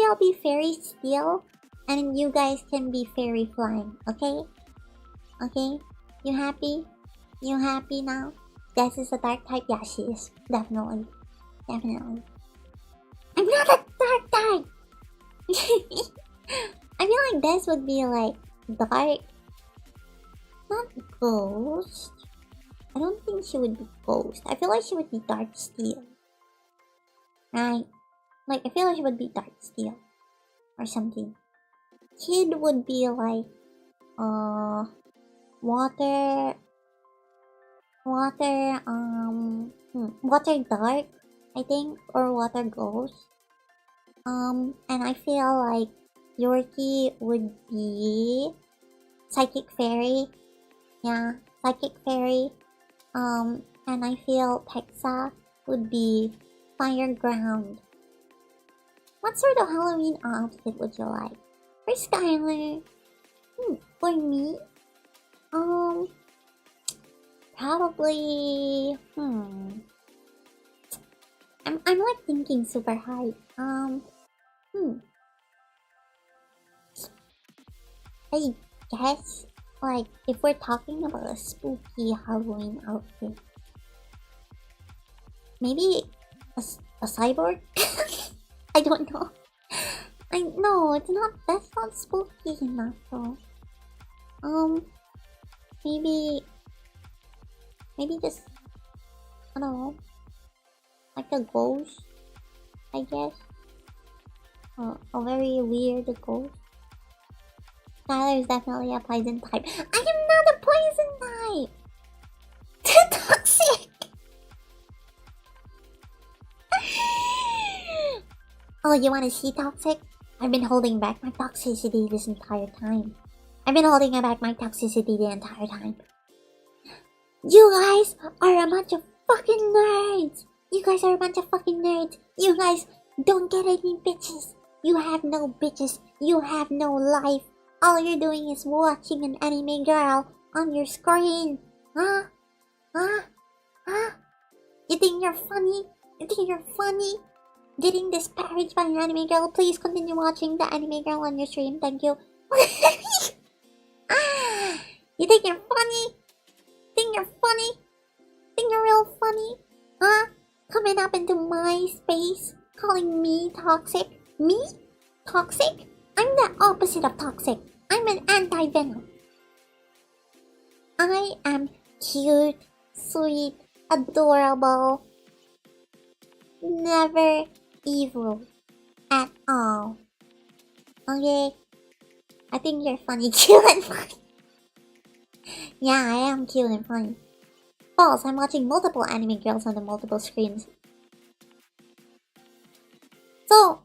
I'll be fairy steel and you guys can be fairy flying. Okay? Okay? You happy? You happy now? Des is a dark type? Yeah, she is. Definitely. I'm not a dark type! I feel like Des would be like dark. Not ghost. I don't think she would be ghost. I feel like she would be dark steel. Right? Like, I feel like she would be dark steel. Or something. Kid would be like, water dark, I think, or water ghost. And I feel like Yorkie would be psychic fairy. Yeah, psychic fairy. And I feel Texa would be Fireground. What sort of Halloween outfit would you like? For Skyler? For me? Probably... I'm like thinking super hard. I guess, like, if we're talking about a spooky Halloween outfit, maybe a cyborg? I don't know. No, it's not. That's not spooky enough, though. Maybe just, I don't know, like a ghost, I guess. A very weird ghost. Skyler is definitely a poison type. I am not a poison type! Toxic! Oh, you wanna see toxic? I've been holding back my toxicity this entire time. You guys are a bunch of fucking nerds! You guys don't get any bitches! You have no bitches! You have no life! All you're doing is watching an anime girl on your screen! Huh? You think you're funny? Getting disparaged by an anime girl? Please continue watching the anime girl on your stream, thank you. You think you're funny? Think you're real funny? Huh? Coming up into my space, calling me toxic? Me? Toxic? I'm the opposite of toxic. I'm an anti-venom. I am cute, sweet, adorable, never evil at all. Okay? I think you're funny, cute and funny. Yeah, I am cute and funny. False, I'm watching multiple anime girls on the multiple screens. So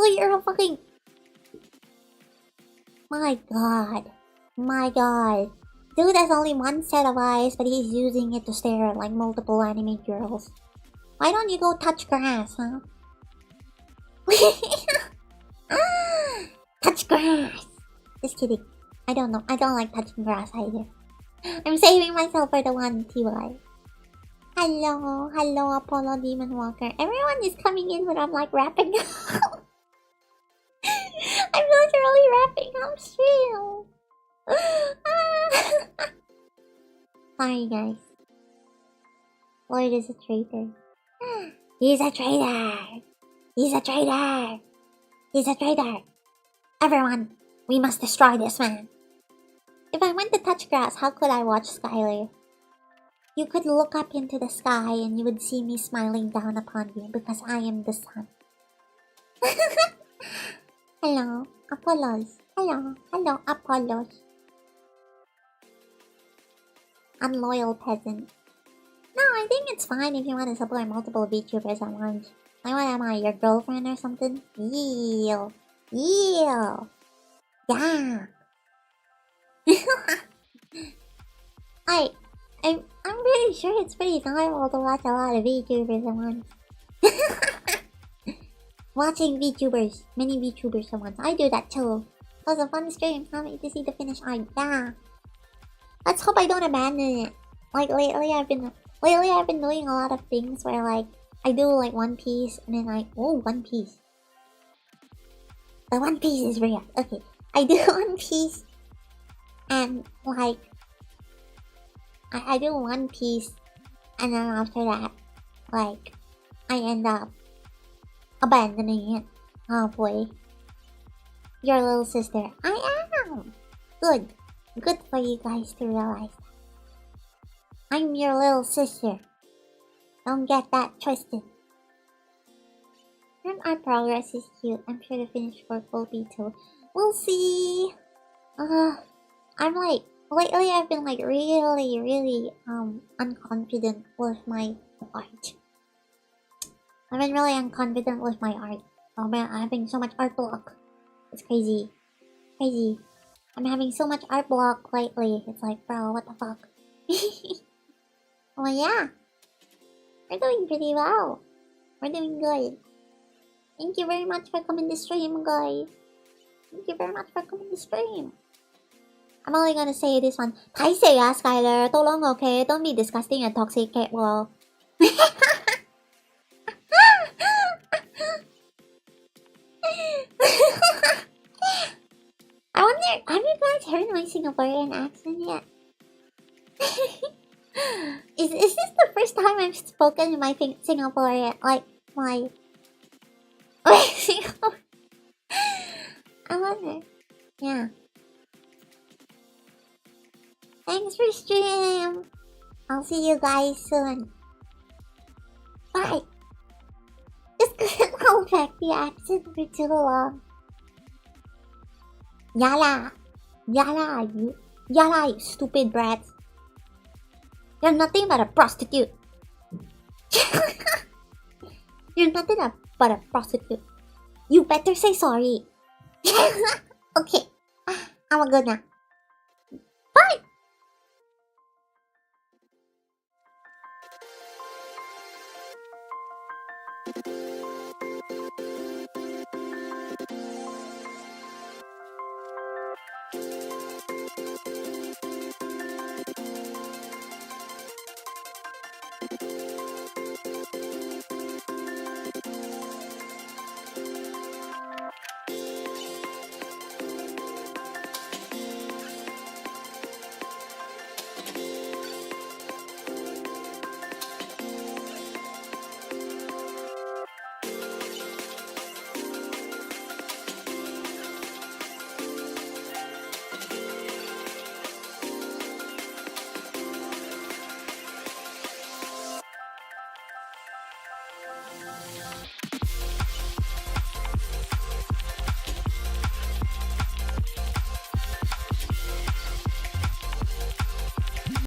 you're a fucking... My god. Dude has only one set of eyes, but he's using it to stare at like multiple anime girls. Why don't you go touch grass, huh? Touch grass! Just kidding. I don't know. I don't like touching grass either. I'm saving myself for the one, TY. Hello, Apollo Demon Walker. Everyone is coming in when I'm like wrapping up. I'm literally wrapping up stream. Sorry, guys. Lloyd is a traitor. He's a traitor. Everyone, we must destroy this man. If I went to touch grass, how could I watch Skyler? You could look up into the sky and you would see me smiling down upon you because I am the sun. Hello, Apollos. Hello, Apollos. Unloyal peasant. No, I think it's fine if you want to support multiple VTubers at once. Like, what am I, your girlfriend or something? Yeah. I'm pretty sure it's pretty normal to watch a lot of VTubers at once. Watching VTubers, many VTubers at once. I do that too. It was a fun stream. Can't wait to see the finished art. Yeah. Let's hope I don't abandon it. Like lately I've been doing a lot of things where like I do like One Piece and then One Piece. The One Piece is real. Okay. I do One Piece and like I do One Piece and then after that like I end up abandoning it halfway. Your little sister. I am! Good for you guys to realize that. I'm your little sister. Don't get that twisted. And our progress is cute. I'm sure the finished work will be too. We'll see. I'm like, lately I've been like really unconfident with my art. I've been really unconfident with my art. I'm having so much art block. It's crazy. I'm having so much art block lately. It's like, bro, what the fuck? Oh yeah. We're doing pretty well. We're doing good. Thank you very much for coming to stream, guys. Thank you very much for coming to stream. I'm only gonna say this one. Thái say Skyler. Too long, okay? Don't be disgusting and toxic, well. I wonder, have you guys heard my Singaporean accent yet? Is this the first time I've spoken in my Singaporean, like, my Singapore? I wonder. Yeah. Thanks for stream. I'll see you guys soon. Bye. Just couldn't hold back the accent for too long. Yala, you stupid brats. You're nothing but a prostitute. You're nothing but a prostitute. You better say sorry. Okay, I'm a good now. Bye.